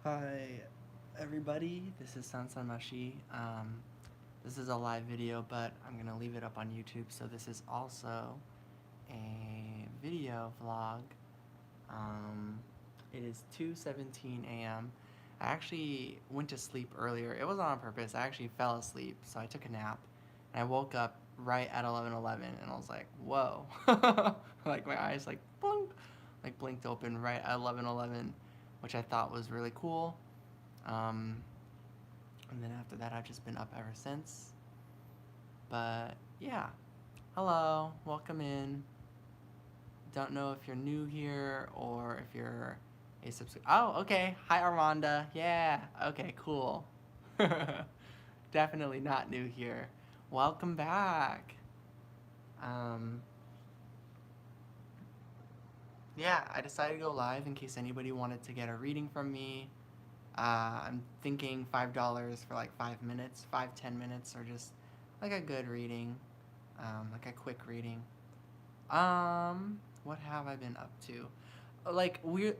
Hi, everybody. This is Son Nguyen. This is a live video, but I'm gonna leave it up on YouTube. So this is also a video vlog. Um, it is 2:17 a.m. I actually went to sleep earlier. It wasn't on purpose. I actually fell asleep, so I took a nap, and I woke up right at 11:11, and I was like, "Whoa!" Like my eyes blinked open right at 11:11, which I thought was really cool. Um, and then after that, I've just been up ever since. But yeah, hello, welcome in. Don't know if you're new here or if you're a subscriber. Oh, okay. Hi, Armanda. Yeah. Okay, cool. Definitely not new here. Welcome back. Um, yeah, I decided to go live in case anybody wanted to get a reading from me. I'm thinking $5 for like 5 minutes, 5-10 minutes, or just like a good reading, like a quick reading. What have I been up to? Like weird.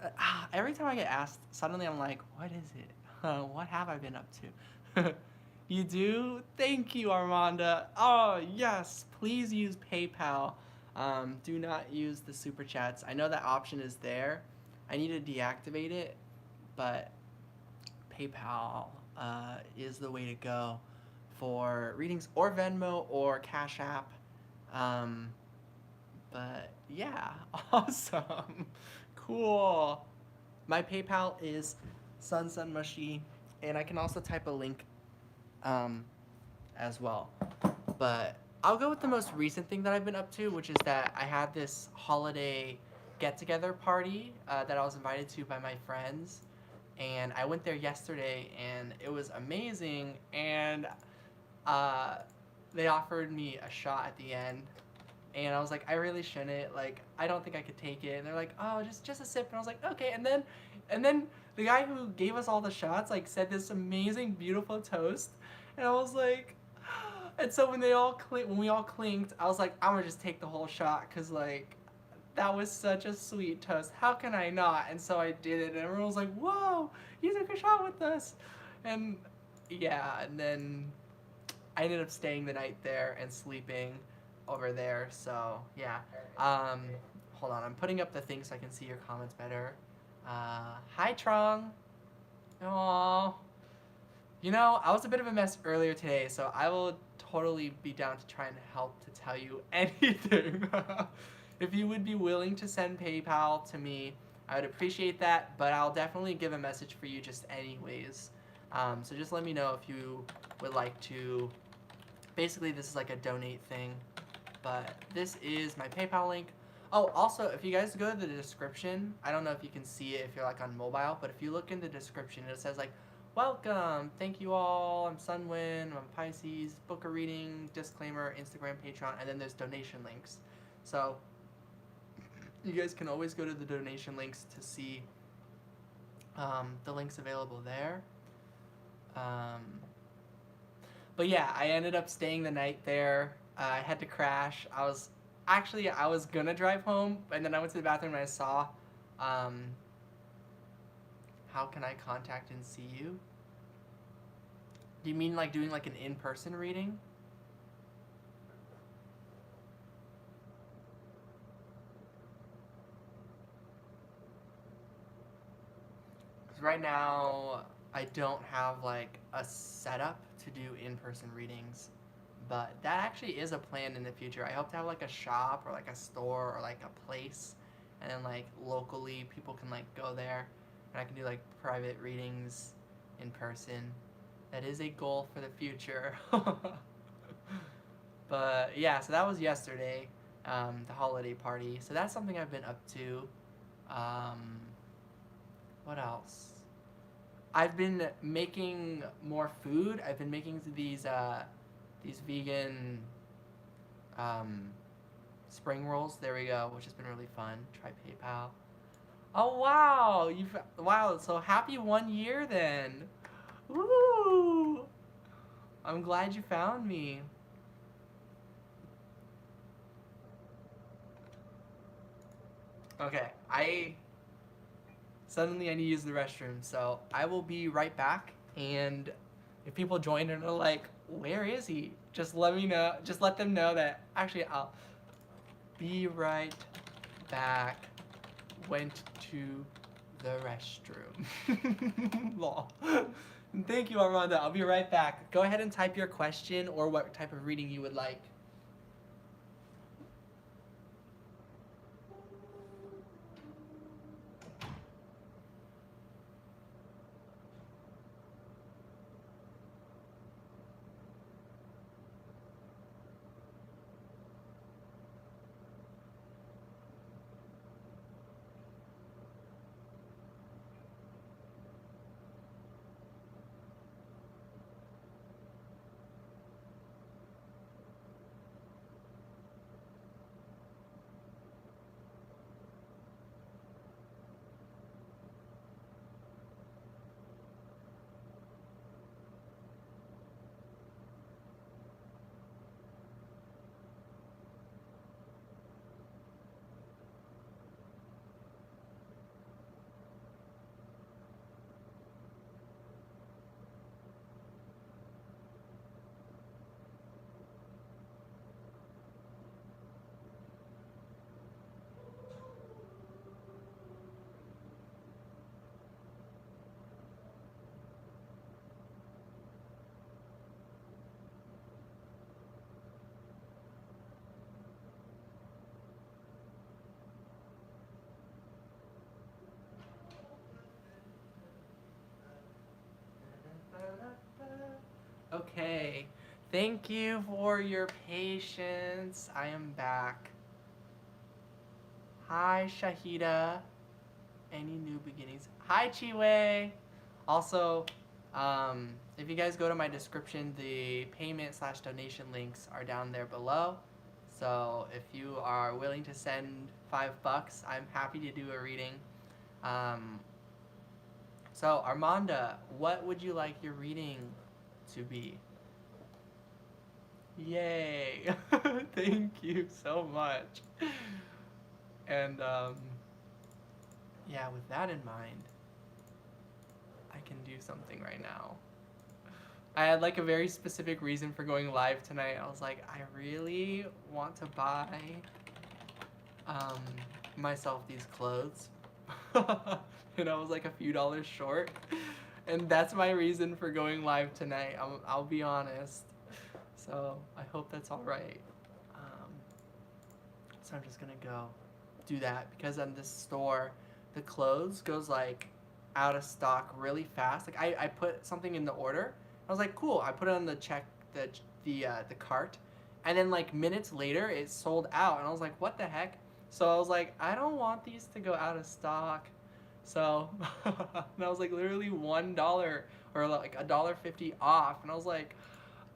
Every time I get asked, suddenly I'm like, what is it? What have I been up to? You do? Thank you, Armanda. Oh yes, please use PayPal. Do not use the super chats. I know that option is there. I need to deactivate it, but PayPal is the way to go for readings, or Venmo or Cashapp. Um, but yeah, awesome, cool. My PayPal is sunsunmushy, and I can also type a link um, as well. But I'll go with the most recent thing that I've been up to, which is that I had this holiday get-together party that I was invited to by my friends, and I went there yesterday, and it was amazing. And uh, they offered me a shot at the end, and I was like, I really shouldn't. Like, I don't think I could take it. And they're like, oh, just a sip. And I was like, okay. And then the guy who gave us all the shots like said this amazing, beautiful toast, and I was like, and so when we all clinked, I was like, I'm gonna just take the whole shot, cause like that was such a sweet toast. How can I not? And so I did it, and everyone was like, whoa, you took a shot with us, and yeah, and then I ended up staying the night there and sleeping over there. So yeah. Um, Hold on, I'm putting up the thing so I can see your comments better. Hi Trong. Aww. You know, I was a bit of a mess earlier today, so I will totally be down to try and help to tell you anything. If you would be willing to send PayPal to me, I would appreciate that, but I'll definitely give a message for you just anyways. So just let me know if you would like to. Basically, this is like a donate thing, but this is my PayPal link. Oh, also, if you guys go to the description, I don't know if you can see it if you're like on mobile, but if you look in the description, it says like, welcome, thank you all, I'm Son Nguyen, I'm Pisces, book a reading, disclaimer, Instagram, Patreon, and then there's donation links. So you guys can always go to the donation links to see the links available there. Um, but yeah, I ended up staying the night there. I had to crash. I was gonna drive home, and then I went to the bathroom and I saw, um, how can I contact and see you? Do you mean like doing like an in-person reading? Because right now I don't have like a setup to do in-person readings, but that actually is a plan in the future. I hope to have like a shop or like a store or like a place, and then like locally people can like go there, and I can do like private readings in person. That is a goal for the future. But yeah, so that was yesterday, the holiday party. So that's something I've been up to. Um, what else? I've been making more food. I've been making these vegan um, spring rolls. There we go, which has been really fun. Try PayPal. Oh wow, wow. So happy 1 year then. Woo! I'm glad you found me. Okay, Suddenly I need to use the restroom. So I will be right back. And if people join and are like, where is he? Just let me know. Just let them know that actually I'll be right back. Went to the restroom. Lol. Thank you, Armando. I'll be right back. Go ahead and type your question or what type of reading you would like. Okay. Thank you for your patience. I am back. Hi, Shahida. Any new beginnings? Hi, Chiwei. Also, if you guys go to my description, the payment/donation links are down there below. So if you are willing to send $5, I'm happy to do a reading. So Armanda, what would you like your reading to be? Yay! Thank you so much. And yeah, with that in mind, I can do something right now. I had like a very specific reason for going live tonight. I was like, I really want to buy myself these clothes. And I was like a few dollars short. And that's my reason for going live tonight. I'll be honest. So I hope that's all right. So I'm just gonna go do that because on this store, the clothes goes like out of stock really fast. Like I put something in the order. I was like, cool. I put it on the the cart, and then like minutes later, it sold out. And I was like, what the heck? So I was like, I don't want these to go out of stock. So and I was like literally $1 or like $1.50 off, and I was like,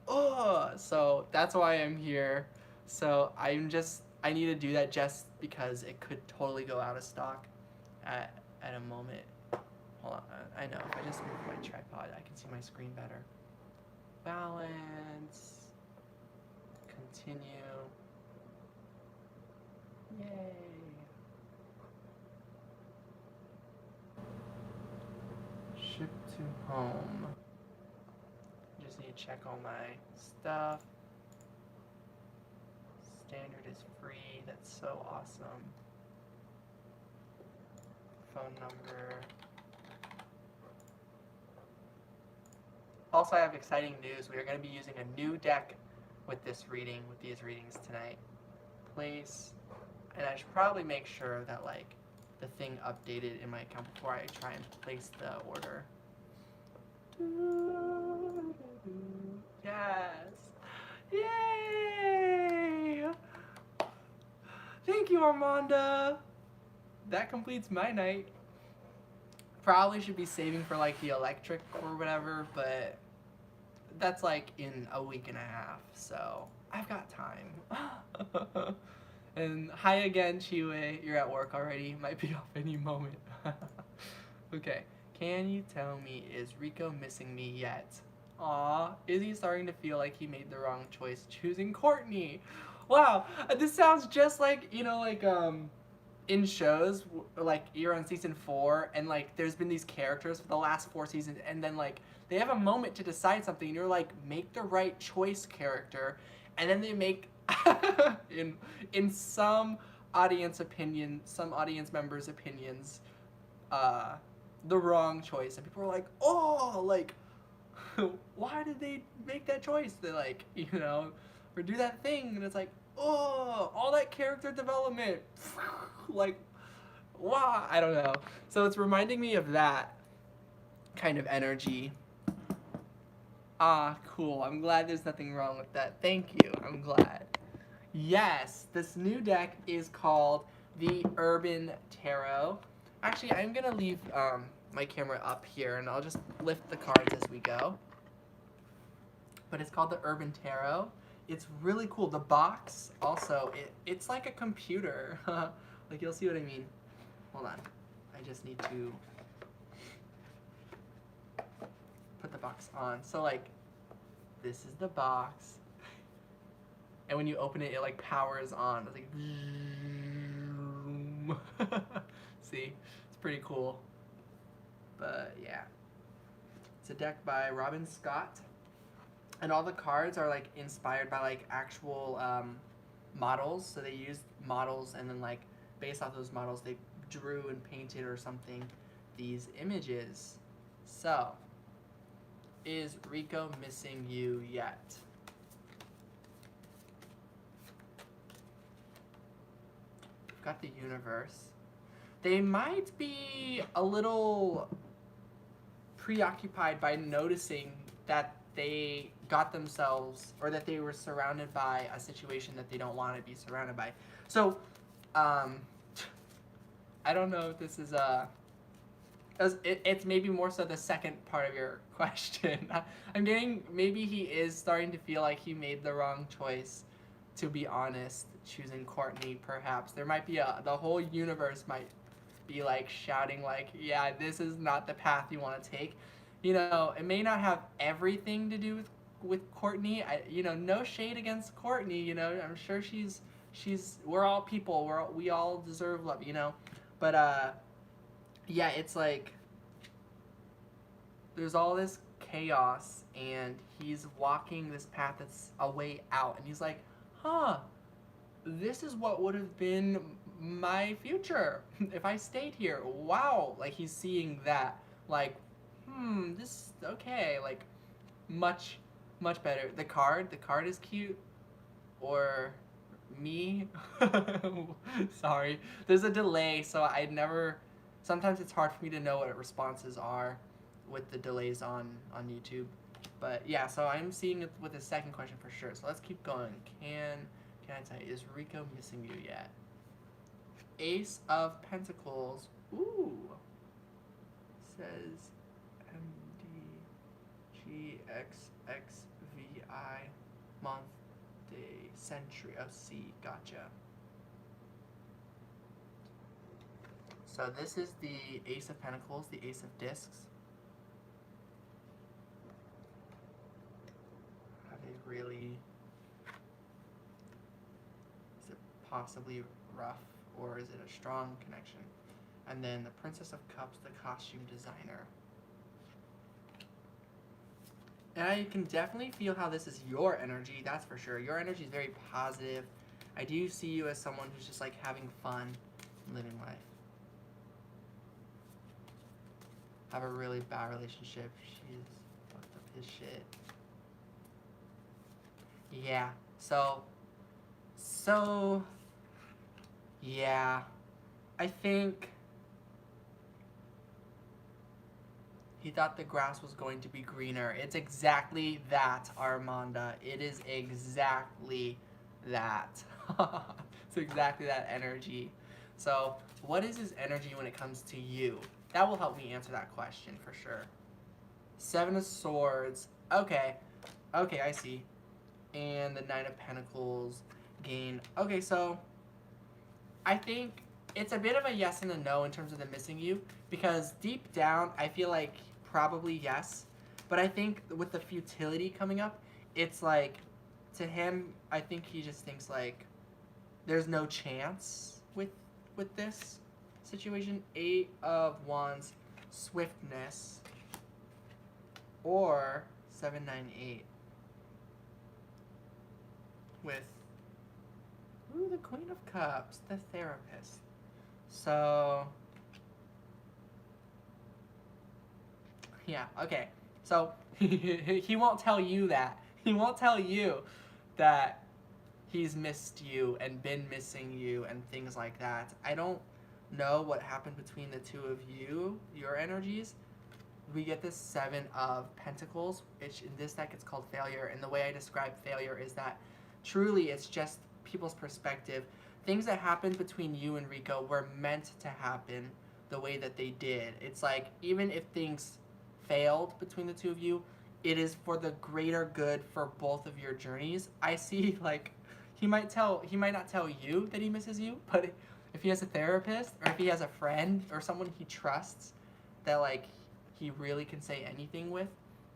oh. So that's why I'm here. So I need to do that just because it could totally go out of stock at a moment. Hold on, I know if I just move my tripod, I can see my screen better. Balance. Continue. Yay. Ship to home. Just need to check all my stuff. Standard is free. That's so awesome. Phone number. Also, I have exciting news. We are going to be using a new deck with these readings tonight. Place, and I should probably make sure that like the thing updated in my account before I try and place the order. Yes. Yay! Thank you, Armanda. That completes my night. Probably should be saving for like the electric or whatever, but that's like in a week and a half, so I've got time. And hi again, Chiwei. You're at work already. Might be off any moment. Okay. Can you tell me, is Rico missing me yet? Aw, is he starting to feel like he made the wrong choice choosing Courtney? Wow, this sounds just like, in shows, like you're on season 4, and like there's been these characters for the last 4 seasons, and then like they have a moment to decide something, and you're like, make the right choice, character, and then they make in in some audience members' opinions, uh, the wrong choice, and people are like, oh, like, why did they make that choice? They like, or do that thing, and it's like, oh, all that character development, like, wow, I don't know. So it's reminding me of that kind of energy. Ah, cool. I'm glad there's nothing wrong with that. Thank you. I'm glad. Yes, this new deck is called the Urban Tarot. Actually, I'm gonna leave my camera up here, and I'll just lift the cards as we go. But it's called the Urban Tarot. It's really cool. The box also, it's like a computer. Like, you'll see what I mean. Hold on. I just need to put the box on. So like, this is the box. And when you open it, it like powers on. It's like, see? It's pretty cool. But yeah. It's a deck by Robin Scott. And all the cards are like inspired by like actual models. So they used models, and then like based off those models, they drew and painted or something these images. So, is Rico missing you yet? We've got the universe. They might be a little preoccupied by noticing that they got themselves, or that they were surrounded by a situation that they don't want to be surrounded by. So, I don't know if this is it's maybe more so the second part of your question. I'm getting, maybe he is starting to feel like he made the wrong choice, to be honest, choosing Courtney, perhaps. There might be the whole universe might be like shouting like, yeah, this is not the path you want to take. It may not have everything to do with Courtney. No shade against Courtney, I'm sure we're all people, we all deserve love, but yeah, it's like there's all this chaos, and he's walking this path that's a way out, and he's like, this is what would have been my future if I stayed here. Wow. Like, he's seeing that, like, this, okay, like, much better. The card is cute, or me. Sorry, there's a delay, so sometimes it's hard for me to know what responses are with the delays on YouTube. But yeah, so I'm seeing it with the second question for sure. So let's keep going. Can I tell you, is Rico missing you yet? Ace of Pentacles. Ooh. Says MDGXXVI month, day, century. Oh, C. Gotcha. So this is the Ace of Pentacles, the Ace of Discs. Are they really... Is it possibly rough, or is it a strong connection? And then the Princess of Cups, the costume designer. And I can definitely feel how this is your energy, that's for sure. Your energy is very positive. I do see you as someone who's just like having fun, living life. Have a really bad relationship. She's fucked up his shit. Yeah. So yeah. I think he thought the grass was going to be greener. It's exactly that, Armanda. It is exactly that. It's exactly that energy. So, what is his energy when it comes to you? That will help me answer that question for sure. 7 of Swords. Okay, I see. And the 9 of Pentacles. Gain. Okay, so I think it's a bit of a yes and a no in terms of the missing you, because deep down I feel like probably yes, but I think with the futility coming up, it's like, to him, I think he just thinks like there's no chance with with this situation. 8 of Wands, swiftness, or 798 with the Queen of Cups, the therapist. So yeah, okay. So he won't tell you that. He won't tell you that he's missed you and been missing you and things like that. I don't know what happened between the two of you, your energies. We get this 7 of Pentacles, which in this deck it's called failure. And the way I describe failure is that truly it's just people's perspective. Things that happened between you and Rico were meant to happen the way that they did. It's like, even if things failed between the two of you, it is for the greater good for both of your journeys. I see, like, he might not tell you that he misses you, but if he has a therapist or if he has a friend or someone he trusts that, like, he really can say anything with,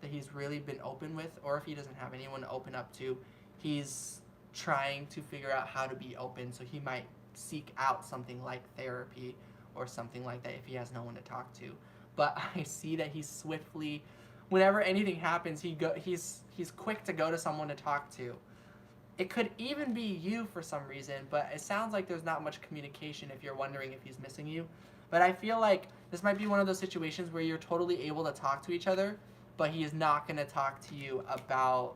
that he's really been open with, or if he doesn't have anyone to open up to, he's trying to figure out how to be open. So he might seek out something like therapy or something like that if he has no one to talk to. But I see that he's swiftly, whenever anything happens, he's quick to go to someone to talk to. It could even be you for some reason, but it sounds like there's not much communication if you're wondering if he's missing you. But I feel like this might be one of those situations where you're totally able to talk to each other, but he is not going to talk to you about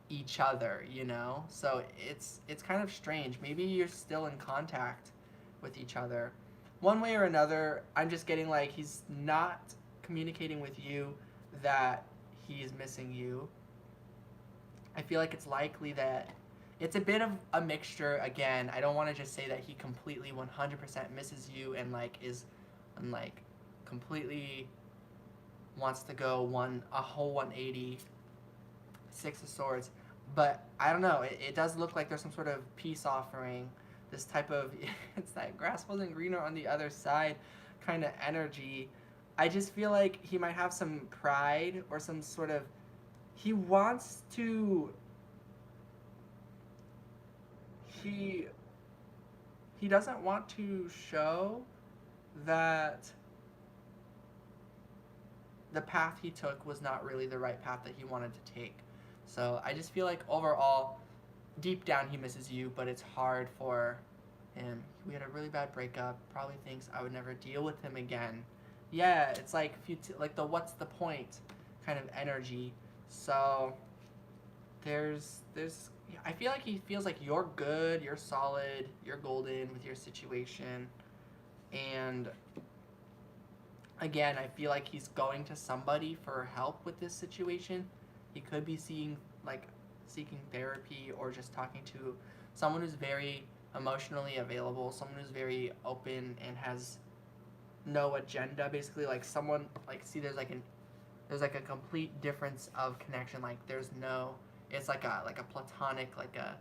each other, you know? So it's kind of strange. Maybe you're still in contact with each other. One way or another, I'm just getting like he's not communicating with you that he's missing you. I feel like it's likely that it's a bit of a mixture. Again, I don't want to just say that he completely 100% misses you and like is and like completely wants to go a whole 180, 6 of Swords. But I don't know, it does look like there's some sort of peace offering, this type of it's that grass wasn't greener on the other side kind of energy. I just feel like he might have some pride or some sort of, he wants to, he doesn't want to show that the path he took was not really the right path that he wanted to take. So I just feel like overall, deep down he misses you, but it's hard for him. We had a really bad breakup, probably thinks I would never deal with him again. Yeah, it's like like the what's the point kind of energy. So there's I feel like he feels like you're good, you're solid, you're golden with your situation. And again, I feel like he's going to somebody for help with this situation. He could be seeking therapy or just talking to someone who's very emotionally available, someone who's very open and has no agenda, basically. Like someone, like, see, there's like a complete difference of connection. Like there's no, it's like a platonic, like a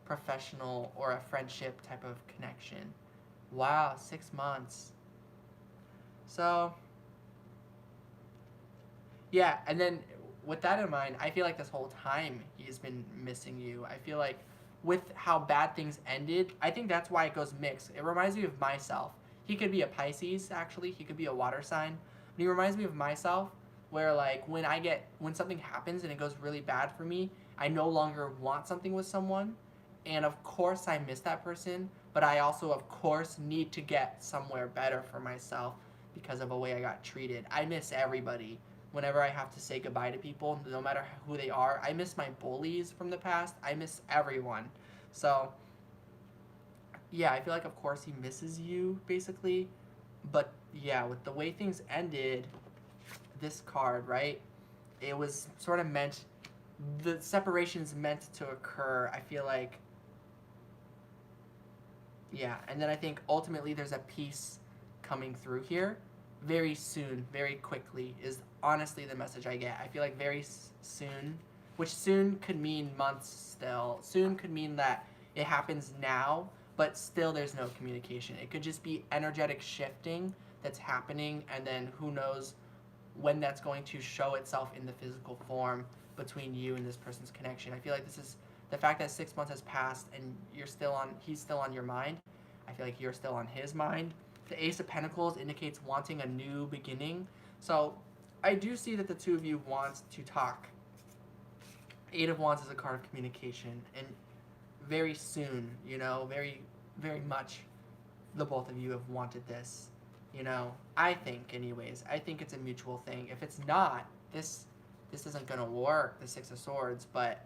professional or a friendship type of connection. Wow, 6 months. So yeah, and then with that in mind, I feel like this whole time he's been missing you. I feel like with how bad things ended, I think that's why it goes mixed. It reminds me of myself. He could be a Pisces, actually. He could be a water sign. But he reminds me of myself, where like when something happens and it goes really bad for me, I no longer want something with someone. And of course I miss that person, but I also of course need to get somewhere better for myself because of the way I got treated. I miss everybody. Whenever I have to say goodbye to people, no matter who they are, I miss my bullies from the past. I miss everyone. So yeah, I feel like of course he misses you basically. But yeah, with the way things ended, this card, right? It was sort of meant, the separation's meant to occur. I feel like, yeah, and then I think ultimately there's a peace coming through here very soon, very quickly, is honestly the message I get. I feel like very soon, which soon could mean months still. Soon could mean that it happens now, but still there's no communication. It could just be energetic shifting that's happening, and then who knows when that's going to show itself in the physical form between you and this person's connection. I feel like this is the fact that 6 months has passed and he's still on your mind. I feel like you're still on his mind. The Ace of Pentacles indicates wanting a new beginning. So I do see that the two of you want to talk. Eight of Wands is a card of communication, and very soon, you know, very, very much the both of you have wanted this. You know, I think anyways, I think it's a mutual thing. If it's not, this isn't gonna work, the Six of Swords, but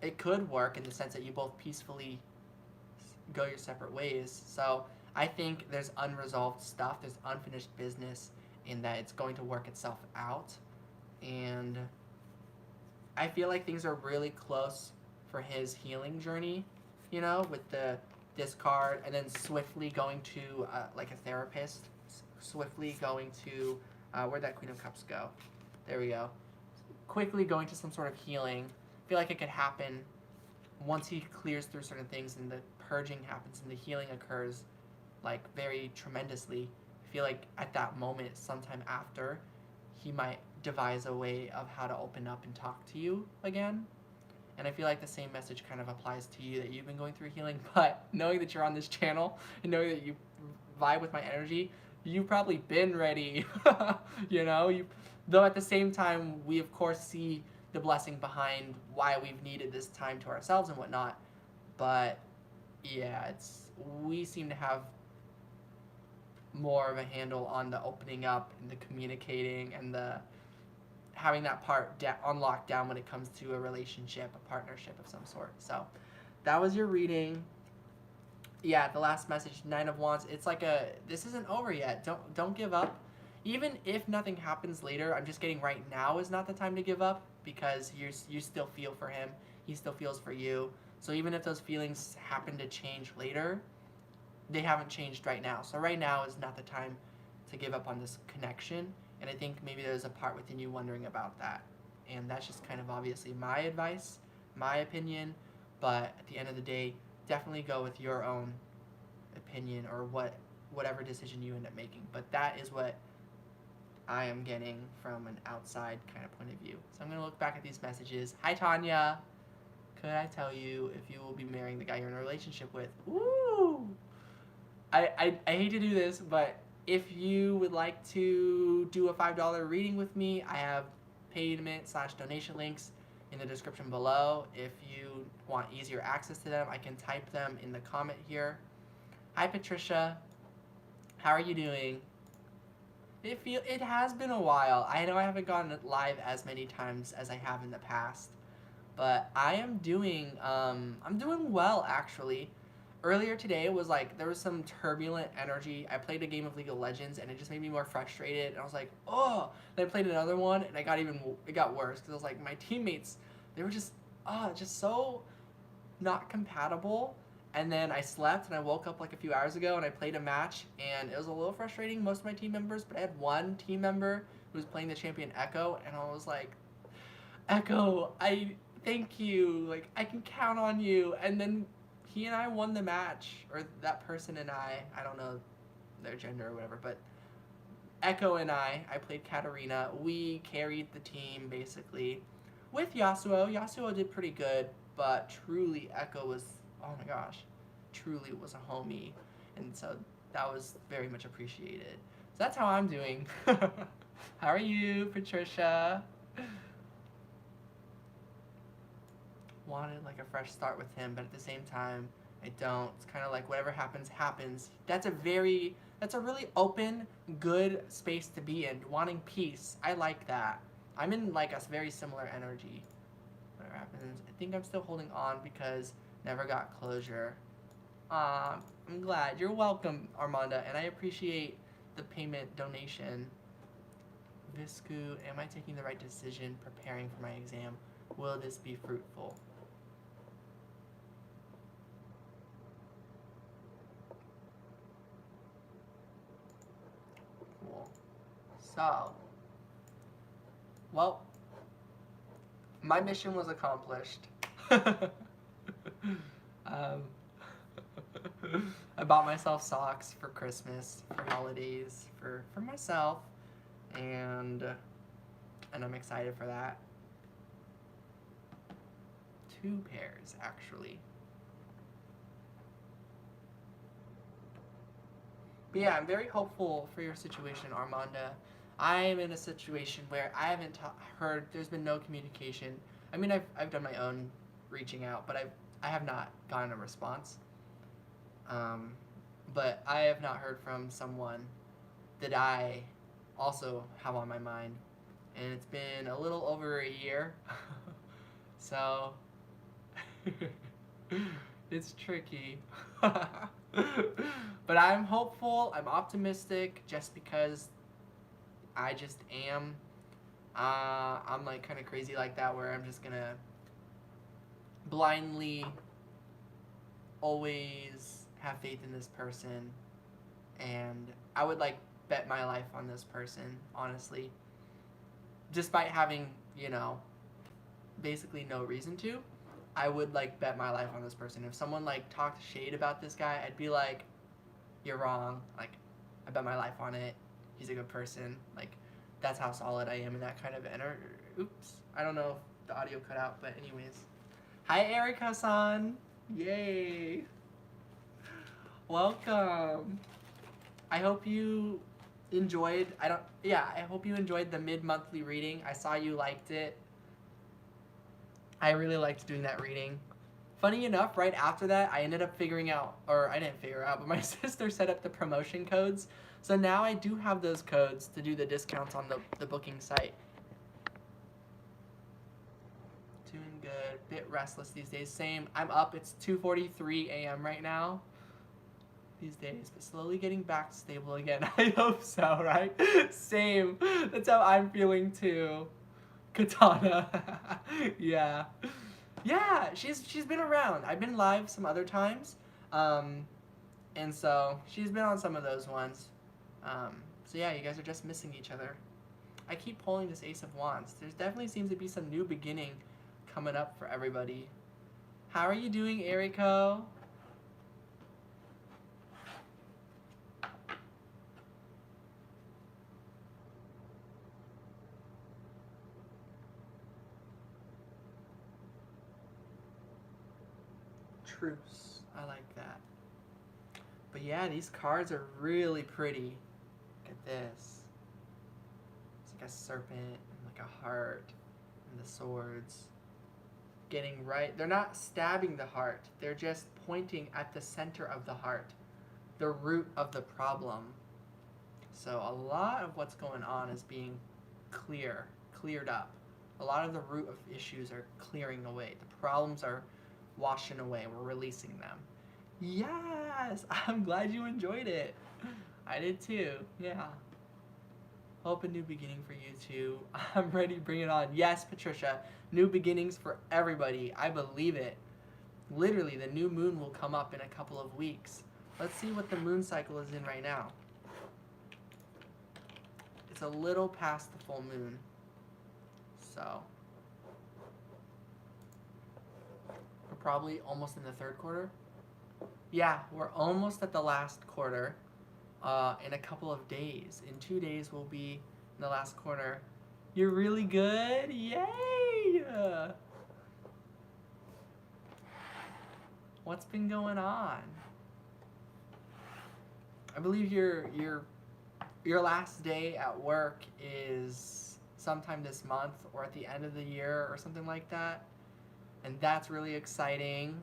it could work in the sense that you both peacefully go your separate ways. So I think there's unresolved stuff, there's unfinished business, in that it's going to work itself out. And I feel like things are really close for his healing journey, you know, with the discard, and then swiftly going to like a therapist, swiftly going to where'd that Queen of Cups go? There we go. Quickly going to some sort of healing. I feel like it could happen once he clears through certain things and the purging happens and the healing occurs, like very tremendously. I feel like at that moment, sometime after, he might devise a way of how to open up and talk to you again. And I feel like the same message kind of applies to you, that you've been going through healing, but knowing that you're on this channel and knowing that you vibe with my energy, you've probably been ready, you know? Though at the same time, we of course see the blessing behind why we've needed this time to ourselves and whatnot. But yeah, we seem to have more of a handle on the opening up and the communicating and the having that part on lockdown when it comes to a relationship, a partnership of some sort. So that was your reading. Yeah, the last message, Nine of Wands. It's like this isn't over yet. Don't give up. Even if nothing happens later, I'm just getting right now is not the time to give up, because you still feel for him. He still feels for you. So even if those feelings happen to change later, they haven't changed right now. So right now is not the time to give up on this connection. And I think maybe there's a part within you wondering about that. And that's just kind of obviously my advice, my opinion. But at the end of the day, definitely go with your own opinion or whatever decision you end up making. But that is what I am getting from an outside kind of point of view. So I'm going to look back at these messages. Hi, Tanya. Could I tell you if you will be marrying the guy you're in a relationship with? Ooh! I hate to do this, but if you would like to do a $5 reading with me, I have payment/donation links in the description below. If you want easier access to them, I can type them in the comment here. Hi, Patricia. How are you doing? It has been a while. I know I haven't gone live as many times as I have in the past, but I am doing I'm doing well, actually. Earlier today was like, there was some turbulent energy. I played a game of League of Legends and it just made me more frustrated. And I was like, oh. Then I played another one and it got worse, because it was like my teammates, they were just so not compatible. And then I slept and I woke up like a few hours ago and I played a match and it was a little frustrating, most of my team members, but I had one team member who was playing the champion Echo, and I was like, Echo, thank you. Like, I can count on you. And then he and I won the match, or that person and I don't know their gender or whatever, but Echo and I played Katarina. We carried the team, basically, with Yasuo. Yasuo did pretty good, but truly Echo was, oh my gosh, truly was a homie. And so that was very much appreciated. So that's how I'm doing. How are you, Patricia? Wanted like a fresh start with him, but at the same time, I don't. It's kind of like whatever happens, happens. That's a really open, good space to be in. Wanting peace. I like that. I'm in like a very similar energy. Whatever happens, I think I'm still holding on because never got closure. I'm glad. You're welcome, Armanda, and I appreciate the payment donation. Viscu, am I taking the right decision preparing for my exam? Will this be fruitful? Cool. So, well, my mission was accomplished. I bought myself socks for Christmas, for holidays, for myself, and I'm excited for that. 2 pairs, actually. But yeah, I'm very hopeful for your situation, Armanda. I am in a situation where I haven't heard. There's been no communication. I mean, I've done my own reaching out, but I have not gotten a response. Um, but I have not heard from someone that I also have on my mind, and it's been a little over a year. So it's tricky. But I'm hopeful, I'm optimistic just because I just am. I'm like kind of crazy like that where I'm just gonna blindly always have faith in this person, and I would like bet my life on this person, honestly. Despite having, basically no reason to, I would like bet my life on this person. If someone like talked shade about this guy, I'd be like, you're wrong. Like, I bet my life on it. He's a good person. Like, that's how solid I am in that kind of energy. Oops. I don't know if the audio cut out, but anyways. Hi, Erica-san. Yay. Welcome. I hope you enjoyed, I hope you enjoyed the mid-monthly reading. I saw you liked it. I really liked doing that reading. Funny enough, right after that, I ended up figuring out, or I didn't figure out, but my sister set up the promotion codes. So now I do have those codes to do the discounts on the booking site. Doing good. Bit restless these days. Same. I'm up. It's 2:43 a.m. right now. These days, but slowly getting back to stable again. I hope so, right? Same. That's how I'm feeling too. Katana. Yeah. Yeah, she's been around. I've been live some other times. And so she's been on some of those ones. So yeah, you guys are just missing each other. I keep pulling this Ace of Wands. There's definitely seems to be some new beginning coming up for everybody. How are you doing, Eriko? Truce. I like that. But yeah, these cards are really pretty. Look at this. It's like a serpent and like a heart and the swords. Getting right. They're not stabbing the heart. They're just pointing at the center of the heart. The root of the problem. So a lot of what's going on is being cleared up. A lot of the root of issues are clearing away. The problems are washing away. We're releasing them. Yes! I'm glad you enjoyed it. I did too. Yeah. Hope a new beginning for you too. I'm ready to bring it on. Yes, Patricia. New beginnings for everybody. I believe it. Literally, the new moon will come up in a couple of weeks. Let's see what the moon cycle is in right now. It's a little past the full moon. So we're probably almost in the third quarter. Yeah, we're almost at the last quarter. In a couple of days. In 2 days, we'll be in the last quarter. You're really good? Yay! What's been going on? I believe your last day at work is sometime this month or at the end of the year or something like that. And that's really exciting.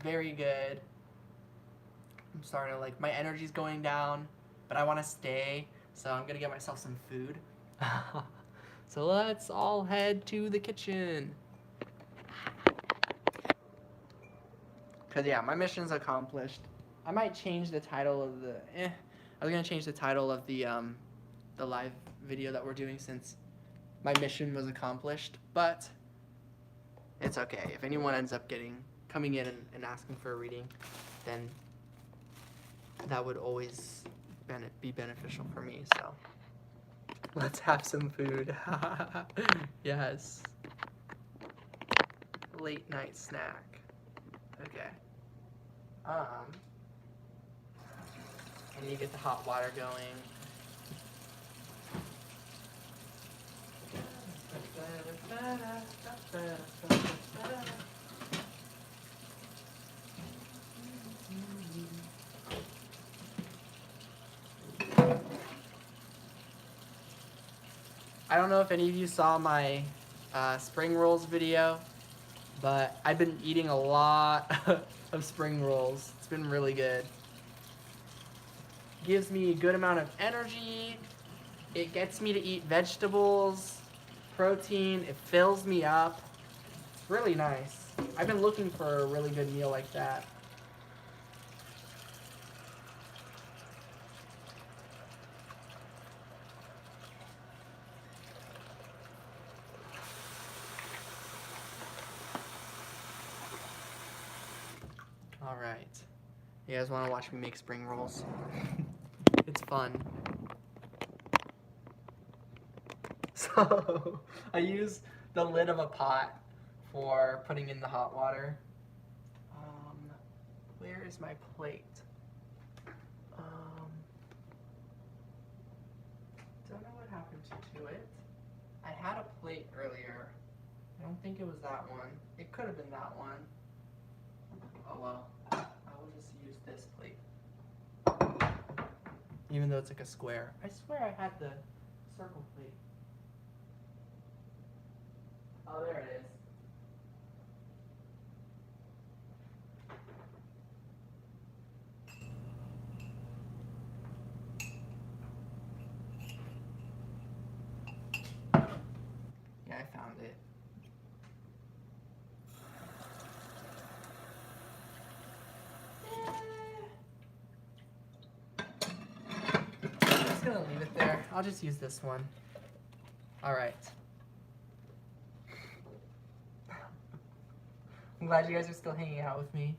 Very good. I'm starting to my energy's going down, but I want to stay, so I'm gonna get myself some food. So let's all head to the kitchen. Cause yeah, my mission's accomplished. I might change the title of I was gonna change the title of the live video that we're doing since my mission was accomplished, but it's okay. If anyone ends up coming in and asking for a reading, then that would always be beneficial for me, so let's have some food. Yes. Late night snack. Okay. I need to get the hot water going. I don't know if any of you saw my spring rolls video, but I've been eating a lot of spring rolls. It's been really good. Gives me a good amount of energy. It gets me to eat vegetables, protein. It fills me up. It's really nice. I've been looking for a really good meal like that. All right. You guys want to watch me make spring rolls? It's fun. So, I use the lid of a pot for putting in the hot water. Where is my plate? Don't know what happened to it. I had a plate earlier. I don't think it was that one. It could have been that one. Oh well. I will just use this plate. Even though it's like a square. I swear I had the circle plate. Oh, there it is. Yeah, I found it. I'm just gonna leave it there. I'll just use this one. All right. I'm glad you guys are still hanging out with me.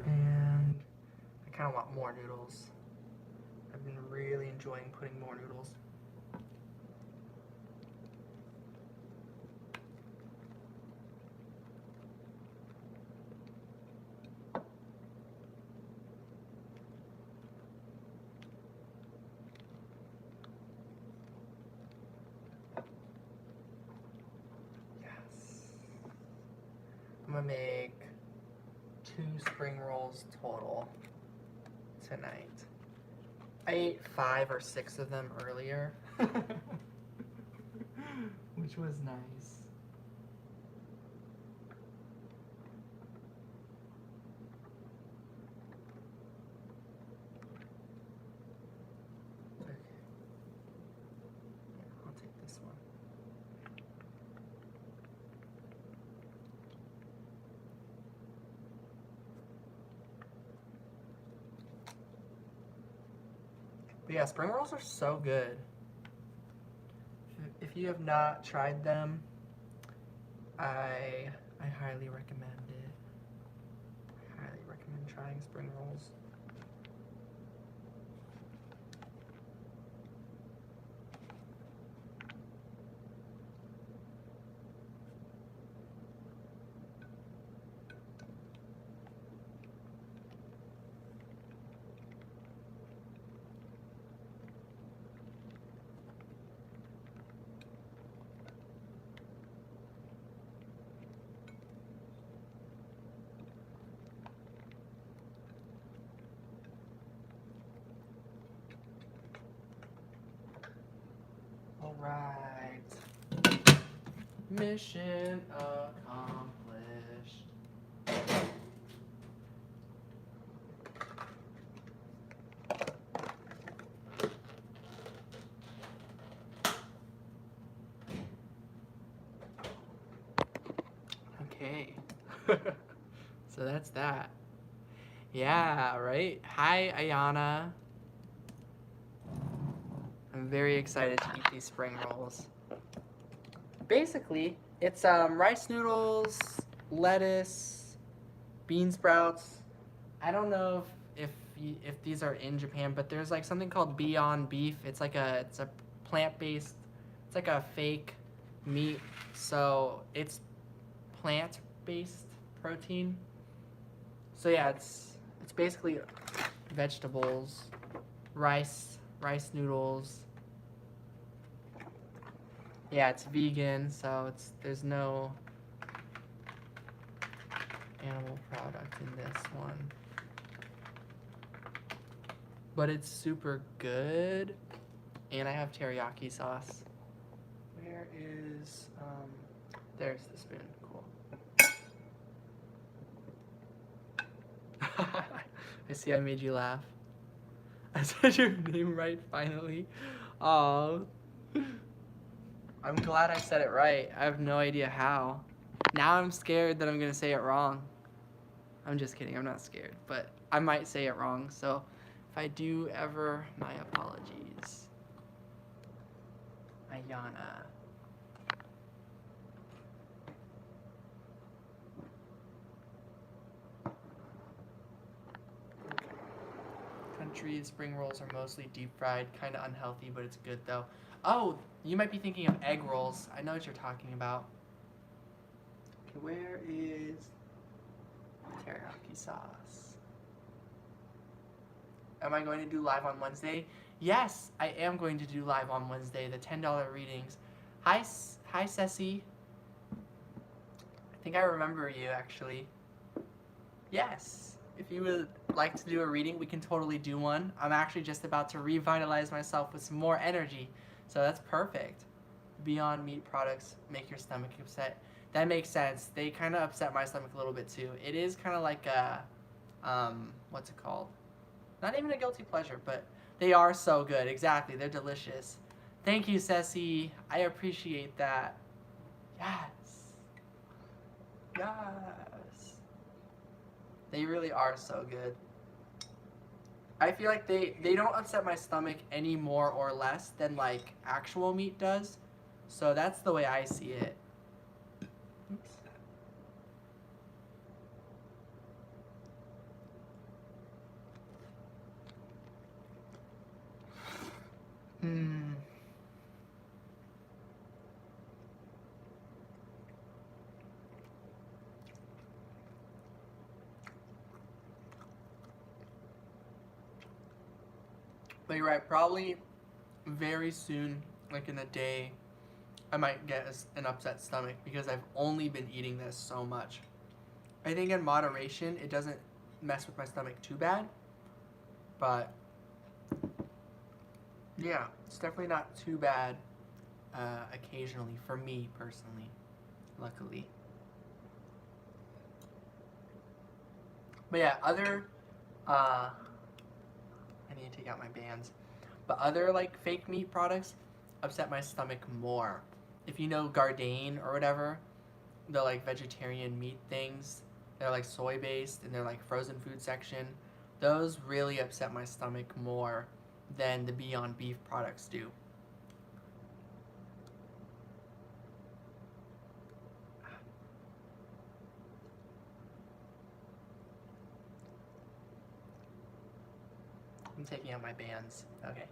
And I kind of want more noodles. I've been really enjoying putting more noodles. Yes. I'm gonna make 2 spring rolls total tonight. I ate 5 or 6 of them earlier, which was nice. Okay. Yeah, I'll take this one. But yeah, spring rolls are so good. If you have not tried them, I highly recommend it. I highly recommend trying spring rolls. All right. Mission accomplished. Okay. So that's that. Yeah, right? Hi, Ayana. I'm very excited to eat these spring rolls. Basically, it's rice noodles, lettuce, bean sprouts. I don't know if these are in Japan, but there's like something called Beyond Beef. It's a plant-based. It's like a fake meat. So it's plant-based protein. So yeah, it's basically vegetables, rice noodles. Yeah, it's vegan, so there's no animal product in this one. But it's super good. And I have teriyaki sauce. Where is, there's the spoon. Cool. I see I made you laugh. I said your name right, finally. Oh, I'm glad I said it right. I have no idea how. Now I'm scared that I'm gonna say it wrong. I'm just kidding, I'm not scared, but I might say it wrong, so if I do ever, my apologies. Ayana. Country spring rolls are mostly deep fried, kind of unhealthy, but it's good though. Oh, you might be thinking of egg rolls. I know what you're talking about. Okay, where is teriyaki sauce? Am I going to do live on Wednesday? Yes, I am going to do live on Wednesday, the $10 readings. Hi, Ceci. I think I remember you, actually. Yes, if you would like to do a reading, we can totally do one. I'm actually just about to revitalize myself with some more energy, so that's perfect. Beyond Meat products make your stomach upset. That makes sense. They kind of upset my stomach a little bit too. It is kind of like a, what's it called? Not even a guilty pleasure, but they are so good. Exactly, they're delicious. Thank you, Ceci. I appreciate that. Yes. Yes. They really are so good. I feel like they don't upset my stomach any more or less than like actual meat does. So that's the way I see it. Oops. But you're right, probably very soon, like in a day, I might get an upset stomach because I've only been eating this so much. I think in moderation, it doesn't mess with my stomach too bad. But yeah, it's definitely not too bad occasionally for me personally, luckily. But yeah, uh, I need to take out my bands. But other like fake meat products upset my stomach more. If you know Gardein or whatever, the like vegetarian meat things, they're like soy based and they're like frozen food section. Those really upset my stomach more than the Beyond Beef products do. I'm taking out my bands. Okay.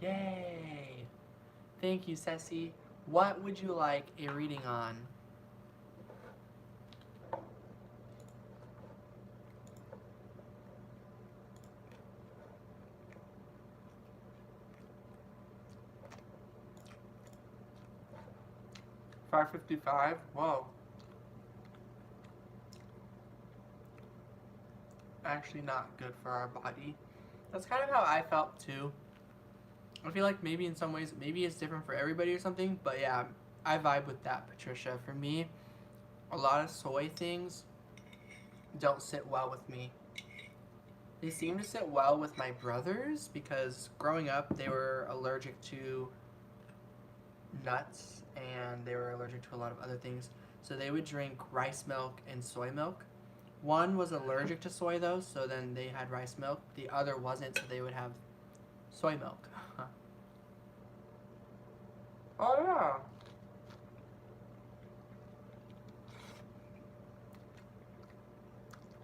Yay! Thank you, Ceci. What would you like a reading on? $5.55? Whoa. Actually not good for our body. That's kind of how I felt too. I feel like maybe in some ways, maybe it's different for everybody or something, but yeah, I vibe with that, Patricia. For me, a lot of soy things don't sit well with me. They seem to sit well with my brothers because growing up, they were allergic to nuts and they were allergic to a lot of other things. So they would drink rice milk and soy milk. One was allergic to soy though, so then they had rice milk. The other wasn't, so they would have soy milk. Oh yeah.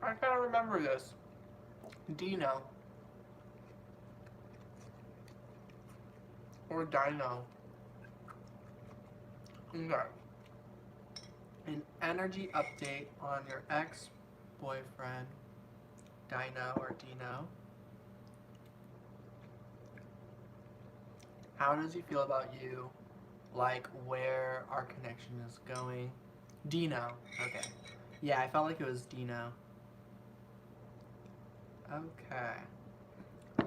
I kind of remember this. Dino. Or Dino. Okay. An energy update on your ex-boyfriend, Dino or Dino. How does he feel about you? Like where our connection is going? Dino. Okay. Yeah, I felt like it was Dino. Okay.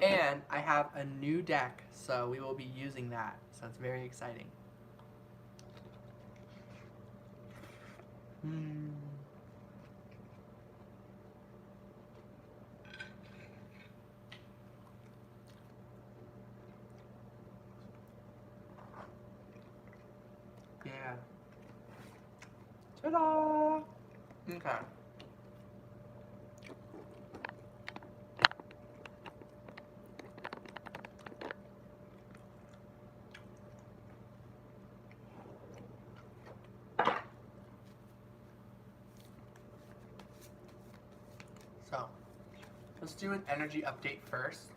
And I have a new deck, so we will be using that. So it's very exciting. Hmm. Yeah. Ta-da! Okay. So, let's do an energy update first.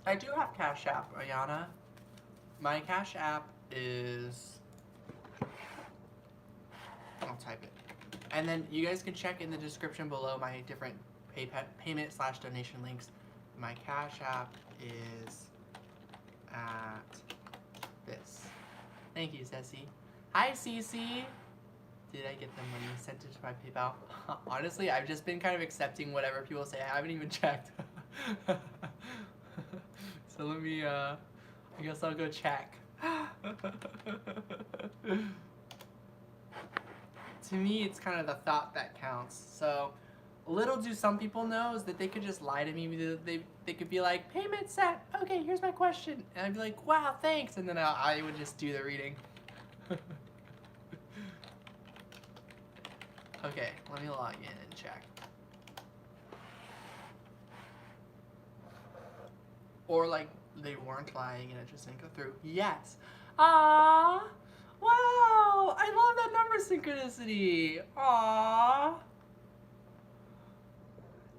I do have Cashapp, Ayana. My Cashapp is... I'll type it. And then you guys can check in the description below my different payment/donation links. My Cashapp is at this. Thank you, Ceci. Hi, Cece. Did I get the money sent to my PayPal? Honestly, I've just been kind of accepting whatever people say. I haven't even checked. So let me, I guess I'll go check. To me, it's kind of the thought that counts. So little do some people know is that they could just lie to me. They could be like, payment set. Okay, here's my question. And I'd be like, wow, thanks. And then I would just do the reading. Okay, let me log in and check. Or like they weren't lying and it just didn't go through. Yes. Ah. Wow. I love that number synchronicity. Ah.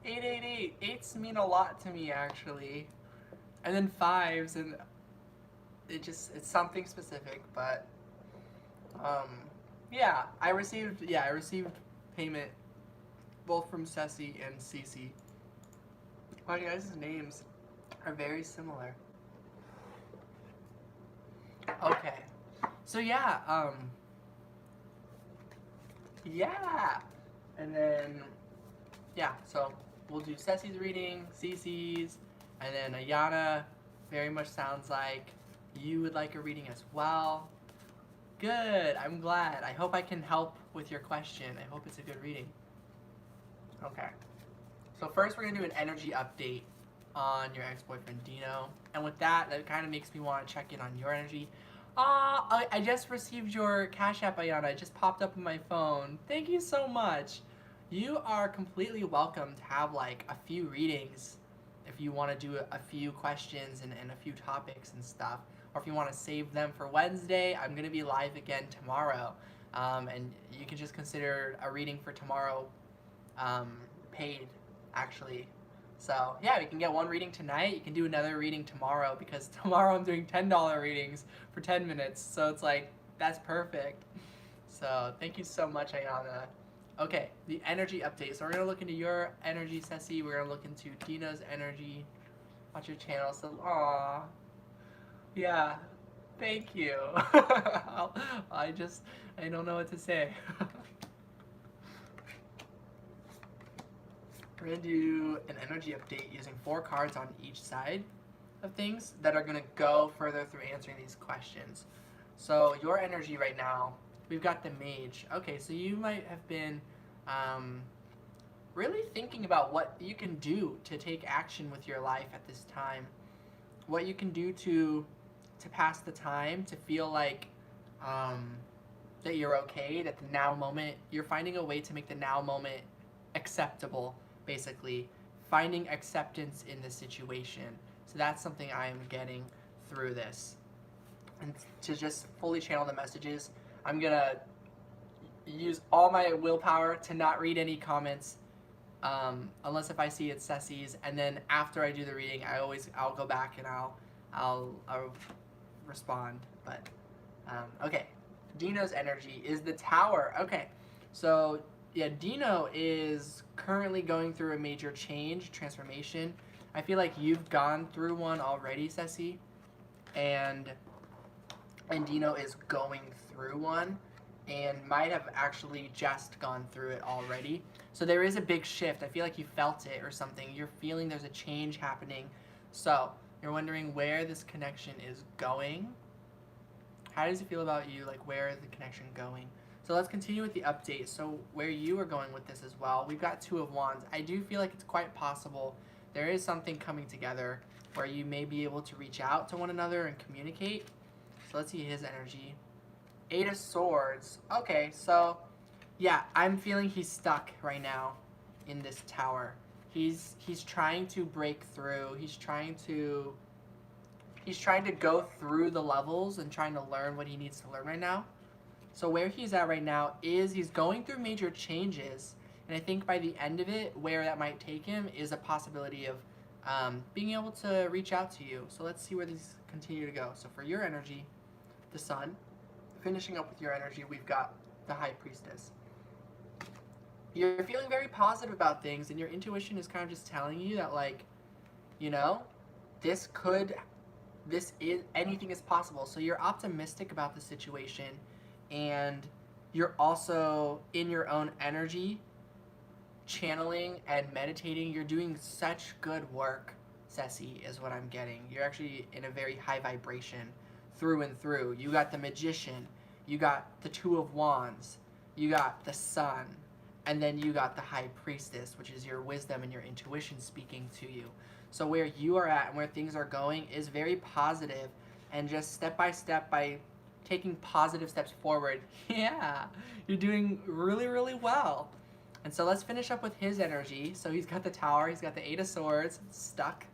888. Eights mean a lot to me actually. And then fives, and it's something specific, but yeah, I received payment both from Ceci and Cece. My guys' names are very similar. Okay. So yeah, yeah. And then yeah, so we'll do Ceci's reading, Cece's, and then Ayana very much sounds like you would like a reading as well. Good, I'm glad. I hope I can help with your question. I hope it's a good reading. Okay. So first we're gonna do an energy update on your ex-boyfriend Dino. And with that kind of makes me want to check in on your energy. I just received your Cash App, Ayana. It just popped up on my phone. Thank you so much. You are completely welcome to have like a few readings if you want to do a few questions and a few topics and stuff. Or if you want to save them for Wednesday, I'm going to be live again tomorrow. And you can just consider a reading for tomorrow paid, actually. So yeah, we can get one reading tonight. You can do another reading tomorrow because tomorrow I'm doing $10 readings for 10 minutes. So it's like, that's perfect. So thank you so much, Ayana. Okay, the energy update. So we're going to look into your energy, Ceci. We're going to look into Dina's energy. Watch your channel. So, aww. Yeah, thank you. I don't know what to say. We're going to do an energy update using 4 cards on each side of things that are going to go further through answering these questions. So your energy right now, we've got the Mage. Okay, so you might have been really thinking about what you can do to take action with your life at this time. What you can do to pass the time, to feel like that you're okay, that the now moment, you're finding a way to make the now moment acceptable. Basically, finding acceptance in the situation. So that's something I am getting through this. And to just fully channel the messages, I'm going to use all my willpower to not read any comments, unless if I see it's Ceci's. And then after I do the reading, I'll go back and I'll respond. But okay, Dino's energy is the Tower. Okay, so yeah, Dino is currently going through a major change, transformation. I feel like you've gone through one already, Ceci, and Dino is going through one and might have actually just gone through it already. So there is a big shift. I feel like you felt it or something. You're feeling there's a change happening. So you're wondering where this connection is going. How does it feel about you? Like, where is the connection going? So let's continue with the update. So where you are going with this as well. We've got Two of Wands. I do feel like it's quite possible there is something coming together where you may be able to reach out to one another and communicate. So let's see his energy. Eight of Swords. Okay, so yeah, I'm feeling he's stuck right now in this tower. He's trying to break through. He's trying to go through the levels and trying to learn what he needs to learn right now. So where he's at right now is he's going through major changes. And I think by the end of it, where that might take him is a possibility of being able to reach out to you. So let's see where these continue to go. So for your energy, the Sun. Finishing up with your energy, we've got the High Priestess. You're feeling very positive about things, and your intuition is kind of just telling you that, like, you know, anything is possible. So you're optimistic about the situation, and you're also in your own energy, channeling and meditating. You're doing such good work, Ceci, is what I'm getting. You're actually in a very high vibration through and through. You got the Magician, you got the Two of Wands, you got the Sun, and then you got the High Priestess, which is your wisdom and your intuition speaking to you. So where you are at and where things are going is very positive, and just step by step, by taking positive steps forward, yeah, you're doing really, really well. And so let's finish up with his energy. So he's got the Tower, he's got the Eight of Swords, stuck,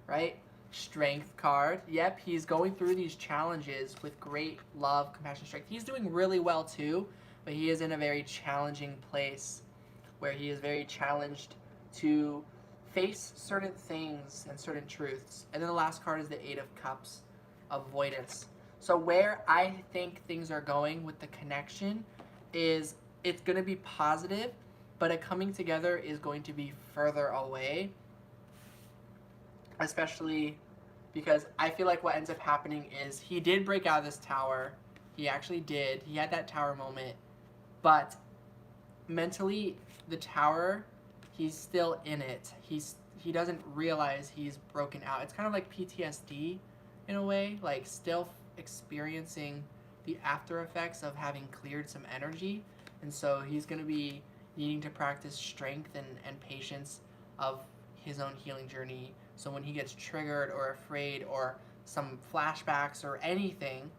right? Strength card. Yep, he's going through these challenges with great love, compassion, strength. He's doing really well too, but he is in a very challenging place where he is very challenged to face certain things and certain truths. And then the last card is the Eight of Cups, avoidance. So where I think things are going with the connection is it's going to be positive, but a coming together is going to be further away, especially because I feel like what ends up happening is he did break out of this tower. He actually did. He had that tower moment, but mentally, the tower, he's still in it. He doesn't realize he's broken out. It's kind of like PTSD in a way, like still experiencing the after effects of having cleared some energy. And so he's going to be needing to practice strength and patience of his own healing journey. So when he gets triggered or afraid or some flashbacks or anything,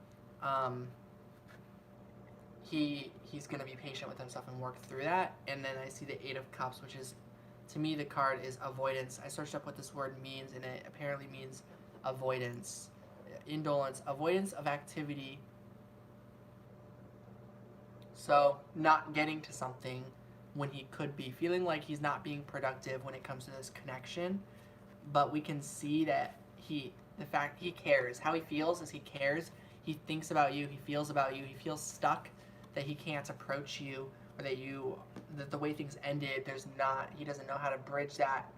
he's going to be patient with himself and work through that. And then I see the Eight of Cups, which is, to me, the card is avoidance. I searched up what this word means, and it apparently means avoidance, indolence, avoidance of activity. So not getting to something when he could be, feeling like he's not being productive when it comes to this connection. But we can see that the fact he cares. How he feels is he cares. He thinks about you. He feels about you. He feels stuck that he can't approach you, or that the way things ended, he doesn't know how to bridge that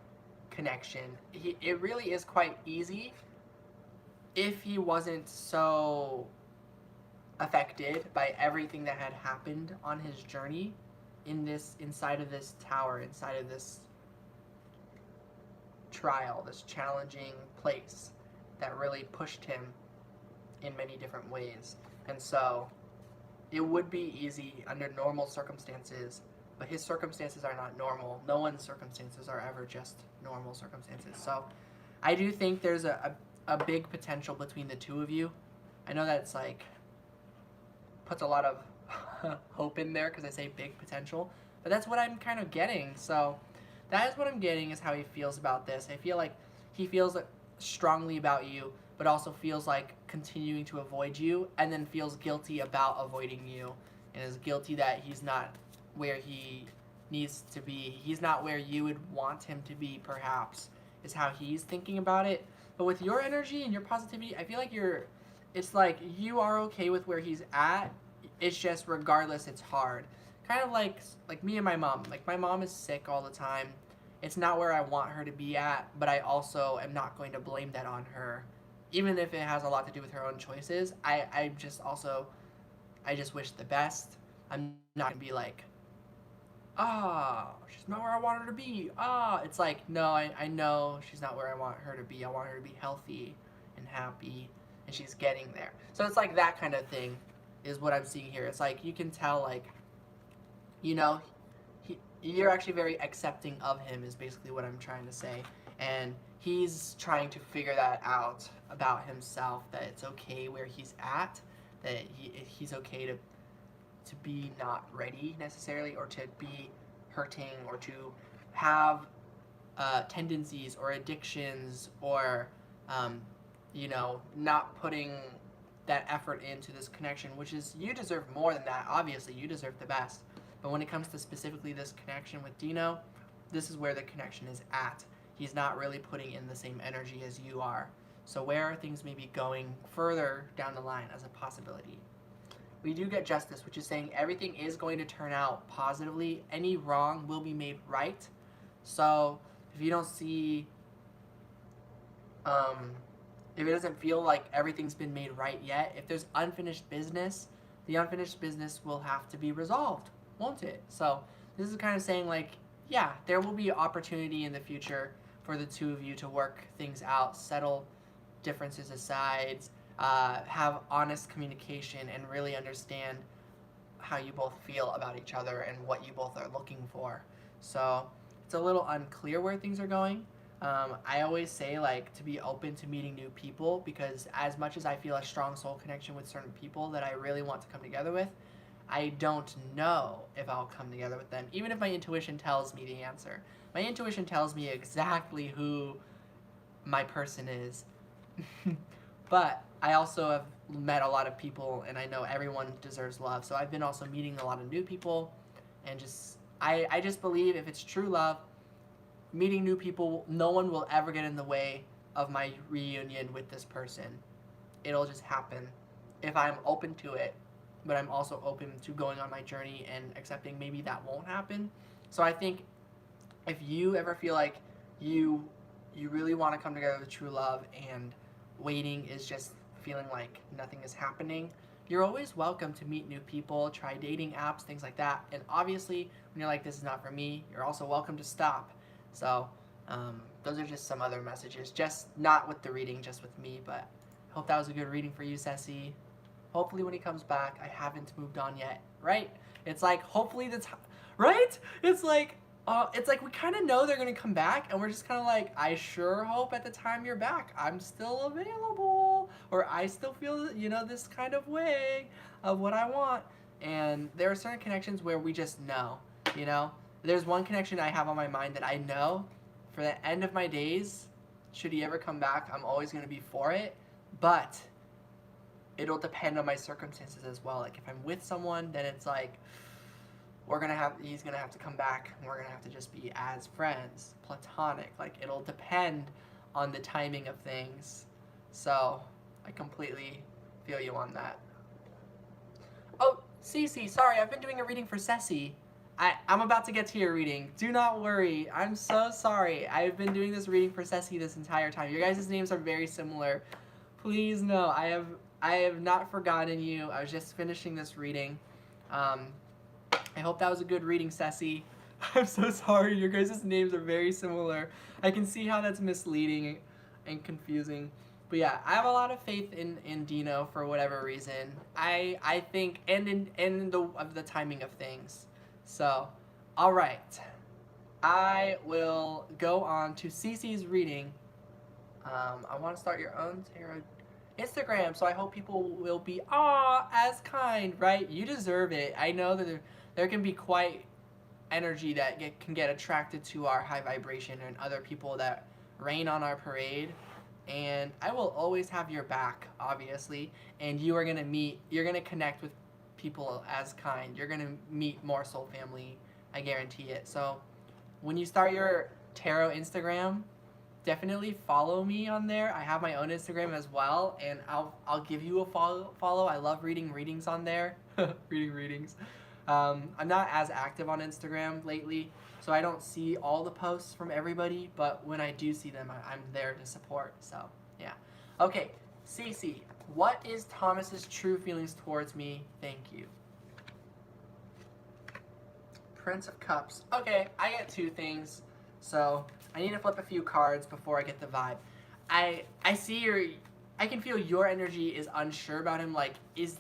connection. It really is quite easy if he wasn't so affected by everything that had happened on his journey inside of this tower, inside of this trial, this challenging place that really pushed him in many different ways. And so it would be easy under normal circumstances, but his circumstances are not normal. No one's circumstances are ever just normal circumstances. So I do think there's a big potential between the two of you. I know that's like puts a lot of hope in there because I say big potential, but that's what I'm kind of getting. So that is what I'm getting, is how he feels about this. I feel like he feels strongly about you, but also feels like continuing to avoid you, and then feels guilty about avoiding you, and is guilty that he's not where he needs to be. He's not where you would want him to be, perhaps, is how he's thinking about it. But with your energy and your positivity, I feel like it's like you are okay with where he's at. It's just regardless, it's hard. Kind of like me and my mom. Like my mom is sick all the time. It's not where I want her to be at, but I also am not going to blame that on her. Even if it has a lot to do with her own choices, I just wish the best. I'm not gonna be like, she's not where I want her to be. It's like, no, I know she's not where I want her to be. I want her to be healthy and happy, and she's getting there. So it's like that kind of thing is what I'm seeing here. It's like you can tell, like, you know, you're actually very accepting of him is basically what I'm trying to say. And he's trying to figure that out about himself, that it's okay where he's at, that he's okay to be not ready necessarily, or to be hurting, or to have tendencies or addictions, or not putting that effort into this connection, which is, you deserve more than that. Obviously, you deserve the best. But when it comes to specifically this connection with Dino, this is where the connection is at. He's not really putting in the same energy as you are. So where are things maybe going further down the line as a possibility? We do get justice, which is saying everything is going to turn out positively. Any wrong will be made right. So if you don't see, if it doesn't feel like everything's been made right yet, if there's unfinished business, the unfinished business will have to be resolved, won't it? So this is kind of saying, like, yeah, there will be opportunity in the future for the two of you to work things out, settle differences aside, have honest communication, and really understand how you both feel about each other and what you both are looking for. So it's a little unclear where things are going. I always say, like, to be open to meeting new people, because as much as I feel a strong soul connection with certain people that I really want to come together with, I don't know if I'll come together with them, even if my intuition tells me the answer. My intuition tells me exactly who my person is. But I also have met a lot of people, and I know everyone deserves love. So I've been also meeting a lot of new people, and I just believe if it's true love, meeting new people, no one will ever get in the way of my reunion with this person. It'll just happen if I'm open to it, but I'm also open to going on my journey and accepting maybe that won't happen. So I think if you ever feel like you really want to come together with true love, and waiting is just feeling like nothing is happening, you're always welcome to meet new people, try dating apps, things like that. And obviously, when you're like, this is not for me, you're also welcome to stop. So those are just some other messages, just not with the reading, just with me. But I hope that was a good reading for you, Ceci. Hopefully when he comes back, I haven't moved on yet, right? It's like, hopefully the time, right? It's like we kind of know they're going to come back, and we're just kind of like, I sure hope at the time you're back, I'm still available, or I still feel, this kind of way of what I want. And there are certain connections where we just know, There's one connection I have on my mind that I know for the end of my days, should he ever come back, I'm always going to be for it, but it'll depend on my circumstances as well. Like, if I'm with someone, then it's like, he's gonna have to come back, and we're gonna have to just be as friends, platonic. Like, it'll depend on the timing of things. So I completely feel you on that. Oh, Cece, sorry, I've been doing a reading for Ceci. I'm about to get to your reading. Do not worry. I'm so sorry. I've been doing this reading for Ceci this entire time. Your guys' names are very similar. Please know, I have not forgotten you. I was just finishing this reading. I hope that was a good reading, Ceci. I'm so sorry. Your guys' names are very similar. I can see how that's misleading and confusing. But yeah, I have a lot of faith in Dino for whatever reason. I think, and in the timing of things. So, all right. I will go on to Cece's reading. I want to start your own tarot Instagram, so I hope people will be as kind, right? You deserve it. I know that there can be quite energy that can get attracted to our high vibration and other people that rain on our parade, and I will always have your back, obviously. And you're gonna connect with people as kind. You're gonna meet more soul family. I guarantee it. So when you start your tarot Instagram, definitely follow me on there. I have my own Instagram as well, and I'll give you a follow. I love reading readings on there. Reading readings. I'm not as active on Instagram lately, so I don't see all the posts from everybody. But when I do see them, I'm there to support. So yeah. Okay, Cece, what is Thomas's true feelings towards me? Thank you. Prince of Cups. Okay, I get two things, so I need to flip a few cards before I get the vibe. I see I can feel your energy is unsure about him. Like, is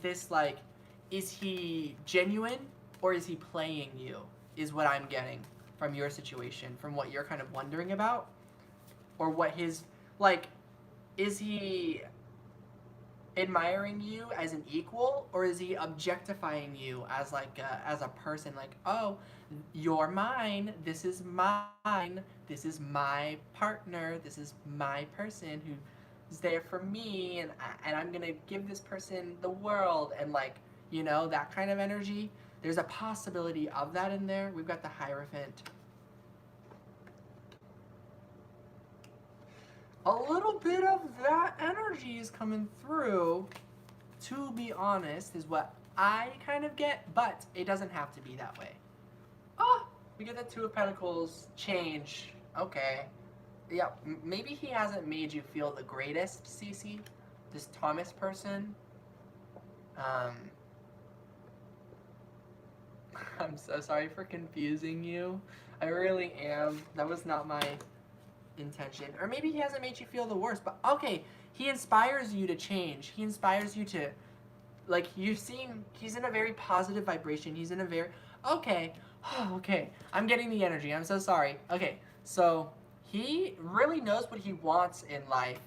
he genuine or is he playing you? Is what I'm getting from your situation, from what you're kind of wondering about, or what his like, is he admiring you as an equal, or is he objectifying you as as a person, like, oh, you're mine, this is mine, this is my partner, this is my person who's there for me, and I'm gonna give this person the world, and like, that kind of energy. There's a possibility of that in there. We've got the Hierophant. A little bit of that energy is coming through, to be honest, is what I kind of get, but it doesn't have to be that way. Oh, we get the Two of Pentacles change. Okay. Yeah, maybe he hasn't made you feel the greatest, Cece, this Thomas person. I'm so sorry for confusing you. I really am. That was not my intention. Or maybe he hasn't made you feel the worst, but okay, he inspires you to change. He inspires you to, like, you're seeing, he's in a very positive vibration. He's in a very, okay, okay, I'm getting the energy. I'm so sorry. Okay, so he really knows what he wants in life,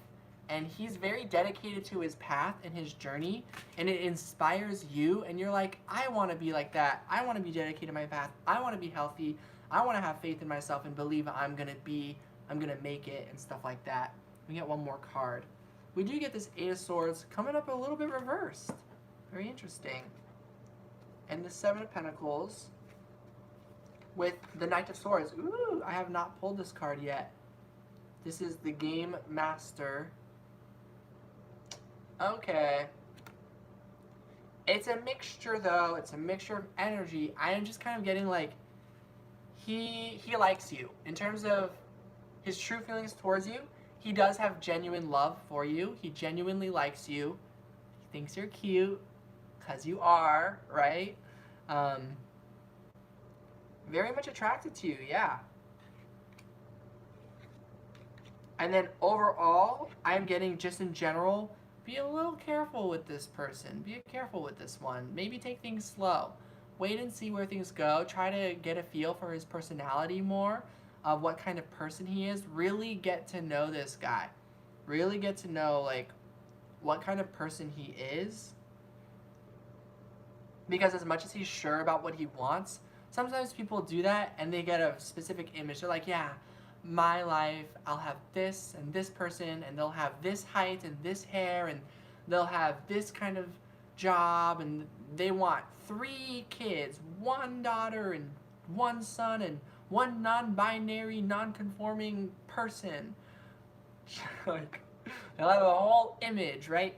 and he's very dedicated to his path and his journey, and it inspires you, and you're like, I want to be like that. I want to be dedicated to my path. I want to be healthy. I want to have faith in myself and believe I'm going to make it and stuff like that. We get one more card. We do get this Eight of Swords coming up a little bit reversed. Very interesting. And the Seven of Pentacles with the Knight of Swords. Ooh, I have not pulled this card yet. This is the Game Master. Okay. It's a mixture, though. It's a mixture of energy. I am just kind of getting like, he likes you. In terms of his true feelings towards you, he does have genuine love for you. He genuinely likes you. He thinks you're cute, because you are, right? Very much attracted to you, yeah. And then overall, I'm getting, just in general, be a little careful with this person. Be careful with this one. Maybe take things slow. Wait and see where things go. Try to get a feel for his personality more, of what kind of person he is. Really get to know this guy. Really get to know, like, what kind of person he is. Because as much as he's sure about what he wants, sometimes people do that and they get a specific image. They're like, yeah, my life, I'll have this and this person, and they'll have this height and this hair, and they'll have this kind of job, and they want 3 kids, 1 daughter and 1 son, and 1 non-binary, non-conforming person. Like, they'll have a whole image, right?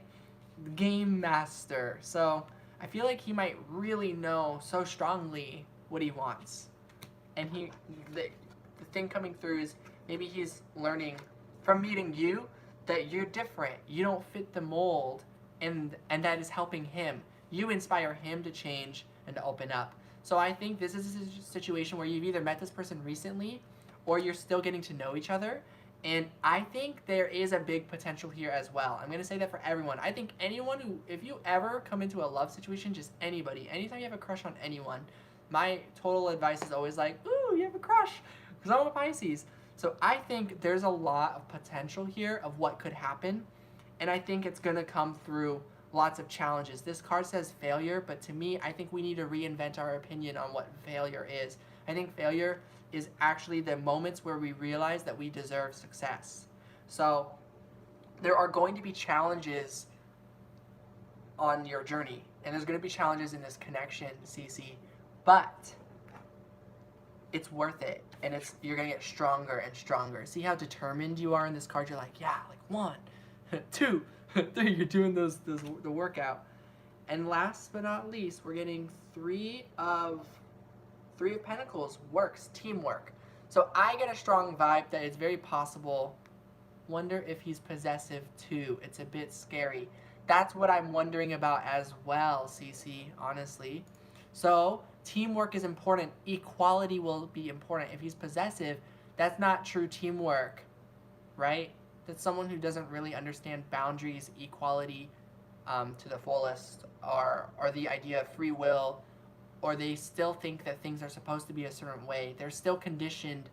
Game Master. So I feel like he might really know so strongly what he wants. And the thing coming through is maybe he's learning from meeting you that you're different. You don't fit the mold, and that is helping him. You inspire him to change and to open up. So I think this is a situation where you've either met this person recently or you're still getting to know each other. And I think there is a big potential here as well. I'm going to say that for everyone. I think anyone who, if you ever come into a love situation, just anybody, anytime you have a crush on anyone, my total advice is always like, ooh, you have a crush, because I'm a Pisces. So I think there's a lot of potential here of what could happen. And I think it's going to come through lots of challenges. This card says failure, but to me, I think we need to reinvent our opinion on what failure is. I think failure is actually the moments where we realize that we deserve success. So there are going to be challenges on your journey, and there's going to be challenges in this connection, Cece, but it's worth it, and you're going to get stronger and stronger. See how determined you are in this card? You're like, yeah, like 1, 2, 3. You're doing the workout. And last but not least, we're getting three of Pentacles, works, teamwork. So I get a strong vibe that it's very possible. Wonder if he's possessive too. It's a bit scary. That's what I'm wondering about as well, Cece, honestly. So teamwork is important. Equality will be important. If he's possessive, that's not true teamwork, right? That's someone who doesn't really understand boundaries, equality to the fullest, or the idea of free will, or they still think that things are supposed to be a certain way. They're still conditioned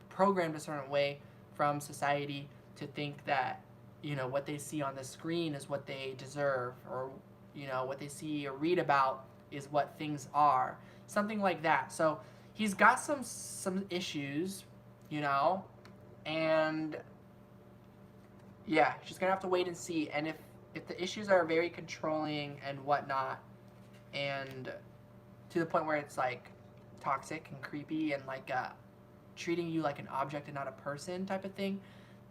programmed a certain way from society to think that, what they see on the screen is what they deserve, or, what they see or read about is what things are. Something like that. So he's got some issues, and yeah, she's gonna have to wait and see. And if the issues are very controlling and whatnot, and to the point where it's like toxic and creepy and like treating you like an object and not a person type of thing,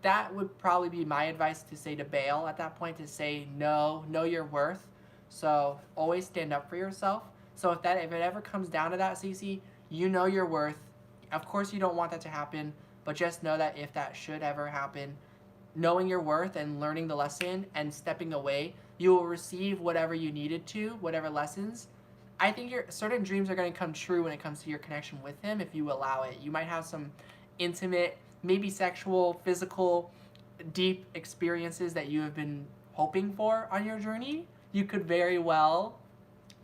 that would probably be my advice to say to bail at that point, to say no, know your worth. So always stand up for yourself. So if it ever comes down to that, Cece, you know your worth. Of course you don't want that to happen, but just know that if that should ever happen, knowing your worth and learning the lesson and stepping away, you will receive whatever you needed to, whatever lessons. I think your certain dreams are going to come true when it comes to your connection with him if you allow it. You might have some intimate, maybe sexual, physical, deep experiences that you have been hoping for on your journey. You could very well,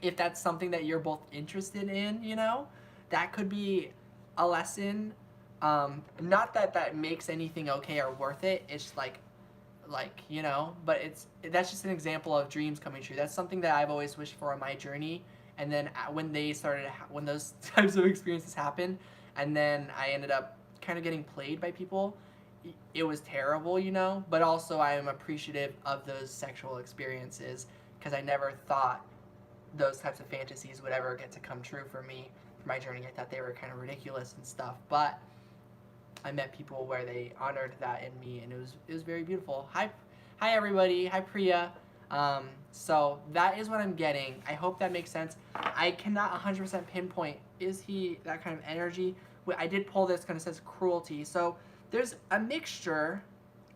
if that's something that you're both interested in, that could be a lesson. Not that makes anything okay or worth it. It's like but that's just an example of dreams coming true. That's something that I've always wished for on my journey. And then when those types of experiences happen, and then I ended up kind of getting played by people, it was terrible, but also I am appreciative of those sexual experiences, because I never thought those types of fantasies would ever get to come true for me, for my journey. I thought they were kind of ridiculous and stuff, but I met people where they honored that in me, and it was very beautiful. Hi everybody. Hi Priya. So that is what I'm getting. I hope that makes sense. I cannot 100% pinpoint, is he that kind of energy? I did pull this, kind of says cruelty. So there's a mixture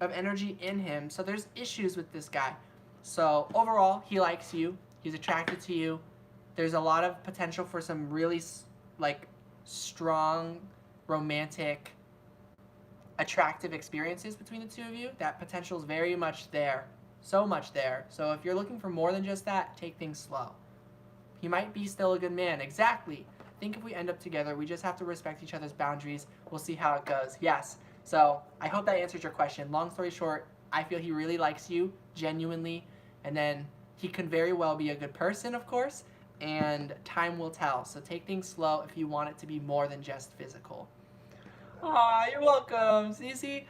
of energy in him. So there's issues with this guy. So overall, he likes you. He's attracted to you. There's a lot of potential for some really strong, romantic, attractive experiences between the two of you. That potential is very much there. So much there. So if you're looking for more than just that, take things slow. He might be still a good man. Exactly. I think if we end up together, we just have to respect each other's boundaries. We'll see how it goes. Yes. So I hope that answers your question. Long story short, I feel he really likes you, genuinely. And then he could very well be a good person, of course. And time will tell. So take things slow if you want it to be more than just physical. Aw, you're welcome, Cece.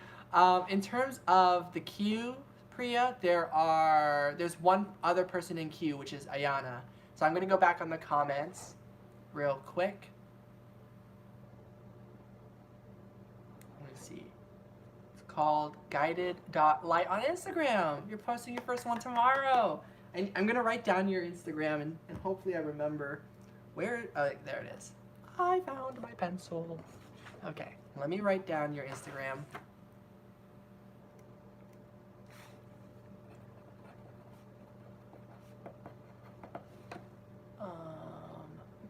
In terms of the queue, Priya, there's one other person in queue, which is Ayana. So I'm going to go back on the comments real quick. Let me see. It's called guided.light on Instagram. You're posting your first one tomorrow. And I'm going to write down your Instagram, and hopefully I remember where. Oh, there it is. I found my pencil. Okay, let me write down your Instagram.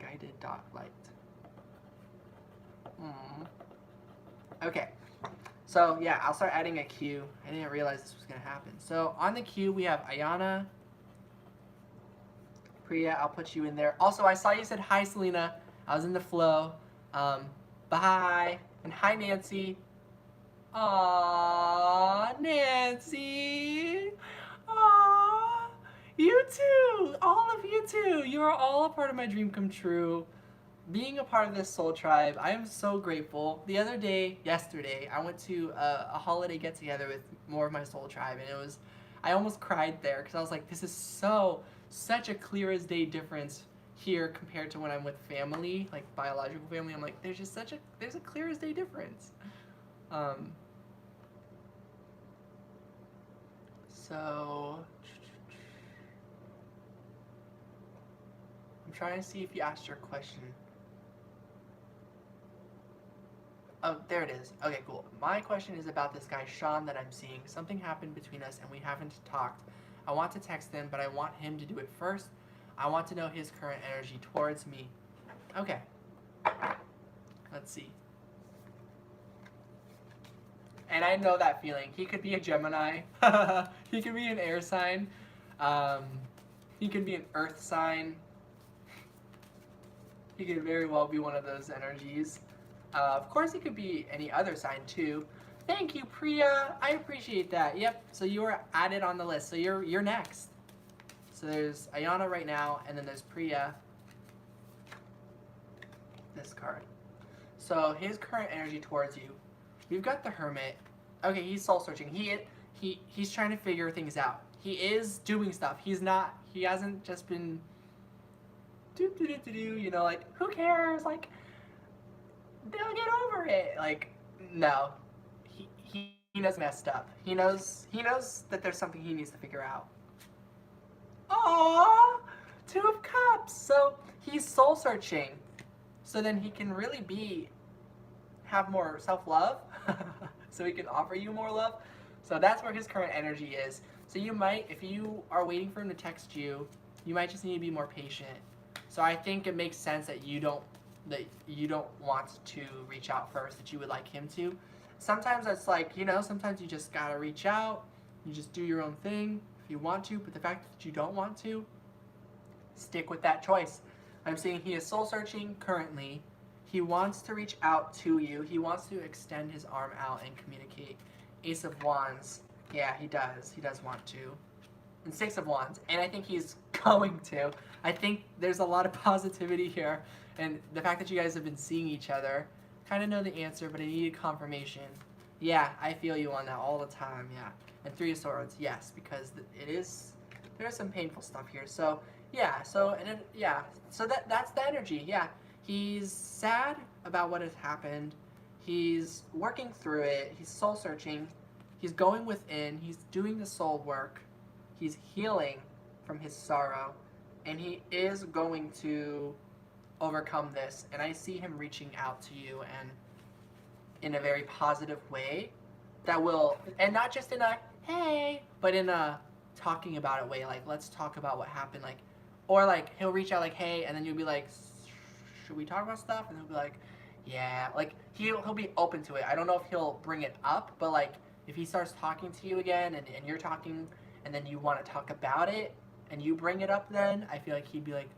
Guided.light. Okay, so yeah, I'll start adding a queue. I didn't realize this was going to happen. So on the queue, we have Ayana. Priya, I'll put you in there. Also, I saw you said hi, Selena. I was in the flow. Bye. And hi, Nancy. Aww, Nancy. Aww. You too. All of you too. You are all a part of my dream come true. being a part of this soul tribe, I am so grateful. The other day, yesterday, I went to a holiday get together with more of my soul tribe, and it was, I almost cried there because I was like, this is such a clear as day difference here compared to when I'm with family, like biological family. I'm like, there's just there's a clear as day difference. Um, so I'm trying to see if you asked your question. Oh, there it is. Okay, cool. My question is about this guy, Sean, that I'm seeing. Something happened between us and we haven't talked. I want to text him, but I want him to do it first. I want to know his current energy towards me. Okay. Let's see. And I know that feeling. He could be a Gemini. He could be an air sign. Um, he could be an earth sign. He could very well be one of those energies. Of course, he could be any other sign too. Thank you, Priya. I appreciate that. Yep. So you were added on the list. So you're next. So there's Ayana right now, and then there's Priya. This card. So his current energy towards you. We've got the Hermit. Okay, he's soul searching. He's trying to figure things out. He is doing stuff. He hasn't just been you know, like, who cares? Like, they'll get over it. Like, no. He knows messed up. He knows that there's something he needs to figure out. Aww! Two of Cups. So he's soul searching. So then he can really have more self-love. So he can offer you more love. So that's where his current energy is. So you might, if you are waiting for him to text you, you might just need to be more patient. So I think it makes sense that you don't want to reach out first, that you would like him to. Sometimes it's like, you know, sometimes you just gotta reach out. You just do your own thing if you want to, but the fact that you don't want to, stick with that choice. I'm seeing he is soul searching currently. He wants to reach out to you. He wants to extend his arm out and communicate. Ace of Wands. Yeah, he does. He does want to. And Six of Wands. And I think he's going to. I think there's a lot of positivity here. And the fact that you guys have been seeing each other, kind of know the answer, but I needed confirmation. Yeah, I feel you on that all the time, yeah. And Three of Swords, yes, because there's some painful stuff here. So, yeah, so that's the energy, yeah. He's sad about what has happened. He's working through it. He's soul searching. He's going within. He's doing the soul work. He's healing from his sorrow. And he is going to overcome this. And I see him reaching out to you and in a very positive way that will, and not just in a, hey, but in a talking about it way. Like, let's talk about what happened. Like, or like, he'll reach out like, hey, and then you'll be like, should we talk about stuff? And he'll be like, yeah, like he'll be open to it. I don't know if he'll bring it up, but like if he starts talking to you again and you're talking and then you want to talk about it and you bring it up, then I feel like he'd be like,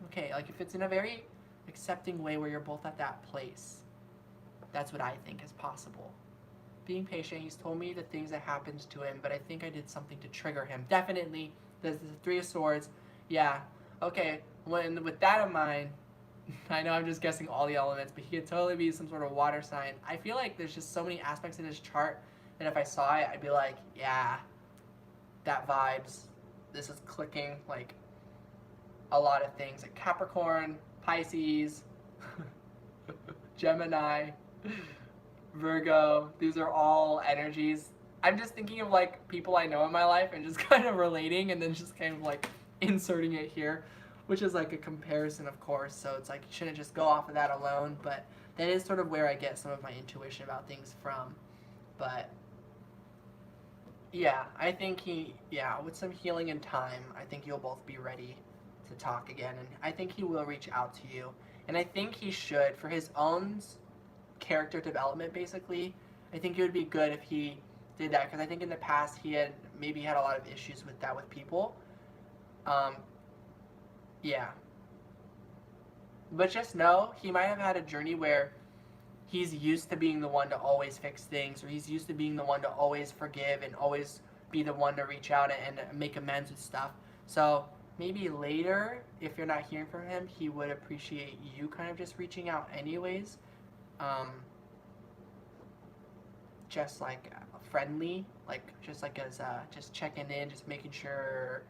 okay, like if it's in a very accepting way where you're both at that place, that's what I think is possible. Being patient, he's told me the things that happened to him, but I think I did something to trigger him. Definitely, there's the Three of Swords. Yeah, okay, with that in mind, I know I'm just guessing all the elements, but he could totally be some sort of water sign. I feel like there's just so many aspects in his chart that if I saw it, I'd be like, yeah, that vibes. This is clicking, like, a lot of things. Like Capricorn, Pisces, Gemini, Virgo. These are all energies. I'm just thinking of, like, people I know in my life and just kind of relating and then just kind of, like, inserting it here, which is like a comparison, of course, so it's like you shouldn't just go off of that alone, but that is sort of where I get some of my intuition about things from. But yeah, I think with some healing and time, I think you'll both be ready to talk again, and I think he will reach out to you, and I think he should, for his own character development, basically. I think it would be good if he did that, because I think in the past he had a lot of issues with that with people. Yeah. But just know, he might have had a journey where he's used to being the one to always fix things, or he's used to being the one to always forgive and always be the one to reach out and make amends with stuff. So maybe later, if you're not hearing from him, he would appreciate you kind of just reaching out anyways. Um, just like friendly, like just like as just checking in, just making sure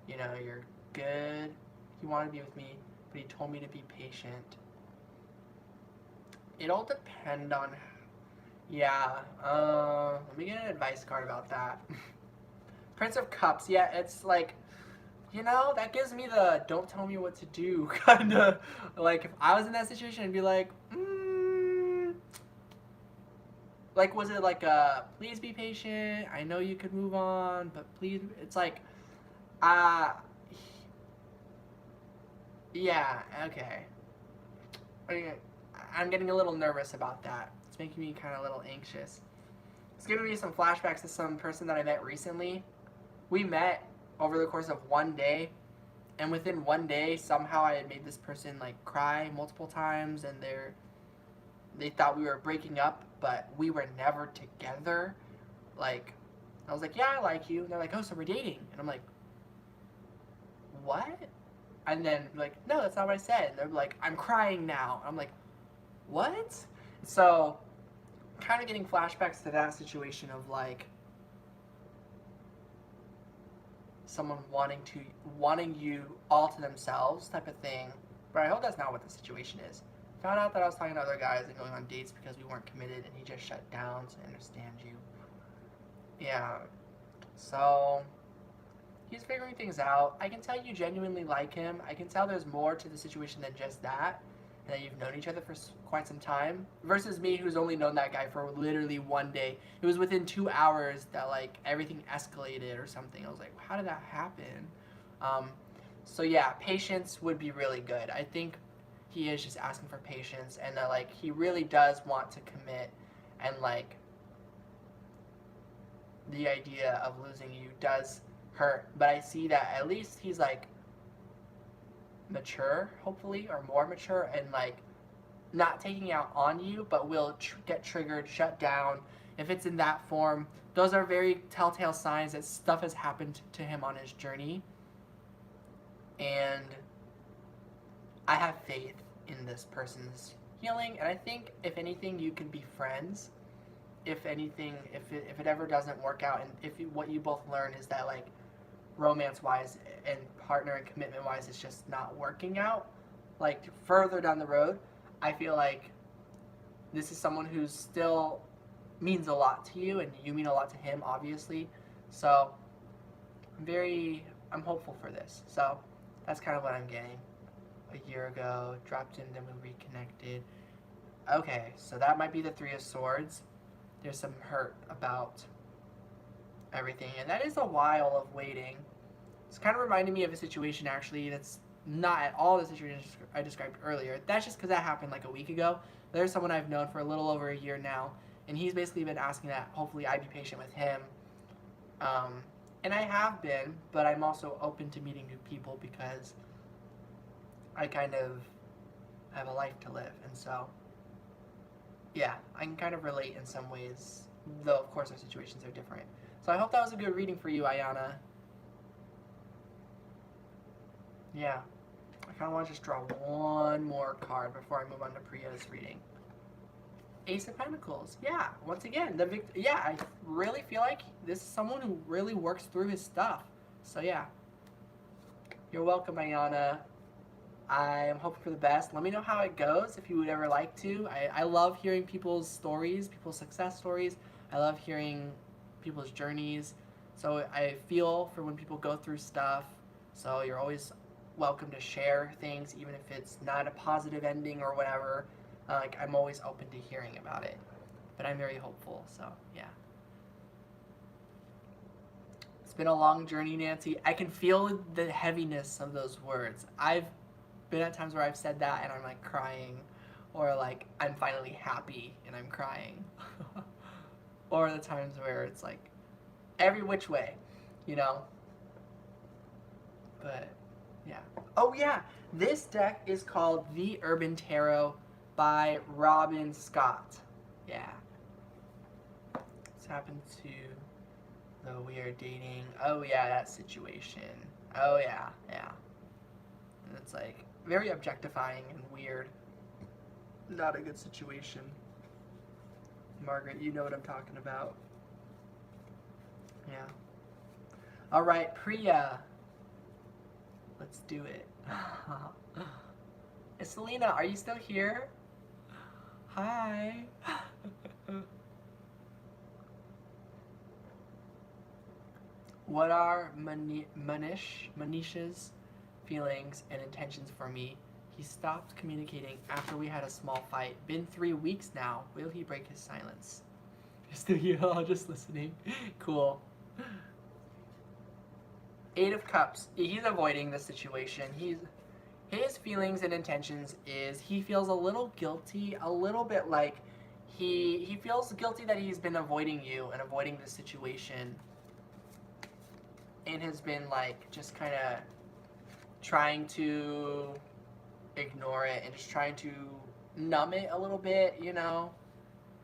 you're good. He wanted to be with me, but he told me to be patient. It'll depend on. Yeah. Let me get an advice card about that. Prince of Cups. Yeah, it's like, that gives me the don't tell me what to do kind of. Like, if I was in that situation, I'd be like, like, was it like please be patient? I know you could move on, but please. It's like, uh, yeah, okay. I'm getting a little nervous about that. It's making me kind of a little anxious. It's giving me some flashbacks to some person that I met recently. We met over the course of one day, and within one day, somehow I had made this person like cry multiple times, and they thought we were breaking up, but we were never together. Like, I was like, yeah, I like you. And they're like, oh, so we're dating. And I'm like, what? And then like, no, that's not what I said. And they're like, I'm crying now. And I'm like, what? So, kind of getting flashbacks to that situation of like someone wanting you all to themselves type of thing. But I hope that's not what the situation is. Found out that I was talking to other guys and going on dates because we weren't committed, and he just shut down, so I understand you. Yeah. So, he's figuring things out. I can tell you genuinely like him. I can tell there's more to the situation than just that, and that you've known each other for quite some time. Versus me, who's only known that guy for literally one day. It was within 2 hours that like everything escalated or something. I was like, how did that happen? So yeah, patience would be really good. I think he is just asking for patience, and that like he really does want to commit, and like the idea of losing you does hurt. But I see that at least he's like mature, hopefully, or more mature, and like not taking out on you, but will get triggered, shut down. If it's in that form, those are very telltale signs that stuff has happened to him on his journey. And I have faith in this person's healing, and I think if anything, you can be friends. If anything, if it ever doesn't work out, and what you both learn is that like romance-wise and partner and commitment-wise, it's just not working out. Like further down the road, I feel like this is someone who still means a lot to you, and you mean a lot to him, obviously. So I'm hopeful for this. So that's kind of what I'm getting. A year ago, dropped in, then we reconnected. Okay, so that might be the Three of Swords. There's some hurt about everything, and that is a while of waiting. It's kind of reminding me of a situation actually that's not at all the situation I described earlier. That's just because that happened like a week ago. There's someone I've known for a little over a year now, and he's basically been asking that hopefully I be patient with him. And I have been, but I'm also open to meeting new people because I kind of have a life to live, and so yeah, I can kind of relate in some ways, though of course our situations are different. So I hope that was a good reading for you, Ayana. Yeah, I kind of want to just draw one more card before I move on to Priya's reading. Ace of Pentacles. Yeah, once again, I really feel like this is someone who really works through his stuff. So yeah, you're welcome, Ayana. I am hoping for the best. Let me know how it goes if you would ever like to. I love hearing people's stories, people's success stories. I love hearing people's journeys. So I feel for when people go through stuff. So you're always welcome to share things, even if it's not a positive ending or whatever. Like I'm always open to hearing about it. But I'm very hopeful, so yeah. It's been a long journey, Nancy. I can feel the heaviness of those words. I've been at times where I've said that and I'm like crying, or like I'm finally happy and I'm crying. Or the times where it's like every which way, But yeah. Oh yeah, this deck is called The Urban Tarot by Robin Scott. Yeah. What's happened to the we are dating? Oh yeah, that situation. Oh yeah, yeah. And it's like very objectifying and weird. Not a good situation. Margaret, you know what I'm talking about. Yeah. All right, Priya. Let's do it. Selena, are you still here? Hi. What are Manish's feelings and intentions for me? He stopped communicating after we had a small fight. Been 3 weeks now. Will he break his silence? You're still here? Oh, just listening. Cool. 8 of Cups. He's avoiding the situation. His feelings and intentions is he feels a little guilty, a little bit like he feels guilty that he's been avoiding you and avoiding the situation, and has been like just kind of trying to ignore it and just trying to numb it a little bit, you know?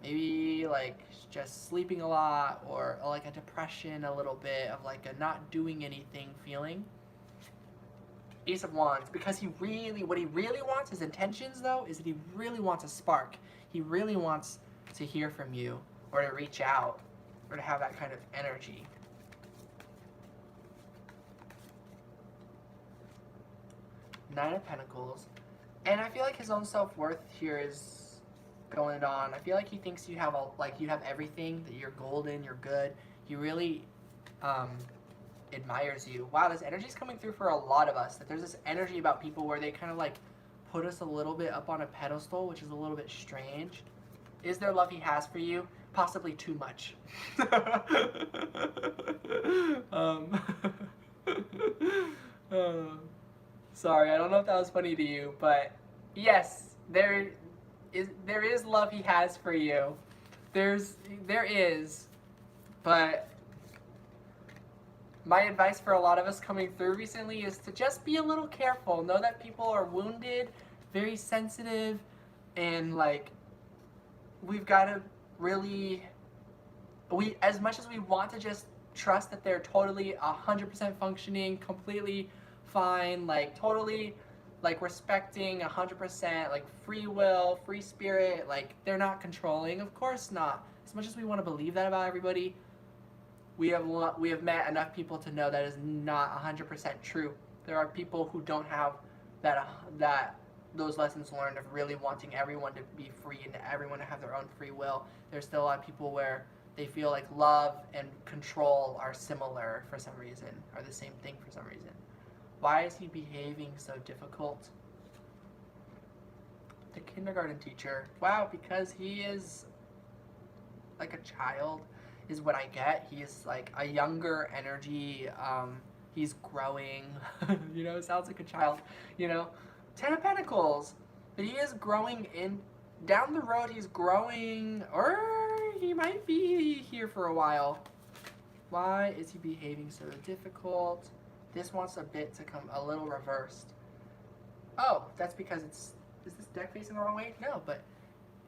Maybe like just sleeping a lot, or like a depression a little bit of like a not doing anything feeling. Ace of Wands, because what he really wants, his intentions though, is that he really wants a spark. He really wants to hear from you, or to reach out, or to have that kind of energy. Nine of Pentacles. And I feel like his own self-worth here is going on. I feel like he thinks you have you have everything, that you're golden, you're good. He really admires you. Wow, this energy is coming through for a lot of us. That there's this energy about people where they kind of like put us a little bit up on a pedestal, which is a little bit strange. Is there love he has for you? Possibly too much. Sorry, I don't know if that was funny to you, but yes, there is love he has for you. There is, but my advice for a lot of us coming through recently is to just be a little careful. Know that people are wounded, very sensitive, and like we've got to really, as much as we want to just trust that they're totally 100% functioning, completely fine, like totally like respecting 100%, like free will, free spirit, like they're not controlling. Of course not. As much as we want to believe that about everybody, we have met enough people to know that is not 100% true. There are people who don't have those lessons learned of really wanting everyone to be free and everyone to have their own free will. There's still a lot of people where they feel like love and control are similar for some reason, are the same thing for some reason. Why is he behaving so difficult? The kindergarten teacher. Wow, because he is like a child is what I get. He's like a younger energy. He's growing. You know, it sounds like a child. You know, 10 of Pentacles. But he is growing in. Down the road, he's growing, or he might be here for a while. Why is he behaving so difficult? This wants a bit to come a little reversed. Oh, that's because is this deck facing the wrong way? No, but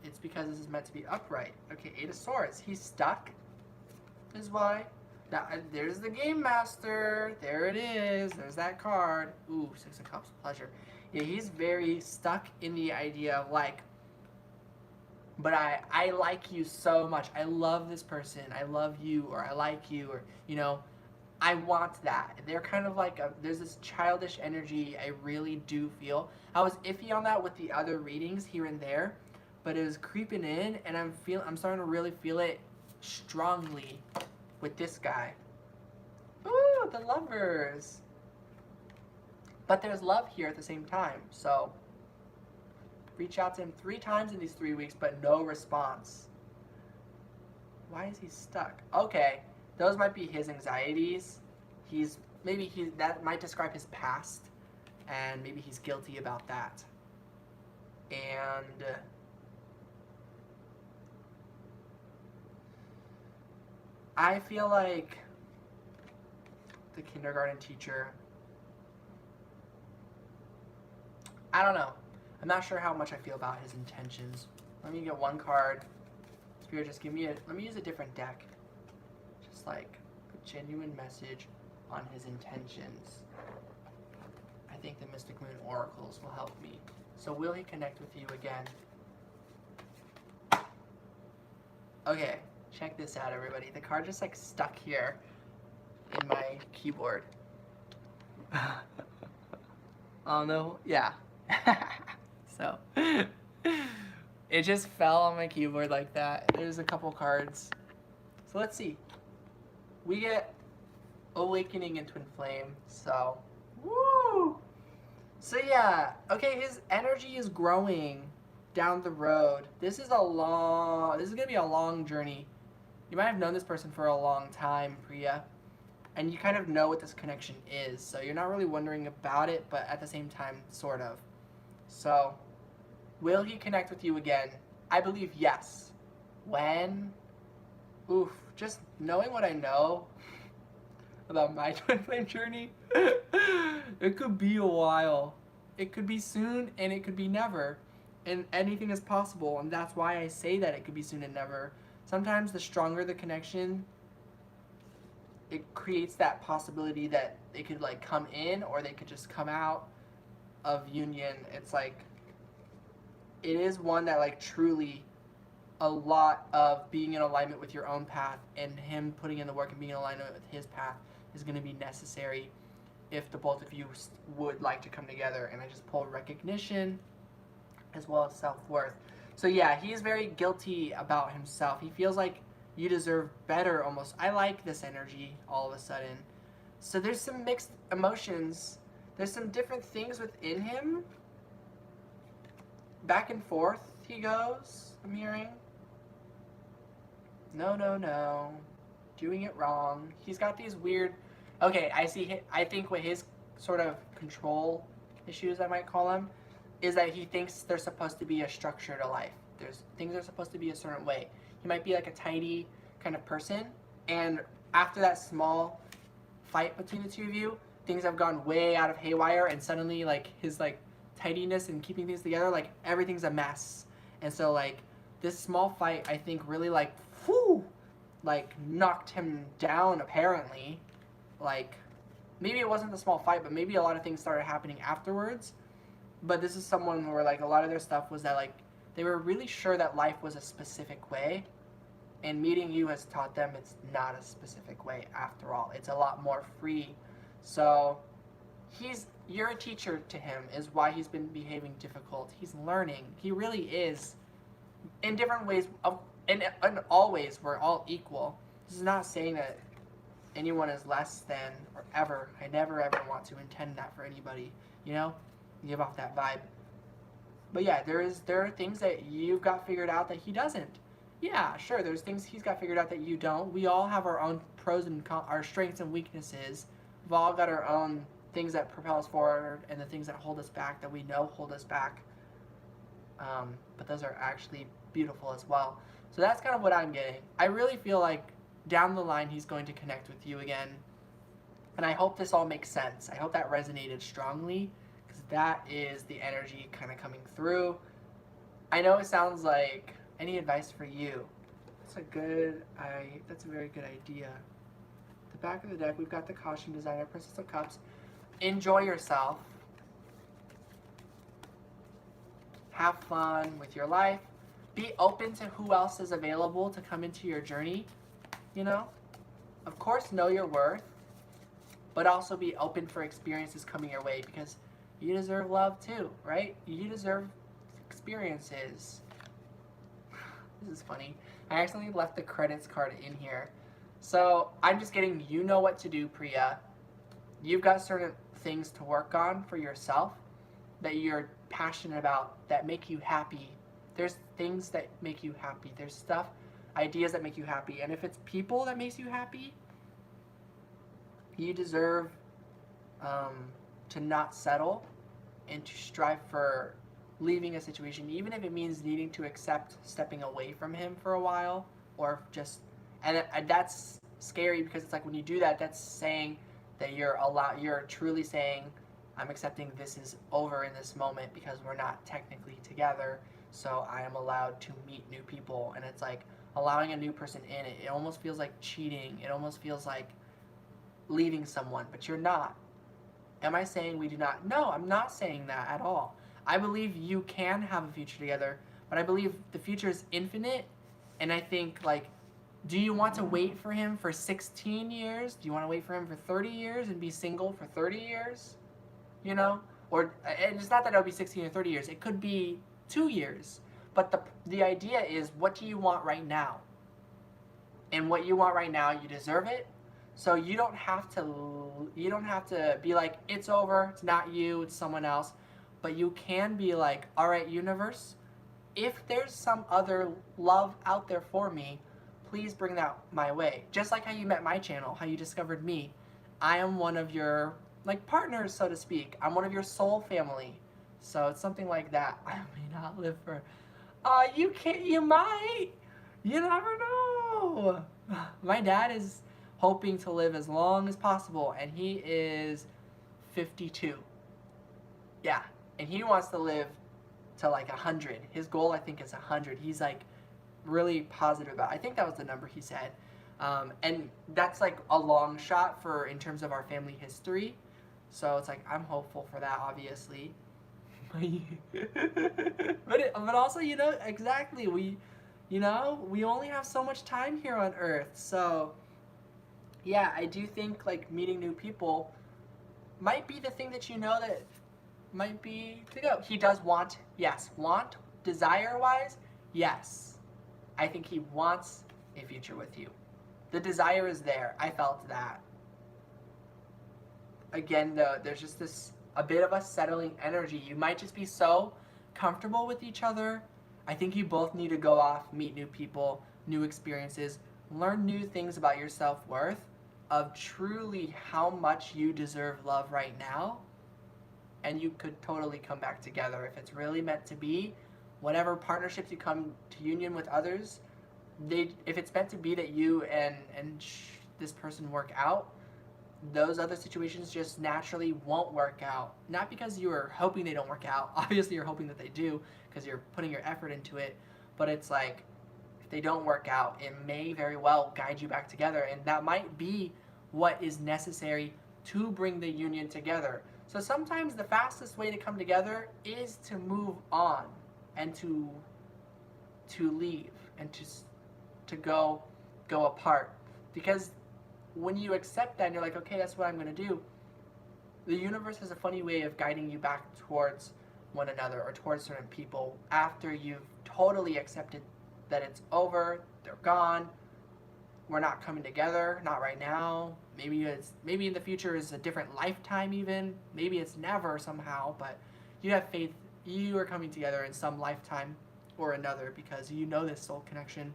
it's because this is meant to be upright. Okay, 8 of Swords. He's stuck, is why. Now, there's the Game Master. There it is. There's that card. Ooh, 6 of Cups. Pleasure. Yeah, he's very stuck in the idea of like, but I like you so much. I love this person. I love you, or I like you, or, you know, I want that. They're kind of like, there's this childish energy I really do feel. I was iffy on that with the other readings here and there, but it was creeping in, and I'm starting to really feel it strongly with this guy. Ooh, the Lovers. But there's love here at the same time, so reach out to him 3 times in these 3 weeks, but no response. Why is he stuck? Okay, those might be his anxieties. That might describe his past, and maybe he's guilty about that. And I feel like the kindergarten teacher, I don't know. I'm not sure how much I feel about his intentions. Let me get one card. Spirit, just let me use a different deck. Just like a genuine message. on his intentions. I think the Mystic Moon oracles will help me. So will he connect with you again? Okay, check this out, everybody. The card just like stuck here in my keyboard. Oh no, yeah. So it just fell on my keyboard like that. There's a couple cards. So let's see. We get Awakening in Twin Flame. So, woo! So yeah, okay, his energy is growing down the road. This is gonna be a long journey. You might have known this person for a long time, Priya, and you kind of know what this connection is. So you're not really wondering about it, but at the same time, sort of. So, will he connect with you again? I believe yes. When? Oof, just knowing what I know about my twin flame journey, it could be a while. It could be soon and it could be never. And anything is possible, and that's why I say that it could be soon and never. Sometimes the stronger the connection, it creates that possibility that they could like come in or they could just come out of union. It's like, it is one that like truly a lot of being in alignment with your own path and him putting in the work and being in alignment with his path is going to be necessary if the both of you would like to come together. And I just pulled recognition as well as self-worth. So yeah, he's very guilty about himself. He feels like you deserve better almost. I like this energy all of a sudden. So there's some mixed emotions. There's some different things within him. Back and forth he goes, I'm hearing. No, no, no. Doing it wrong. He's got these weird... Okay, I think what his sort of control issues, I might call them, is that he thinks there's supposed to be a structure to life. Things are supposed to be a certain way. He might be like a tidy kind of person, and after that small fight between the two of you, things have gone way out of haywire, and suddenly like his like tidiness and keeping things together, like everything's a mess. And so like this small fight, I think really like like knocked him down apparently. Like maybe it wasn't the small fight, but maybe a lot of things started happening afterwards. But this is someone where like a lot of their stuff was that like they were really sure that life was a specific way, and meeting you has taught them it's not a specific way after all. It's a lot more free. So you're a teacher to him is why he's been behaving difficult. He's learning. He really is. In different ways, in all ways, we're all equal. This is not saying that anyone is less than or ever. I never ever want to intend that for anybody, you know? Give off that vibe. But yeah, there are things that you've got figured out that he doesn't. Yeah, sure, there's things he's got figured out that you don't. We all have our own pros and our strengths and weaknesses. We've all got our own things that propel us forward and the things that hold us back that we know hold us back. But those are actually beautiful as well. So that's kind of what I'm getting. I really feel like down the line he's going to connect with you again. And I hope this all makes sense. I hope that resonated strongly, because that is the energy kind of coming through. I know it sounds like, any advice for you? That's a very good idea. The back of the deck, we've got the Caution Designer, Princess of Cups. Enjoy yourself. Have fun with your life. Be open to who else is available to come into your journey, you know? Of course, know your worth, but also be open for experiences coming your way, because you deserve love too, right? You deserve experiences. This is funny. I accidentally left the credits card in here. So I'm just getting, you know what to do, Priya. You've got certain things to work on for yourself that you're passionate about, that make you happy. There's things that make you happy. There's stuff, ideas that make you happy. And if it's people that makes you happy, you deserve to not settle and to strive for leaving a situation, even if it means needing to accept stepping away from him for a while, or just, and that's scary, because it's like when you do that, that's saying that you're truly saying, I'm accepting this is over in this moment because we're not technically together, so I am allowed to meet new people. And it's like allowing a new person in, it almost feels like cheating. It almost feels like leaving someone, but you're not. Am I saying we do not? No, I'm not saying that at all. I believe you can have a future together, but I believe the future is infinite, and I think, like, do you want to wait for him for 16 years? Do you want to wait for him for 30 years and be single for 30 years? You know? Or, and it's not that it'll be 16 or 30 years. It could be 2 years. But the idea is, what do you want right now? And what you want right now, you deserve it. So you don't have to be like, it's over, it's not you, it's someone else. But you can be like, all right, universe, if there's some other love out there for me, please bring that my way. Just like how you met my channel, how you discovered me. I am one of your, like, partners, so to speak. I'm one of your soul family. So it's something like that. I may not live for, you might. You never know. My dad is hoping to live as long as possible, and he is 52. Yeah, and he wants to live to like 100. His goal, I think, is 100. He's like really positive about it. I think that was the number he said. And that's like a long shot for in terms of our family history. So it's like, I'm hopeful for that, obviously. but also, you know, exactly, we only have so much time here on Earth. So yeah, I do think like meeting new people might be the thing that you know that might be to go. He does want, yes, desire-wise, yes. I think he wants a future with you. The desire is there. I felt that. Again, though, there's just a bit of a settling energy. You might just be so comfortable with each other. I think you both need to go off, meet new people, new experiences, learn new things about your self-worth, of truly how much you deserve love right now, and you could totally come back together if it's really meant to be. Whatever partnerships you come to union with others, if it's meant to be that you and this person work out, those other situations just naturally won't work out. Not because you are hoping they don't work out. Obviously, you're hoping that they do because you're putting your effort into it. But it's like, if they don't work out, it may very well guide you back together. And that might be what is necessary to bring the union together. So sometimes the fastest way to come together is to move on and to leave and to go apart. Because when you accept that and you're like, okay, that's what I'm going to do, the universe has a funny way of guiding you back towards one another or towards certain people after you've totally accepted that it's over, they're gone, we're not coming together, not right now. Maybe in the future is a different lifetime even. Maybe it's never somehow, but you have faith you are coming together in some lifetime or another because you know this soul connection.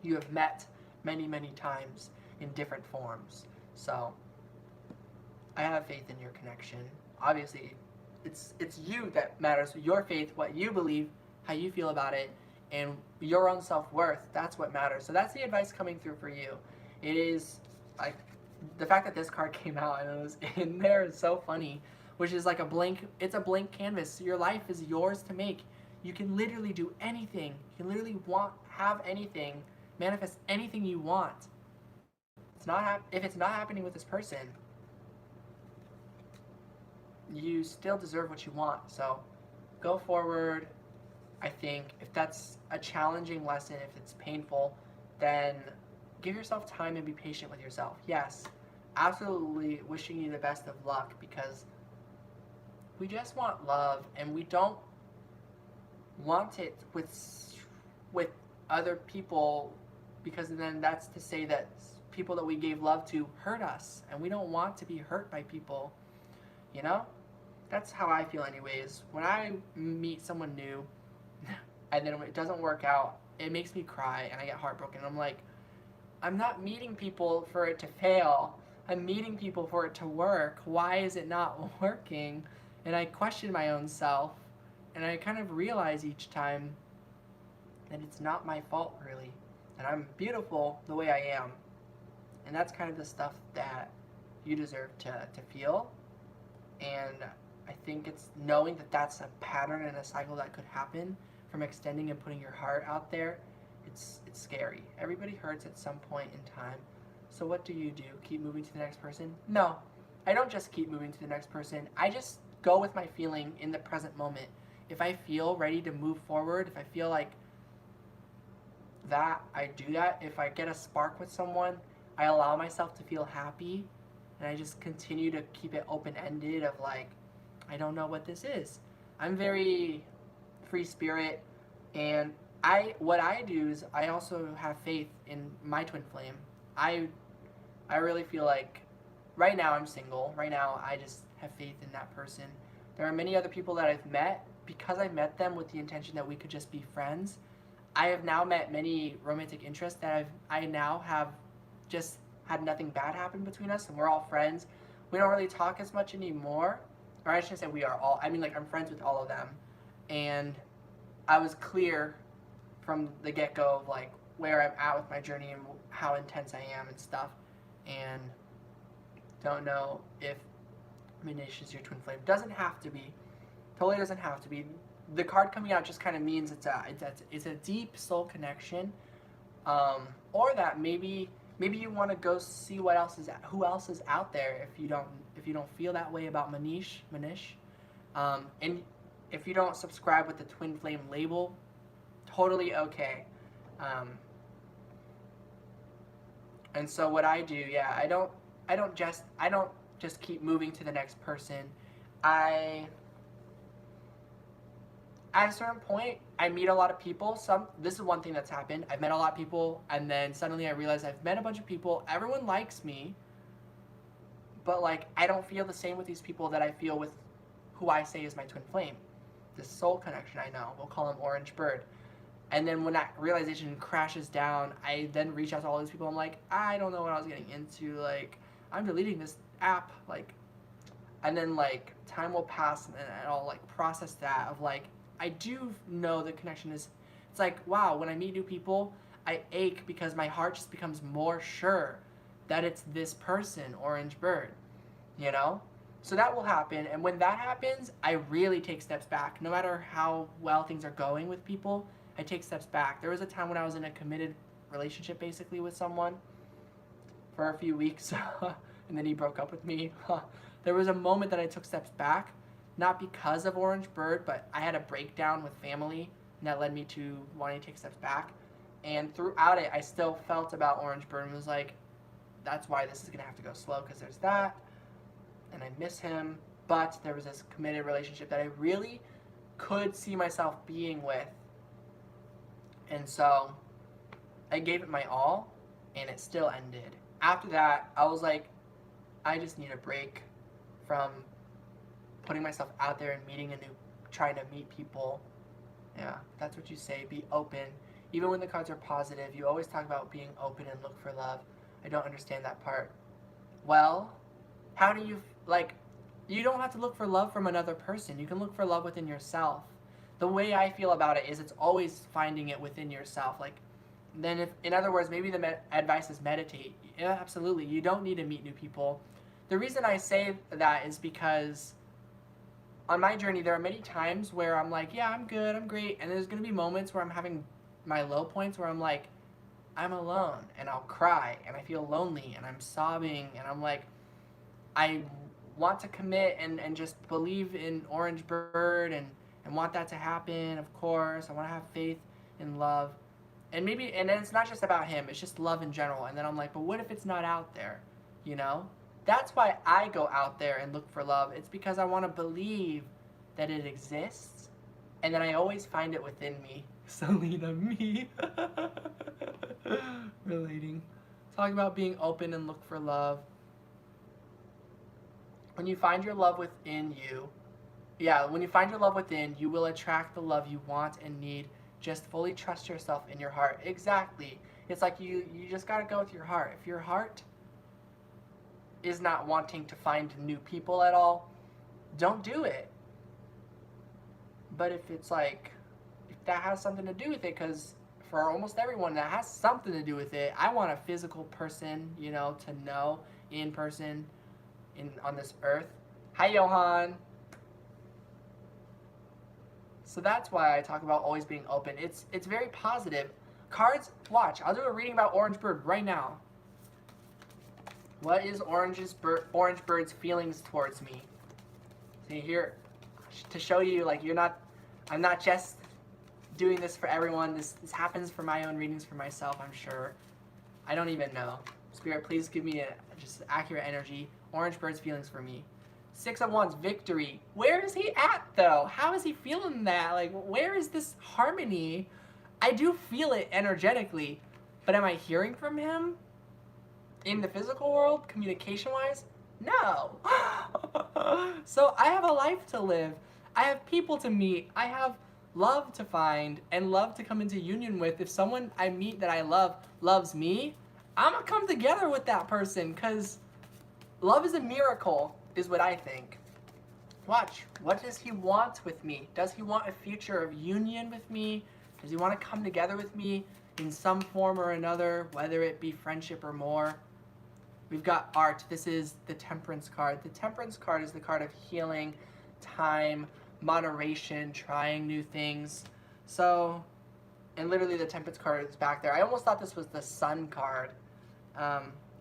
You have met many, many times in different forms. So I have faith in your connection. Obviously, it's you that matters. Your faith, what you believe, how you feel about it, and your own self-worth. That's what matters. So that's the advice coming through for you. It is like the fact that this card came out and it was in there is so funny, which is like it's a blank canvas. Your life is yours to make. You can literally do anything. You can literally have anything, manifest anything you want. If it's not happening with this person, you still deserve what you want. So go forward. I think if that's a challenging lesson, if it's painful, then give yourself time and be patient with yourself. Yes, absolutely wishing you the best of luck, because we just want love and we don't want it with other people, because then that's to say that people that we gave love to hurt us, and we don't want to be hurt by people, you know? That's how I feel anyways. When I meet someone new and then when it doesn't work out, it makes me cry and I get heartbroken. I'm like, I'm not meeting people for it to fail. I'm meeting people for it to work. Why is it not working? And I question my own self, and I kind of realize each time that it's not my fault really, and I'm beautiful the way I am. And that's kind of the stuff that you deserve to feel. And I think it's knowing that that's a pattern and a cycle that could happen from extending and putting your heart out there. It's scary. Everybody hurts at some point in time. So what do? Keep moving to the next person? No, I don't just keep moving to the next person. I just go with my feeling in the present moment. If I feel ready to move forward, if I feel like that, I do that. If I get a spark with someone, I allow myself to feel happy, and I just continue to keep it open-ended of like, I don't know what this is. I'm very free spirit, and what I do is I also have faith in my twin flame. I I really feel like right now I'm single. Right now I just have faith in that person. There are many other people that I've met because I met them with the intention that we could just be friends. I have now met many romantic interests that I now have just had nothing bad happen between us, and we're all friends. We don't really talk as much anymore, or I shouldn't say we are all. I mean, like, I'm friends with all of them, and I was clear from the get go of like where I'm at with my journey and how intense I am and stuff, and don't know if Manish is your twin flame. Doesn't have to be. Totally doesn't have to be. The card coming out just kind of means it's a deep soul connection, or that maybe you want to go see who else is out there if you don't feel that way about Manish, and if you don't subscribe with the twin flame label, totally okay. And so what I do, yeah, I don't just keep moving to the next person. I At a certain point, I meet a lot of people. This is one thing that's happened. I've met a lot of people, and then suddenly I realize I've met a bunch of people. Everyone likes me, but like I don't feel the same with these people that I feel with who I say is my twin flame. This soul connection I know. We'll call him Orange Bird. And then when that realization crashes down, I then reach out to all these people. I'm like, I don't know what I was getting into. Like, I'm deleting this app. Like, and then like time will pass, and I'll like process that of like, I do know the connection is. It's like, wow, when I meet new people, I ache because my heart just becomes more sure that it's this person, Orange Bird. You know? So that will happen, and when that happens, I really take steps back. No matter how well things are going with people, I take steps back. There was a time when I was in a committed relationship basically with someone for a few weeks, and then he broke up with me. There was a moment that I took steps back, not because of Orange Bird, but I had a breakdown with family, and that led me to wanting to take steps back. And throughout it, I still felt about Orange Bird and was like, that's why this is going to have to go slow, because there's that, and I miss him. But there was this committed relationship that I really could see myself being with. And so I gave it my all, and it still ended. After that, I was like, I just need a break from putting myself out there and trying to meet people. Yeah, that's what you say, be open. Even when the cards are positive, you always talk about being open and look for love. I don't understand that part. Well, how do you, you don't have to look for love from another person. You can look for love within yourself. The way I feel about it is it's always finding it within yourself. Then if, in other words, maybe the advice is meditate. Yeah, absolutely. You don't need to meet new people. The reason I say that is because on my journey, there are many times where I'm like, yeah, I'm good, I'm great. And there's going to be moments where I'm having my low points where I'm like, I'm alone, and I'll cry, and I feel lonely, and I'm sobbing, and I'm like, I want to commit and just believe in Orange Bird and want that to happen, of course. I want to have faith in love. And then it's not just about him, it's just love in general. And then I'm like, but what if it's not out there, you know? That's why I go out there and look for love. It's because I want to believe that it exists, and then I always find it within me. Selena, me. Relating. Talking about being open and look for love. When you find your love within you, when you find your love within, you will attract the love you want and need. Just fully trust yourself in your heart. Exactly. It's like you just got to go with your heart. If your heart is not wanting to find new people at all, don't do it. But if it's like, if that has something to do with it, because for almost everyone that has something to do with it, I want a physical person, to know in person on this earth. Hi, Johan. So that's why I talk about always being open. It's very positive. Cards, watch. I'll do a reading about Orange Bird right now. What is Orange Bird's feelings towards me? See here, to show you, like, I'm not just doing this for everyone. This happens for my own readings for myself, I'm sure. I don't even know. Spirit, please give me just accurate energy. Orange Bird's feelings for me. 6 of Wands, victory. Where is he at, though? How is he feeling that? Like, where is this harmony? I do feel it energetically, but am I hearing from him in the physical world, communication-wise? No. So I have a life to live. I have people to meet. I have love to find and love to come into union with. If someone I meet that I love loves me, I'm gonna come together with that person, because love is a miracle, is what I think. Watch, what does he want with me? Does he want a future of union with me? Does he want to come together with me in some form or another, whether it be friendship or more? We've got art. This is the Temperance card. The Temperance card is the card of healing, time, moderation, trying new things. So, and literally the Temperance card is back there. I almost thought this was the Sun card,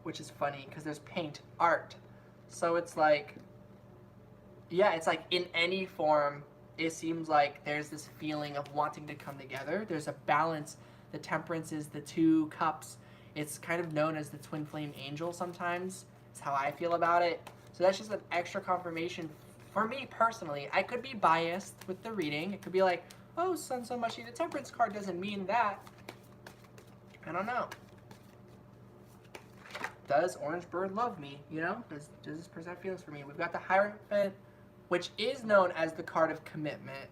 which is funny because there's paint, art. So it's like, yeah, it's like in any form, it seems like there's this feeling of wanting to come together. There's a balance. The Temperance is the 2 cups. It's kind of known as the twin flame angel sometimes. It's how I feel about it. So that's just an extra confirmation for me personally. I could be biased with the reading. It could be like, oh, Sun so much. The Temperance card doesn't mean that. I don't know. Does Orange Bird love me? You know, does this person have feelings for me? We've got the Hierophant, which is known as the card of commitment.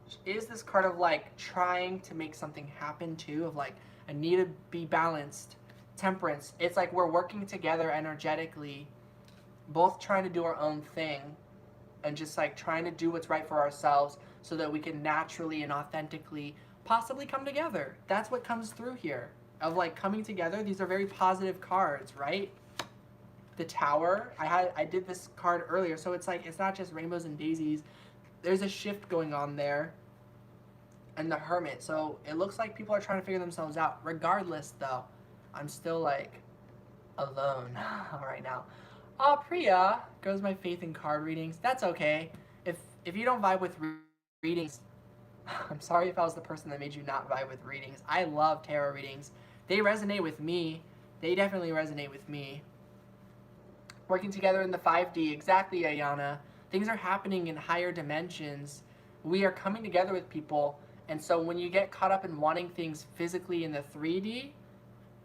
Which is this card of like trying to make something happen too, of like, I need to be balanced. Temperance, it's like we're working together energetically, both trying to do our own thing and just like trying to do what's right for ourselves so that we can naturally and authentically possibly come together. That's what comes through here, of like coming together. These are very positive cards, right? The Tower, I did this card earlier, so it's like, it's not just rainbows and daisies. There's a shift going on there. And the Hermit, so it looks like people are trying to figure themselves out. Regardless, though, I'm still like alone right now. Oh, Priya, goes my faith in card readings. That's okay. If you don't vibe with readings, I'm sorry if I was the person that made you not vibe with readings. I love tarot readings. They resonate with me. They definitely resonate with me. Working together in the 5D, exactly, Ayana. Things are happening in higher dimensions. We are coming together with people. And so when you get caught up in wanting things physically in the 3D,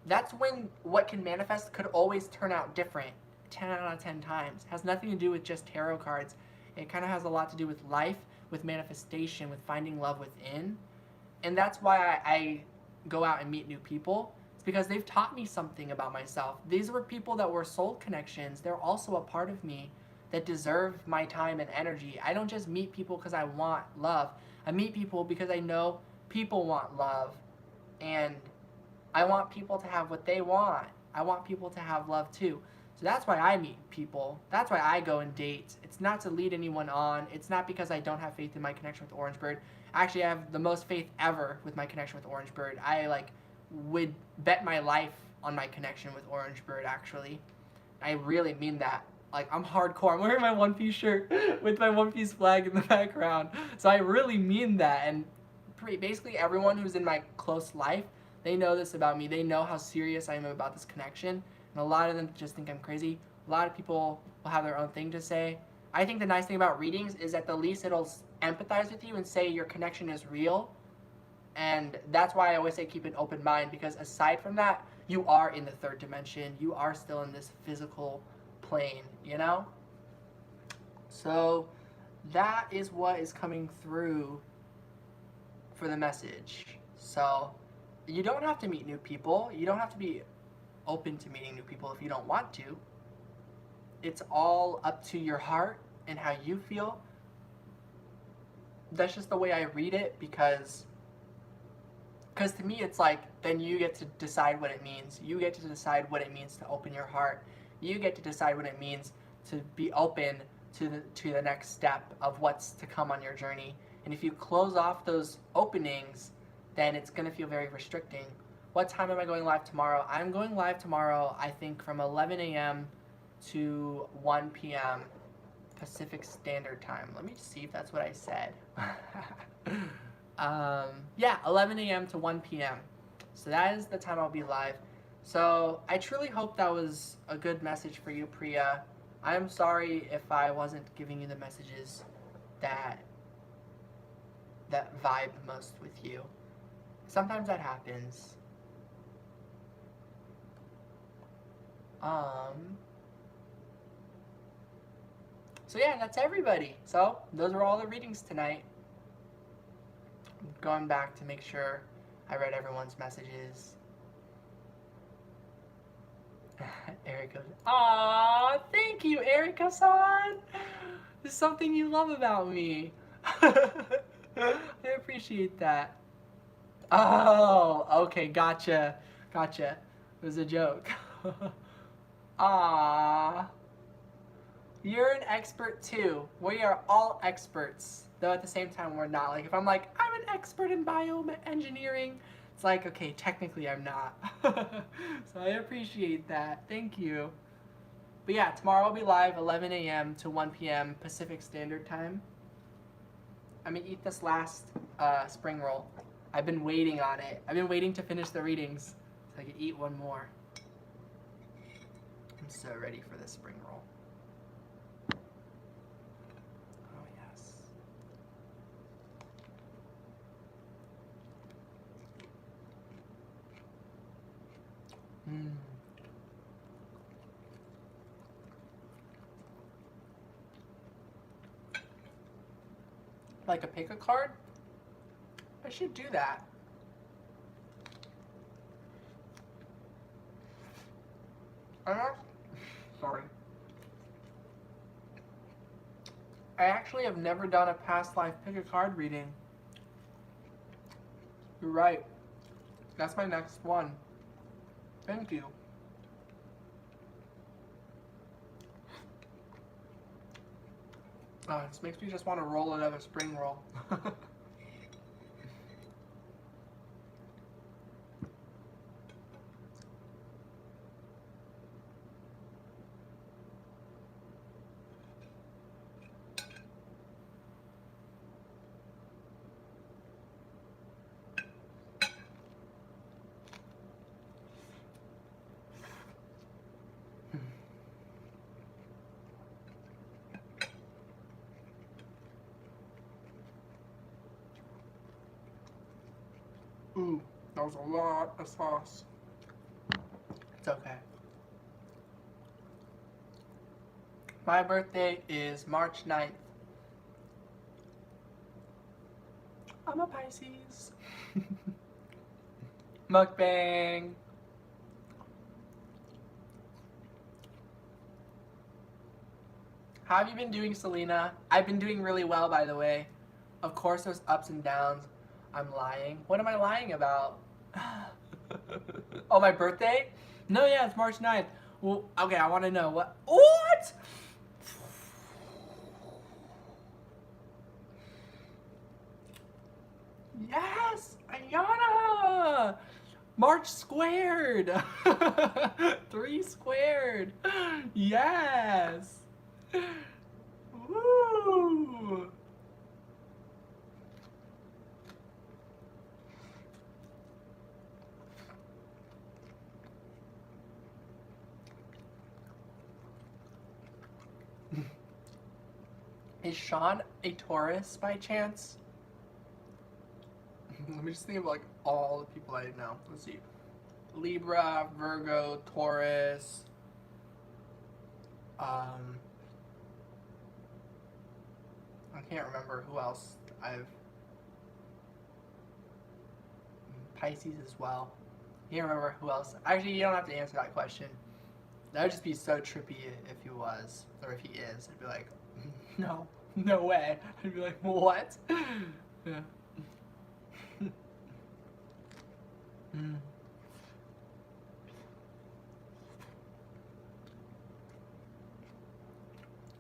that's when what can manifest could always turn out different 10 out of 10 times. It has nothing to do with just tarot cards. It kind of has a lot to do with life, with manifestation, with finding love within. And that's why I go out and meet new people. It's because they've taught me something about myself. These were people that were soul connections. They're also a part of me that deserve my time and energy. I don't just meet people because I want love. I meet people because I know people want love, and I want people to have what they want. I want people to have love too. So that's why I meet people. That's why I go and date. It's not to lead anyone on. It's not because I don't have faith in my connection with Orange Bird. Actually, I have the most faith ever with my connection with Orange Bird. I would bet my life on my connection with Orange Bird, actually. I really mean that. Like, I'm hardcore. I'm wearing my One Piece shirt with my One Piece flag in the background. So I really mean that. And basically everyone who's in my close life, they know this about me. They know how serious I am about this connection. And a lot of them just think I'm crazy. A lot of people will have their own thing to say. I think the nice thing about readings is at the least it'll empathize with you and say your connection is real. And that's why I always say keep an open mind, because aside from that, you are in the 3rd dimension. You are still in this physical plane, you know? So that is what is coming through for the message. So you don't have to meet new people. You don't have to be open to meeting new people if you don't want to. It's all up to your heart and how you feel. That's just the way I read it, because to me it's like, then you get to decide what it means. You get to decide what it means to open your heart. You get to decide what it means to be open to the next step of what's to come on your journey. And if you close off those openings, then it's going to feel very restricting. What time am I going live tomorrow? I'm going live tomorrow, I think, from 11 a.m. to 1 p.m. Pacific Standard Time. Let me see if that's what I said. Yeah, 11 a.m. to 1 p.m. So that is the time I'll be live. So I truly hope that was a good message for you, Priya. I'm sorry if I wasn't giving you the messages that vibe most with you. Sometimes that happens. So yeah, that's everybody. So those are all the readings tonight. I'm going back to make sure I read everyone's messages. Erica. Aww, thank you, Erica-san. There's something you love about me. I appreciate that. Oh, okay, gotcha. Gotcha. It was a joke. Aww. You're an expert too. We are all experts. Though at the same time, we're not. Like, if I'm like, I'm an expert in bioengineering, it's like, okay, technically I'm not. So I appreciate that. Thank you. But yeah, tomorrow I'll be live 11 a.m. to 1 p.m. Pacific Standard Time. I'm gonna eat this last spring roll. I've been waiting on it. I've been waiting to finish the readings so I can eat one more. I'm so ready for this spring roll. Oh, yes. Mmm. Like a pick a card? I should do that. Sorry. I actually have never done a past life pick a card reading. You're right. That's my next one. Thank you. Oh, this makes me just want to roll another spring roll. Ooh, that was a lot of sauce. It's okay. My birthday is March 9th. I'm a Pisces. Mukbang. How have you been doing, Selena? I've been doing really well, by the way. Of course, there's ups and downs. I'm lying. What am I lying about? Oh, my birthday? No, yeah, it's March 9th. Well, okay, I want to know what. What? Yes, Ayana. March squared. 3 squared. Yes. Woo. Is Sean a Taurus by chance? Let me just think of like all the people I know. Let's see. Libra, Virgo, Taurus. I can't remember who else I've. Pisces as well. I can't remember who else. Actually, you don't have to answer that question. That would just be so trippy if he was, or if he is. I'd be like, no, no way. I'd be like, what? Yeah.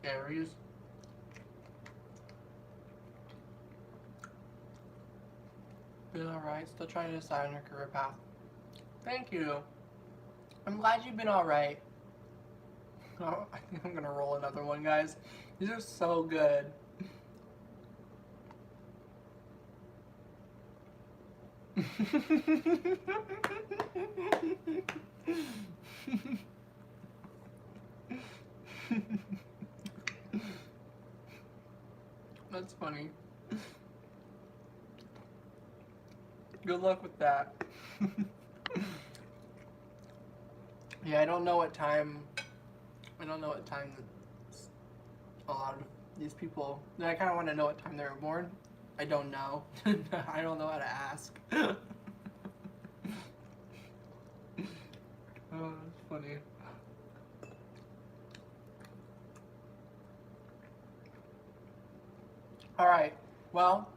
Aries. Been alright, still trying to decide on your career path. Thank you. I'm glad you've been alright. Oh, I think I'm gonna roll another one, guys. These are so good. That's funny. Good luck with that. Yeah, I don't know what time a lot of these people. I kind of want to know what time they were born. I don't know. I don't know how to ask. Oh, that's funny. All right. Well,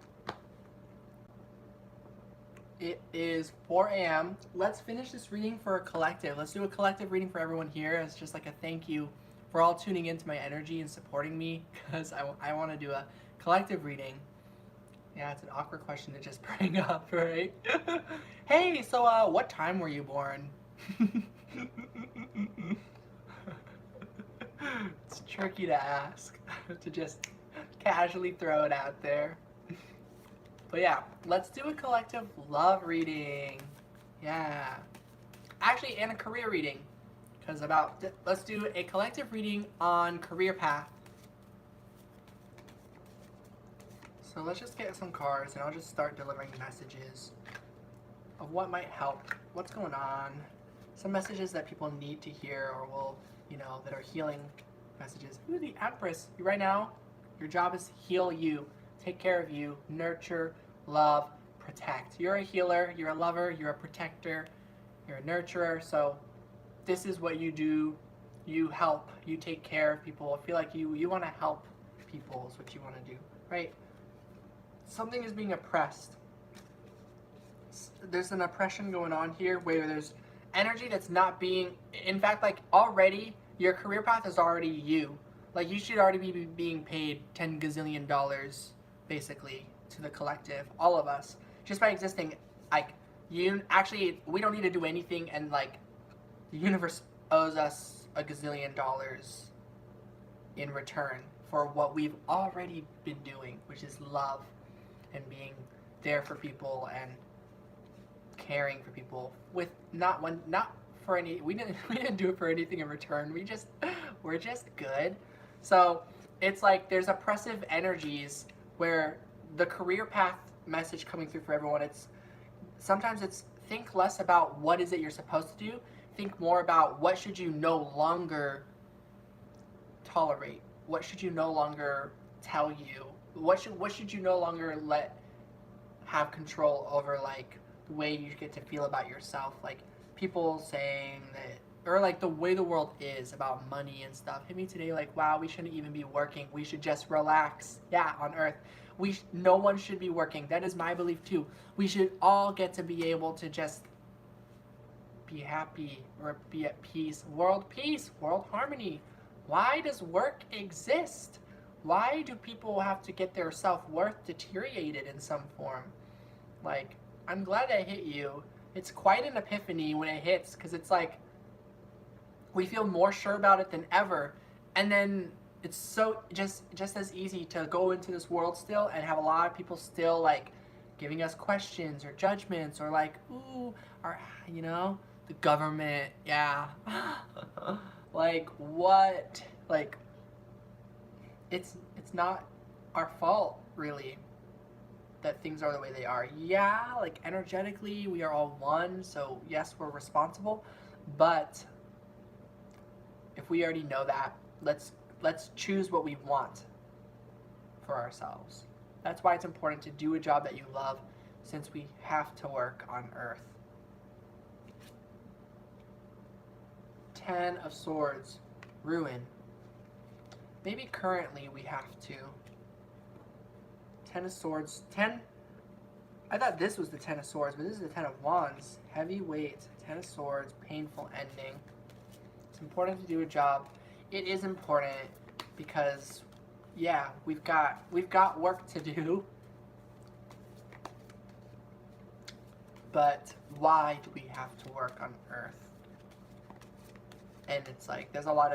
it is 4 a.m. Let's finish this reading for a collective. Let's do a collective reading for everyone here as just like a thank you for all tuning into my energy and supporting me, because I want to do a collective reading. Yeah, it's an awkward question to just bring up, right? Hey, so what time were you born? It's tricky to ask, to just casually throw it out there. But yeah, let's do a collective love reading. Yeah. Actually, and a career reading. Let's do a collective reading on career path. So let's just get some cards and I'll just start delivering messages of what might help, what's going on, some messages that people need to hear or will, that are healing messages. Ooh, the Empress. Right now, your job is heal you, take care of you, nurture, love, protect. You're a healer, you're a lover, you're a protector, you're a nurturer. So this is what you do. You help, you take care of people. I feel like you want to help people is what you want to do, right? Something is being oppressed. There's an oppression going on here where there's energy that's not being, in fact, like already, your career path is already you. Like you should already be being paid $10 gazillion, basically, to the collective, all of us, just by existing. Like, we don't need to do anything, and like, the universe owes us $1 gazillion in return for what we've already been doing, which is love and being there for people and caring for people with not for any, we didn't do it for anything in return. We're just good. So it's like there's oppressive energies where the career path message coming through for everyone, sometimes it's think less about what is it you're supposed to do, think more about what should you no longer tolerate, what should you no longer tell you, what should you no longer let have control over, like the way you get to feel about yourself, like people saying that, or like the way the world is about money and stuff hit me today, like wow, we shouldn't even be working, we should just relax. Yeah, on earth no one should be working. That is my belief too. We should all get to be able to just be happy or be at peace, world harmony. Why does work exist? Why do people have to get their self-worth deteriorated in some form? Like, I'm glad that hit you. It's quite an epiphany when it hits, because it's like we feel more sure about it than ever, and then it's so just as easy to go into this world still and have a lot of people still like giving us questions or judgments or like, ooh, or the government, yeah. Like what? Like it's not our fault really that things are the way they are. Yeah, like energetically we are all one, so yes, we're responsible, but if we already know that, let's choose what we want for ourselves. That's why it's important to do a job that you love, since we have to work on earth. 10 of Swords, ruin. Maybe currently we have to. 10 of Swords, 10, I thought this was the 10 of Swords, but this is the 10 of Wands. Heavy weight, 10 of Swords, painful ending. It's important to do a job. It is important because, yeah, we've got work to do. but why do we have to work on Earth? And it's like there's a lot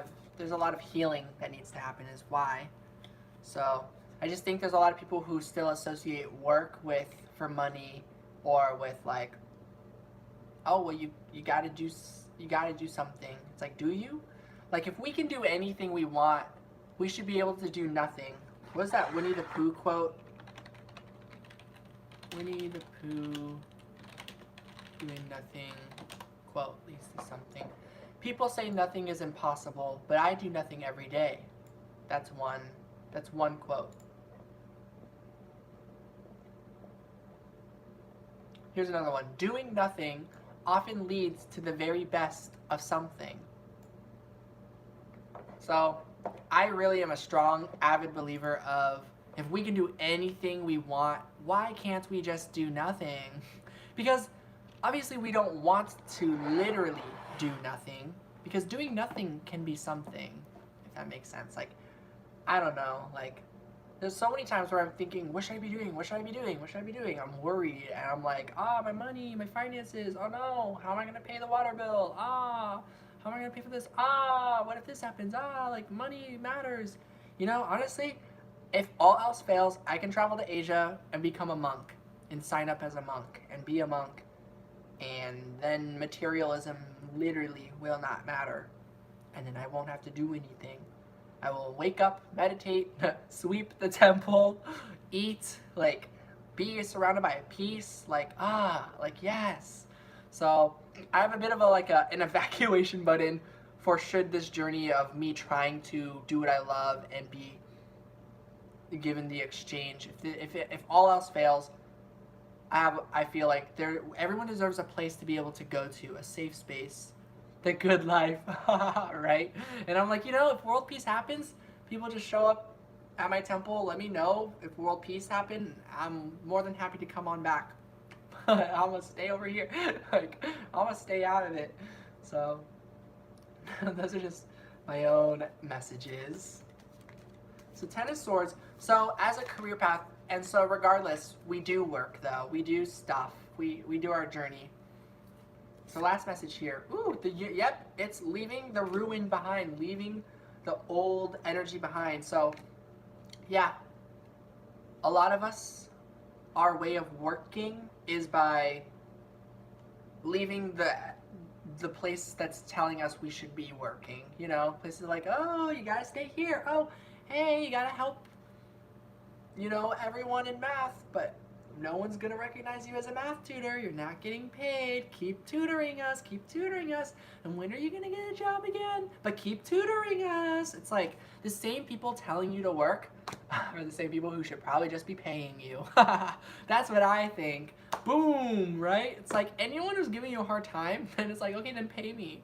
of healing that needs to happen is why. So I just think there's a lot of people who still associate work with for money or with like, oh well, you gotta do something. It's like, do you? Like if we can do anything we want, we should be able to do nothing. What's that Winnie the Pooh quote? Winnie the Pooh doing nothing quote leads to something. People say nothing is impossible, but I do nothing every day. That's one quote. Here's another one. Doing nothing often leads to the very best of something. So, I really am a strong, avid believer of if we can do anything we want, why can't we just do nothing? Because obviously we don't want to literally do nothing, because doing nothing can be something, if that makes sense. Like, I don't know, like, there's so many times where I'm thinking, what should I be doing? What should I be doing? What should I be doing? I'm worried, and I'm like, my money, my finances, oh no, how am I gonna pay the water bill? How am I gonna pay for this? What if this happens? Like, money matters. You know, honestly, if all else fails, I can travel to Asia and become a monk, and sign up as a monk, and be a monk, and then materialism literally will not matter, and then I won't have to do anything. I will wake up, meditate, sweep the temple, eat, like, be surrounded by peace, like, yes. So I have a bit of an evacuation button for should this journey of me trying to do what I love and be given the exchange. If all else fails, I feel like everyone deserves a place to be able to go to, a safe space, the good life, right? And I'm like, if world peace happens, people just show up at my temple, let me know if world peace happened. I'm more than happy to come on back. I'm gonna stay over here. Like, I'm gonna stay out of it. So those are just my own messages. So Ten of Swords. So as a career path, and so regardless, we do work though. We do stuff. We do our journey. So last message here. Yep, it's leaving the ruin behind, leaving the old energy behind. So yeah, a lot of us, our way of working is by leaving the place that's telling us we should be working. Places like, oh, you gotta stay here. Oh, hey, you gotta help, everyone in math, but no one's gonna recognize you as a math tutor. You're not getting paid. Keep tutoring us. Keep tutoring us. And when are you gonna get a job again? But keep tutoring us. It's like the same people telling you to work are the same people who should probably just be paying you. That's what I think. Boom, right? It's like anyone who's giving you a hard time, then it's like, okay, then pay me.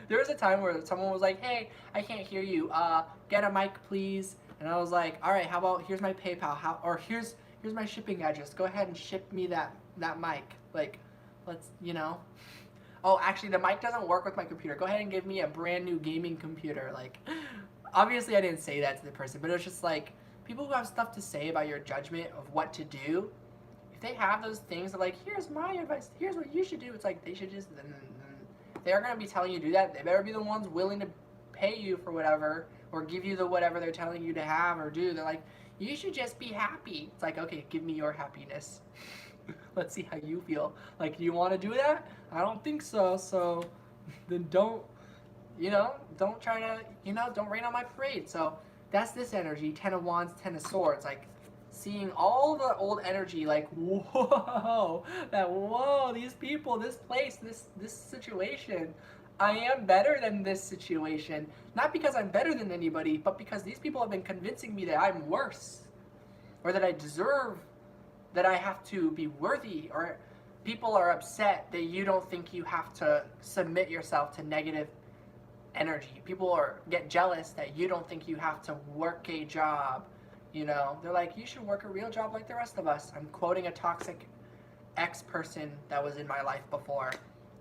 There was a time where someone was like, hey, I can't hear you. Get a mic, please. And I was like, all right, how about here's my PayPal, here's my shipping address. Go ahead and ship me that mic. Like, let's, Oh, actually, the mic doesn't work with my computer. Go ahead and give me a brand new gaming computer. Like, obviously I didn't say that to the person, but it was just like, people who have stuff to say about your judgment of what to do, if they have those things of like, here's my advice, here's what you should do, it's like, they should just, they're going to be telling you to do that. They better be the ones willing to pay you for whatever, or give you the whatever they're telling you to have or do. They're like, you should just be happy. It's like, okay, give me your happiness. Let's see how you feel. Like, you want to do that? I don't think so. So then don't try to, don't rain on my parade. So that's this energy, 10 of Wands, 10 of Swords. Like, seeing all the old energy, like, whoa, these people, this place, this situation. I am better than this situation. Not because I'm better than anybody, but because these people have been convincing me that I'm worse. Or that I deserve, that I have to be worthy. Or people are upset that you don't think you have to submit yourself to negative energy. People get jealous that you don't think you have to work a job. They're like, you should work a real job like the rest of us. I'm quoting a toxic ex-person that was in my life before.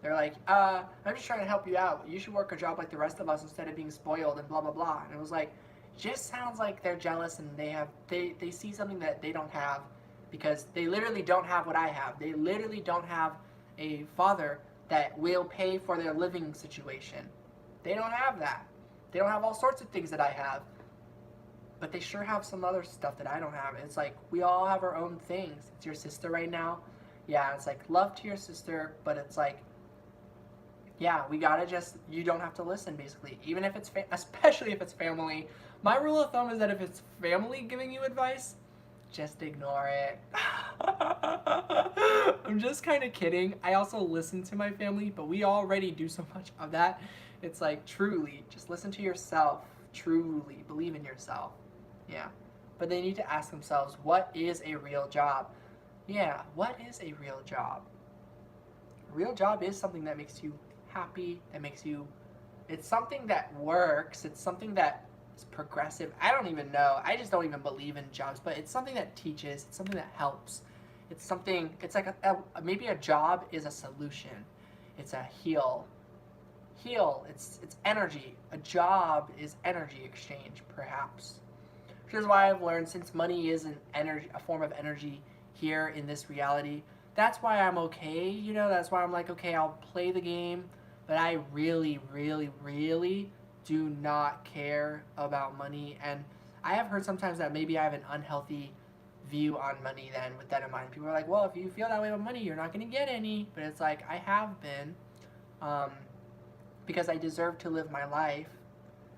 They're like, I'm just trying to help you out. You should work a job like the rest of us instead of being spoiled and blah, blah, blah. And it was like, just sounds like they're jealous and they see something that they don't have, because they literally don't have what I have. They literally don't have a father that will pay for their living situation. They don't have that. They don't have all sorts of things that I have. But they sure have some other stuff that I don't have. It's like we all have our own things. It's your sister right now. Yeah, it's like love to your sister, but it's like, yeah, we gotta just, you don't have to listen basically. Even if it's, especially if it's family. My rule of thumb is that if it's family giving you advice, just ignore it. I'm just kind of kidding. I also listen to my family, but we already do so much of that. It's like, truly, just listen to yourself. Truly, believe in yourself. Yeah. But they need to ask themselves, what is a real job? Yeah, what is a real job? A real job is something that makes you happy, that makes you, it's something that works, it's something that is progressive. I don't even know. I just don't even believe in jobs, but it's something that teaches, it's something that helps. It's something, it's like maybe a job is a solution. It's a heal. It's energy. A job is energy exchange, perhaps. Which is why I've learned, since money is an energy, a form of energy here in this reality, that's why I'm okay, you know, that's why I'm like, okay, I'll play the game, but I really, really, really do not care about money. And I have heard sometimes that maybe I have an unhealthy view on money then, with that in mind. People are like, well, if you feel that way about money, you're not going to get any. But it's like, I have been, because I deserve to live my life,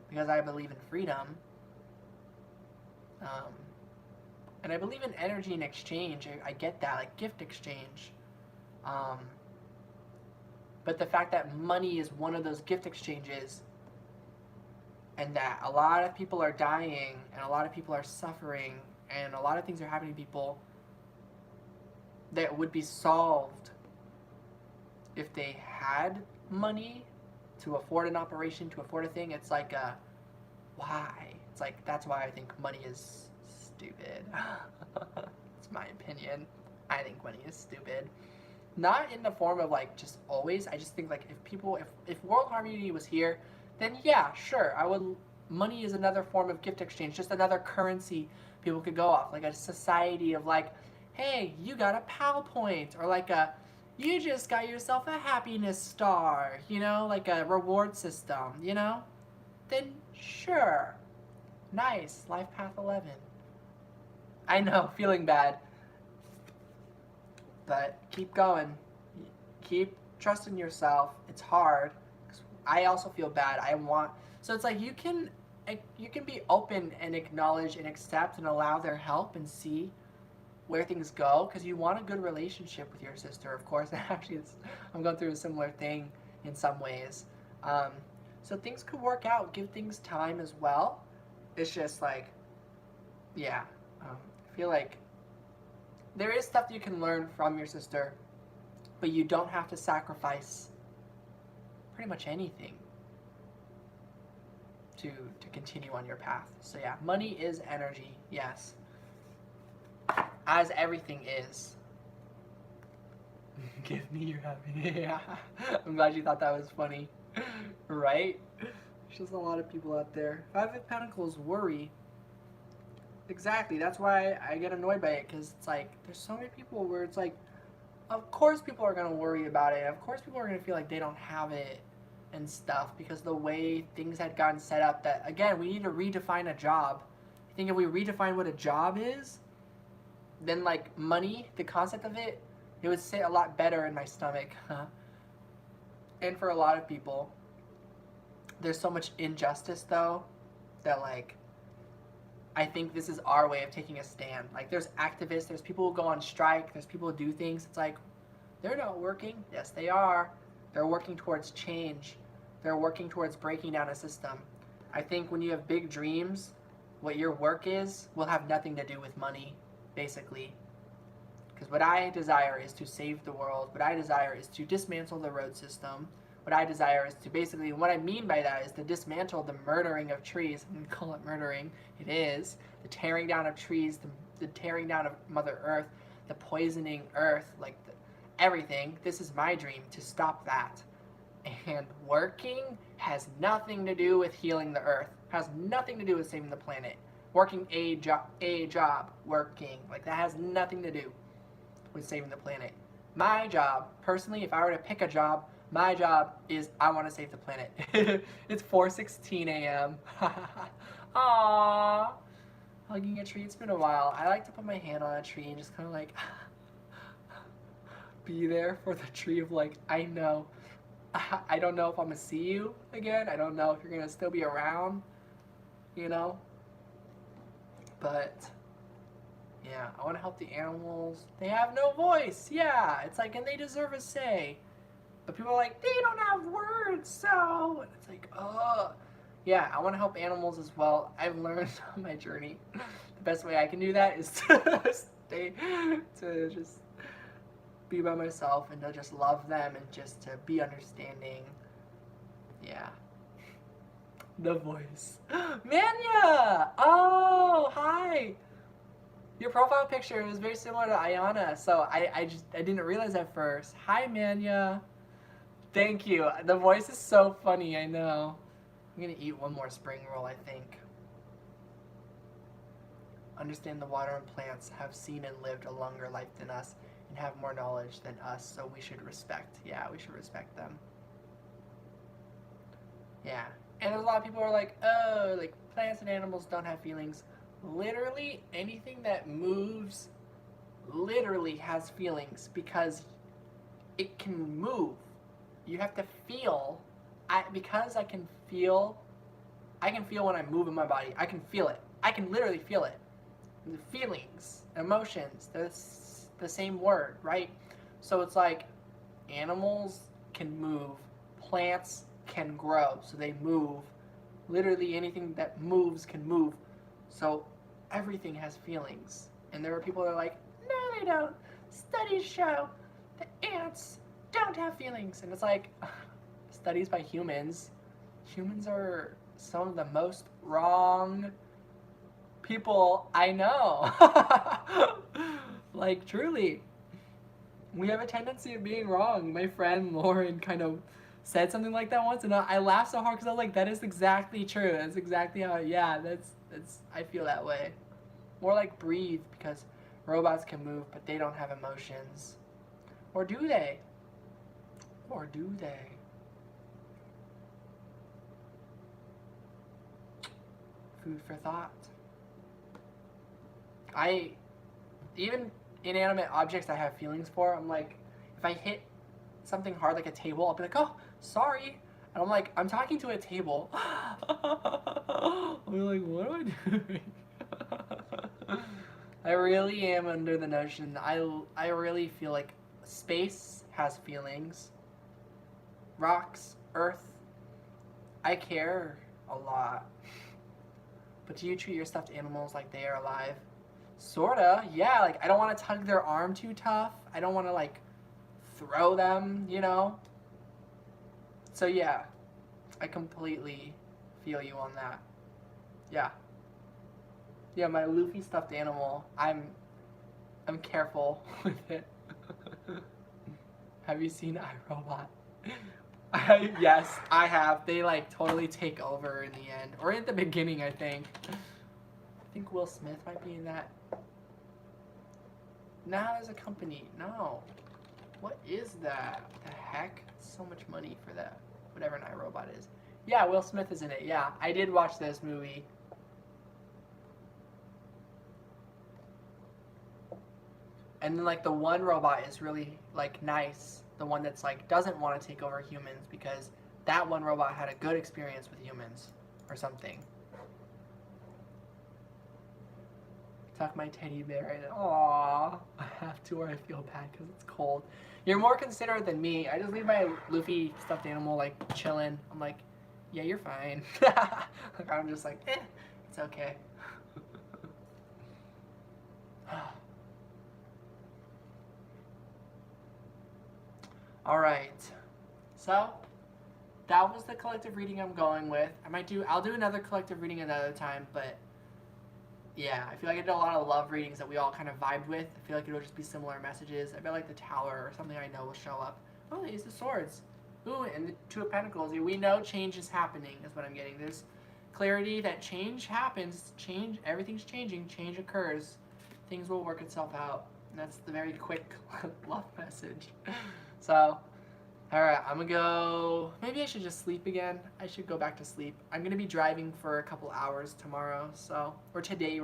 because I believe in freedom. And I believe in energy in exchange. I get that, like gift exchange. But the fact that money is one of those gift exchanges, and that a lot of people are dying, and a lot of people are suffering, and a lot of things are happening to people that would be solved if they had money to afford an operation, to afford a thing. It's like, why? It's like, that's why I think money is stupid. It's my opinion. I think money is stupid. Not in the form of like just always. I just think like if world harmony was here, then yeah, sure, money is another form of gift exchange, just another currency people could go off, like a society of like, hey, you got a PAL point, or like you just got yourself a happiness star, you know, like a reward system, you know, then sure, nice, life path 11. I know, feeling bad, but keep going, keep trusting yourself. It's hard. I also feel bad. So it's like you can be open and acknowledge and accept and allow their help and see where things go, because you want a good relationship with your sister, of course. Actually, I'm going through a similar thing in some ways. So things could work out. Give things time as well. It's just like, yeah, I feel like there is stuff you can learn from your sister, but you don't have to sacrifice pretty much anything to continue on your path. So yeah, money is energy, yes. As everything is. Give me your happiness. Yeah. I'm glad you thought that was funny. Right? There's just a lot of people out there. Five of Pentacles, worry. Exactly, that's why I get annoyed by it, because it's like, there's so many people where it's like, of course people are going to worry about it. Of course people are going to feel like they don't have it and stuff, because the way things had gotten set up, that, again, we need to redefine a job. I think if we redefine what a job is, then, like, money, the concept of it, it would sit a lot better in my stomach. And for a lot of people, there's so much injustice, though, that, like, I think this is our way of taking a stand. Like, there's activists, there's people who go on strike, there's people who do things. It's like, they're not working. Yes, they are. They're working towards change. They're working towards breaking down a system. I think when you have big dreams, what your work is will have nothing to do with money, basically. Because what I desire is to save the world. What I desire is to dismantle the road system. What I desire is to basically, what I mean by that is to dismantle the murdering of trees. I'm going to call it murdering. It is. The tearing down of trees, the tearing down of Mother Earth, the poisoning Earth, like everything. This is my dream, to stop that. And working has nothing to do with healing the Earth. Has nothing to do with saving the planet. Working a job, working. Like, that has nothing to do with saving the planet. My job, personally, if I were to pick a job, my job is I want to save the planet. It's 4:16 a.m. Aww. Hugging a tree. It's been a while. I like to put my hand on a tree and just kind of like be there for the tree of like, I know. I don't know if I'm going to see you again. I don't know if you're going to still be around, you know? But, yeah, I want to help the animals. They have no voice. Yeah, it's like, and they deserve a say. But people are like, they don't have words, so. And it's like, oh. Yeah, I want to help animals as well. I've learned on my journey the best way I can do that is to just be by myself and to just love them and just to be understanding. Yeah. The voice. Manya! Oh, hi! Your profile picture was very similar to Ayana, so I didn't realize at first. Hi, Manya. Thank you. The voice is so funny, I know. I'm gonna eat one more spring roll, I think. Understand the water and plants have seen and lived a longer life than us and have more knowledge than us, so we should respect. Yeah, we should respect them. Yeah. And there's a lot of people who are like, oh, like plants and animals don't have feelings. Literally anything that moves literally has feelings because it can move. You have to feel. Because I can feel when I move in my body. I can feel it. I can literally feel it. The feelings, emotions, that's the same word, right? So it's like animals can move, plants can grow, so they move. Literally anything that moves can move. So everything has feelings. And there are people that are like, no, they don't. Studies show that ants don't have feelings. And it's like, studies by humans. Humans are some of the most wrong people I know. Like, truly. We have a tendency of being wrong. My friend Lauren kind of said something like that once, and I laughed so hard because I was like, that is exactly true. That's exactly how, yeah, that's, I feel that way. More like breathe, because robots can move, but they don't have emotions. Or do they? Or do they? Food for thought. Even inanimate objects I have feelings for, I'm like, if I hit something hard like a table, I'll be like, oh, sorry. And I'm like, I'm talking to a table. I'll be like, what am I doing? I really am under the notion, I really feel like space has feelings. Rocks, earth, I care a lot. But do you treat your stuffed animals like they are alive? Sorta, yeah, like I don't want to tug their arm too tough. I don't want to like throw them, you know? So yeah, I completely feel you on that. Yeah. Yeah, my Luffy stuffed animal, I'm careful with it. Have you seen iRobot? Yes, I have. They like totally take over in the end. Or at the beginning, I think. I think Will Smith might be in that. Not as a company. No. What is that? The heck? So much money for that. Whatever an iRobot is. Yeah, Will Smith is in it. Yeah, I did watch this movie. And then like the one robot is really like nice. The one that's like doesn't want to take over humans because that one robot had a good experience with humans or something. Tuck my teddy bear in. Aww. I have to or I feel bad because it's cold. You're more considerate than me. I just leave my Luffy stuffed animal like chilling. I'm like, yeah, you're fine. Like, I'm just like, it's okay. All right. So that was the collective reading I'm going with. I'll do another collective reading another time, but yeah, I feel like I did a lot of love readings that we all kind of vibed with. I feel like it'll just be similar messages. I bet like the Tower or something I know will show up. Oh, the Ace of Swords. Ooh, and the Two of Pentacles. We know change is happening, is what I'm getting. There's clarity that change happens. Everything's changing. Change occurs. Things will work itself out. And that's the very quick love message. So, alright, I'm gonna go. Maybe I should just sleep again. I should go back to sleep. I'm gonna be driving for a couple hours tomorrow, so, or today,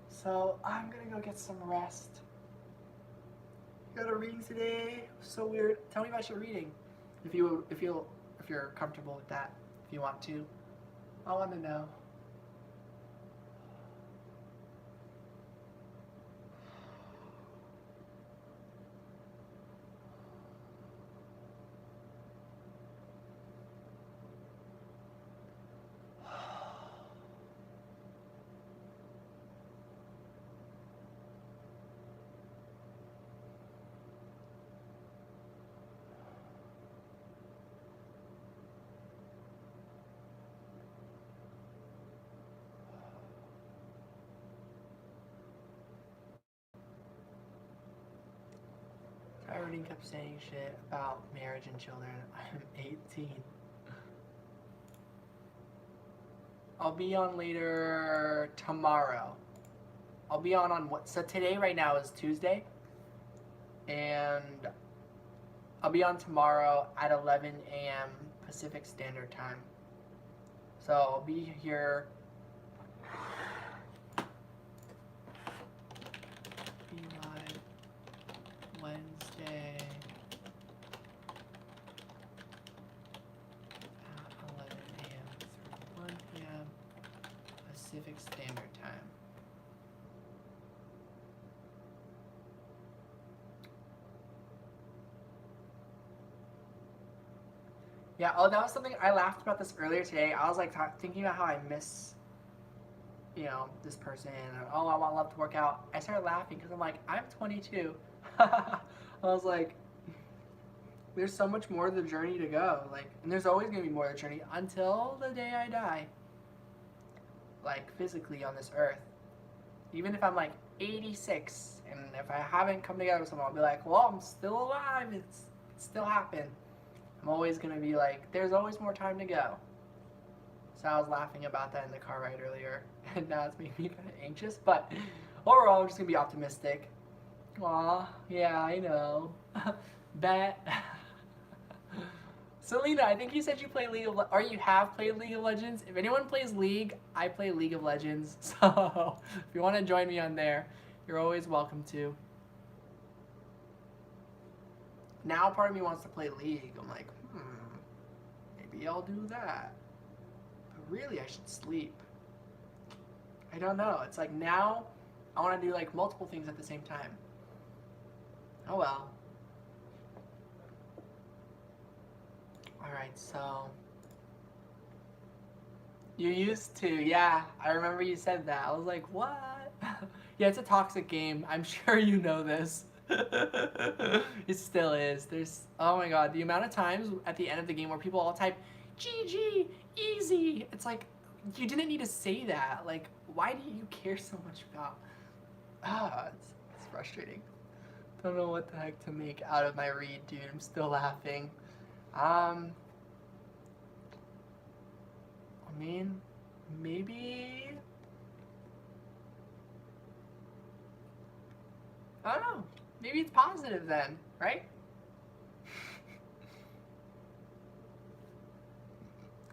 So, I'm gonna go get some rest. Got a reading today. So weird. Tell me about your reading, if you're comfortable with that. If you want to, I want to know. I already kept saying shit about marriage and children. I'm 18. I'll be on later tomorrow. I'll be on what? So today, right now, is Tuesday, and I'll be on tomorrow at 11 a.m. Pacific Standard Time. So I'll be here. Be live Wednesday at 11 a.m. through 1 p.m. Pacific Standard Time. Yeah, oh, that was something I laughed about this earlier today. I was like thinking about how I miss, this person. And, oh, I want love to work out. I started laughing because I'm like, I'm 22. I was like, there's so much more of the journey to go. Like, and there's always going to be more of the journey until the day I die. Like, physically on this earth. Even if I'm like 86, and if I haven't come together with someone, I'll be like, well, I'm still alive. It's still happened. I'm always going to be like, there's always more time to go. So I was laughing about that in the car ride earlier, and now it's making me kind of anxious, but overall, I'm just going to be optimistic. Aw, yeah, I know. Bet. Selena, I think you said you play or you have played League of Legends. If anyone plays League, I play League of Legends. So if you want to join me on there, you're always welcome to. Now part of me wants to play League. I'm like, maybe I'll do that. But really, I should sleep. I don't know. It's like now I want to do like multiple things at the same time. Oh well. Alright, so you used to, yeah. I remember you said that. I was like, what? Yeah, it's a toxic game. I'm sure you know this. It still is. Oh my god, the amount of times at the end of the game where people all type GG, easy. It's like, you didn't need to say that. Like, why do you care so much about? It's frustrating. Don't know what the heck to make out of my read, dude. I'm still laughing. I mean, maybe. I don't know. Maybe it's positive then, right?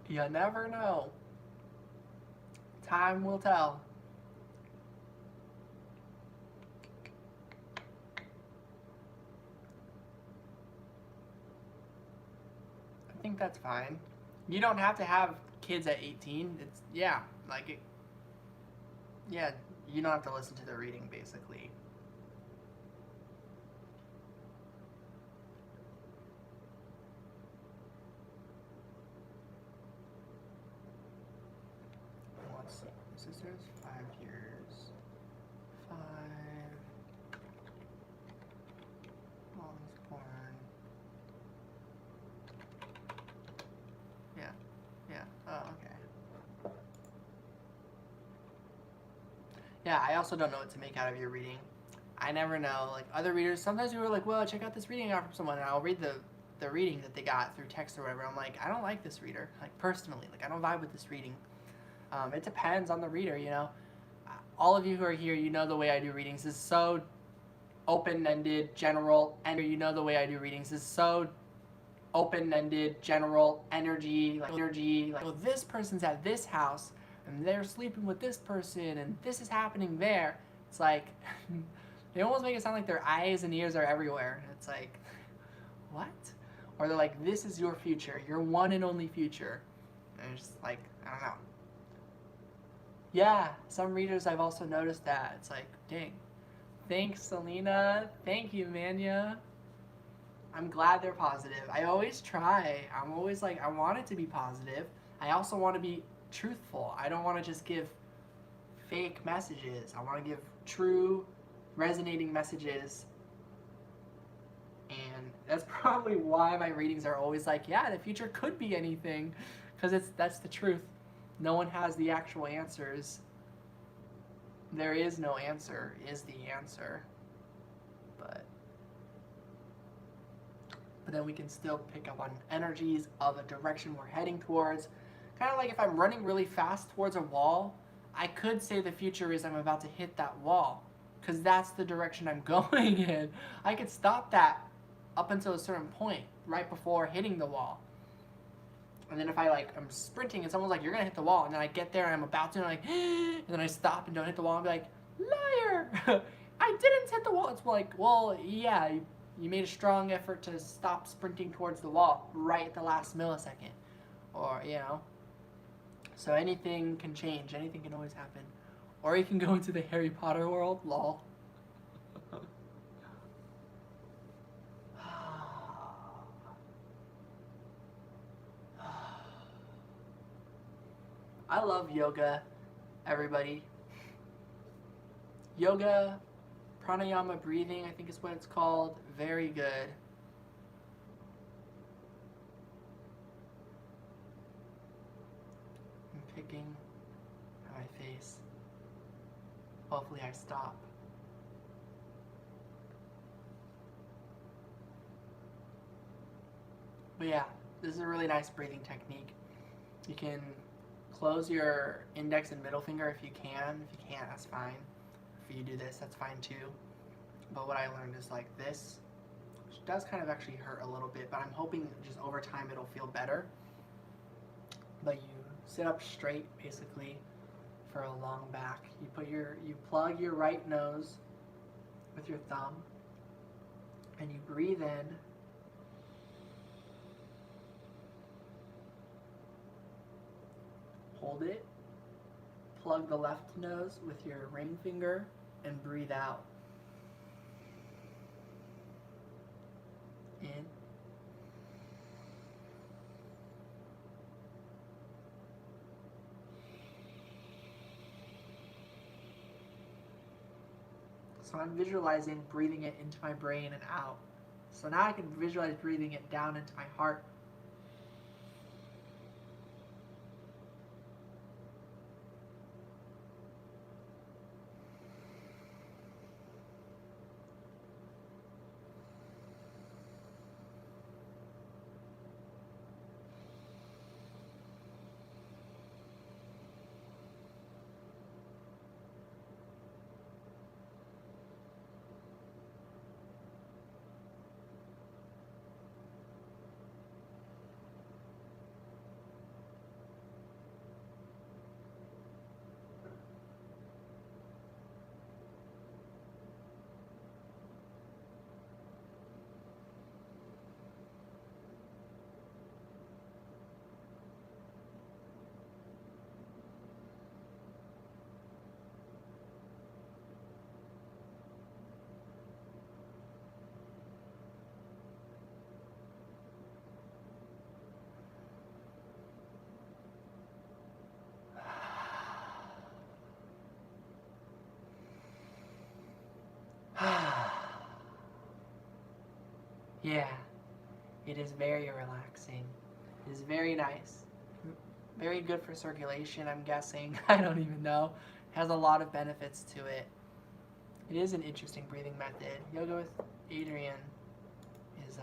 You never know. Time will tell. I think that's fine. You don't have to have kids at 18. It's, yeah, like it. Yeah, you don't have to listen to the reading, basically. Let's see. Sisters, 5 years. 5. Mom's born. Yeah. Oh, okay. Yeah, I also don't know what to make out of your reading. I never know. Like, other readers, sometimes we were like, well, check out this reading I got from someone, and I'll read the reading that they got through text or whatever. I'm like, I don't like this reader. Like, personally. Like, I don't vibe with this reading. It depends on the reader, All of you who are here, you know the way I do readings is so open-ended, general, and you know the way I do readings is so open-ended, general energy, like oh, this person's at this house, and they're sleeping with this person, and this is happening there. It's like, they almost make it sound like their eyes and ears are everywhere. It's like, what? Or they're like, this is your future, your one and only future. And it's just like, I don't know. Yeah, some readers I've also noticed that. It's like, dang. Thanks, Selena. Thank you, Mania. I'm glad they're positive. I always try. I'm always like, I want it to be positive. I also want to be truthful. I don't want to just give fake messages. I want to give true, resonating messages. And that's probably why my readings are always like, yeah, the future could be anything. Because that's the truth. No one has the actual answers. There is no answer, is the answer. But then we can still pick up on energies of a direction we're heading towards. Kind of like if I'm running really fast towards a wall, I could say the future is I'm about to hit that wall, because that's the direction I'm going in. I could stop that up until a certain point, right before hitting the wall. And then if I I'm sprinting and someone's like, you're gonna hit the wall, and then I get there and I'm about to, and I'm like, and then I stop and don't hit the wall and be like, liar! I didn't hit the wall. It's like, well, yeah, you made a strong effort to stop sprinting towards the wall right at the last millisecond. Or, you know. So anything can change. Anything can always happen. Or you can go into the Harry Potter world. Lol. I love yoga, everybody. Yoga, pranayama breathing, I think is what it's called. Very good. I'm picking my face. Hopefully I stop. But yeah, this is a really nice breathing technique. You can close your index and middle finger if you can. If you can't, that's fine. If you do this, that's fine too. But what I learned is like this, which does kind of actually hurt a little bit, but I'm hoping just over time it'll feel better. But you sit up straight basically for a long back. You plug your right nose with your thumb, and you breathe in. Hold it, plug the left nose with your ring finger, and breathe out. In. So I'm visualizing breathing it into my brain and out. So now I can visualize breathing it down into my heart. Yeah, it is very relaxing. It is very nice. Very good for circulation, I'm guessing. I don't even know. It has a lot of benefits to it. It is an interesting breathing method. Yoga with Adrian is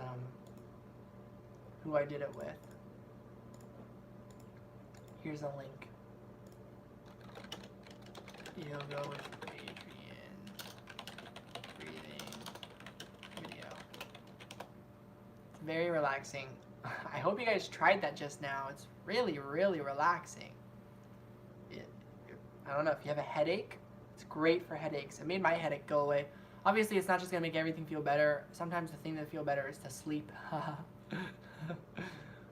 who I did it with. Here's a link. Yoga with Adrian. Breathing. very relaxing. I hope you guys tried that just now. It's really, really relaxing. It, I don't know if you have a headache. It's great for headaches. It made my headache go away. Obviously, it's not just gonna make everything feel better. Sometimes the thing that feel better is to sleep.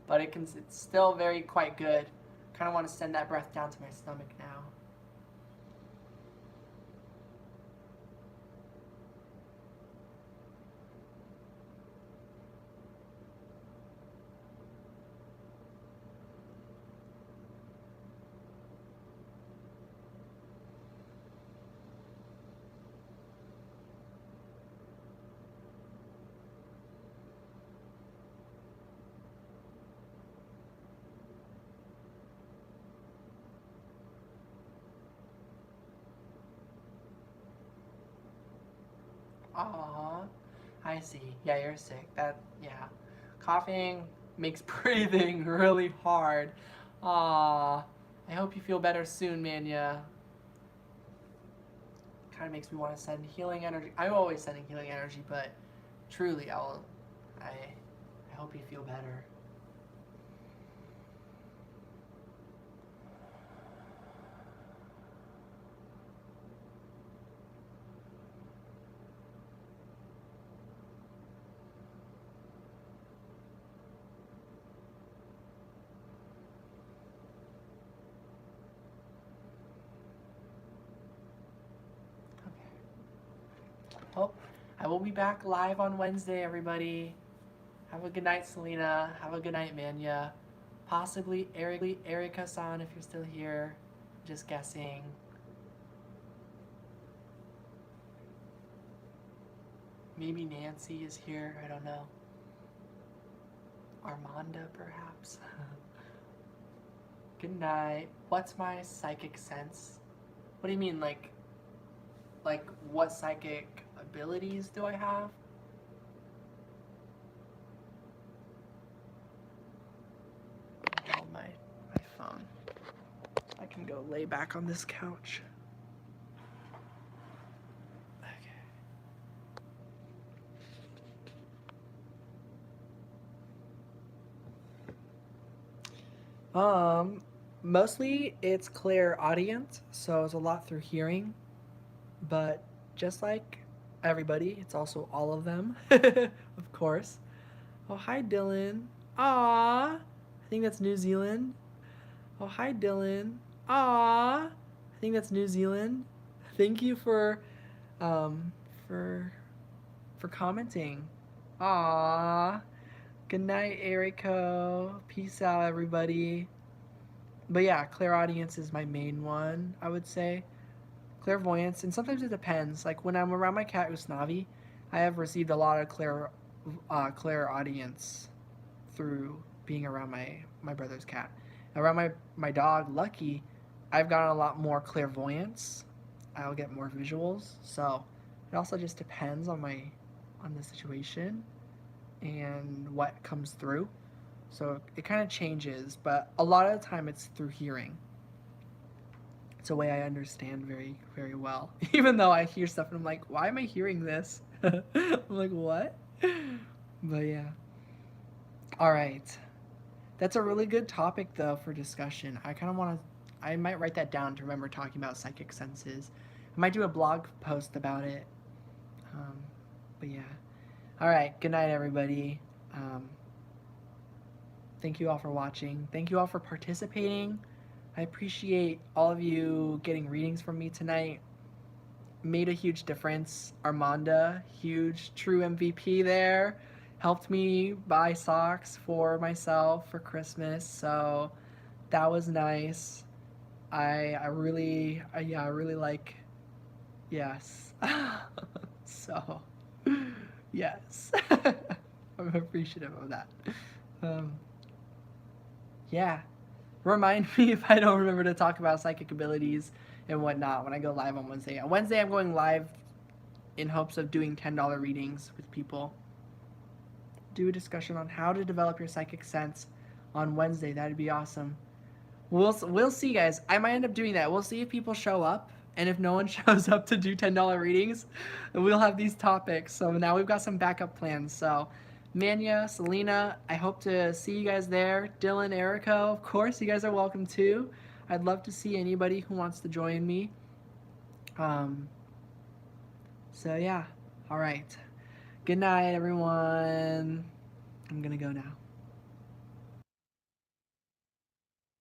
But it's still very quite good. Kind of want to send that breath down to my stomach now. Aw, I see. Yeah, you're sick. Yeah. Coughing makes breathing really hard. Aw, I hope you feel better soon, Mania. Kind of makes me want to send healing energy. I'm always sending healing energy, but truly, I hope you feel better. Well, I will be back live on Wednesday, everybody. Have a good night, Selena. Have a good night, Mania. Possibly Erica-san, if you're still here. Just guessing. Maybe Nancy is here. I don't know. Armanda, perhaps. Good night. What's my psychic sense? What do you mean, like what psychic abilities do I have? Oh, my phone. I can go lay back on this couch. Okay. Mostly it's clairaudient, so it's a lot through hearing. But just like everybody, it's also all of them, of course. Oh, hi, Dylan. Aww. I think that's New Zealand. Oh, hi, Dylan. Aww. I think that's New Zealand. Thank you for commenting. Aww. Good night, Erico. Peace out, everybody. But yeah, clairaudience is my main one, I would say. Clairvoyance, and sometimes it depends. Like when I'm around my cat Usnavi, I have received a lot of clairaudience through being around my brother's cat. Around my dog Lucky, I've gotten a lot more clairvoyance. I'll get more visuals. So it also just depends on the situation and what comes through. So it kind of changes, but a lot of the time it's through hearing. It's a way I understand very, very well. Even though I hear stuff and I'm like, why am I hearing this? I'm like, what? But yeah. All right. That's a really good topic, though, for discussion. I might write that down to remember talking about psychic senses. I might do a blog post about it. But yeah. All right. Good night, everybody. Thank you all for watching. Thank you all for participating. I appreciate all of you getting readings from me tonight. Made a huge difference. Armanda, huge, true MVP there. Helped me buy socks for myself for Christmas, so that was nice. I really like, yes. So, yes. I'm appreciative of that. Yeah. Remind me if I don't remember to talk about psychic abilities and whatnot when I go live on Wednesday. On Wednesday, I'm going live in hopes of doing $10 readings with people. Do a discussion on how to develop your psychic sense on Wednesday. That'd be awesome. We'll see, guys. I might end up doing that. We'll see if people show up. And if no one shows up to do $10 readings, we'll have these topics. So now we've got some backup plans. So Mania, Selena, I hope to see you guys there. Dylan, Erico, of course, you guys are welcome too. I'd love to see anybody who wants to join me. So yeah, all right. Good night, everyone. I'm gonna go now.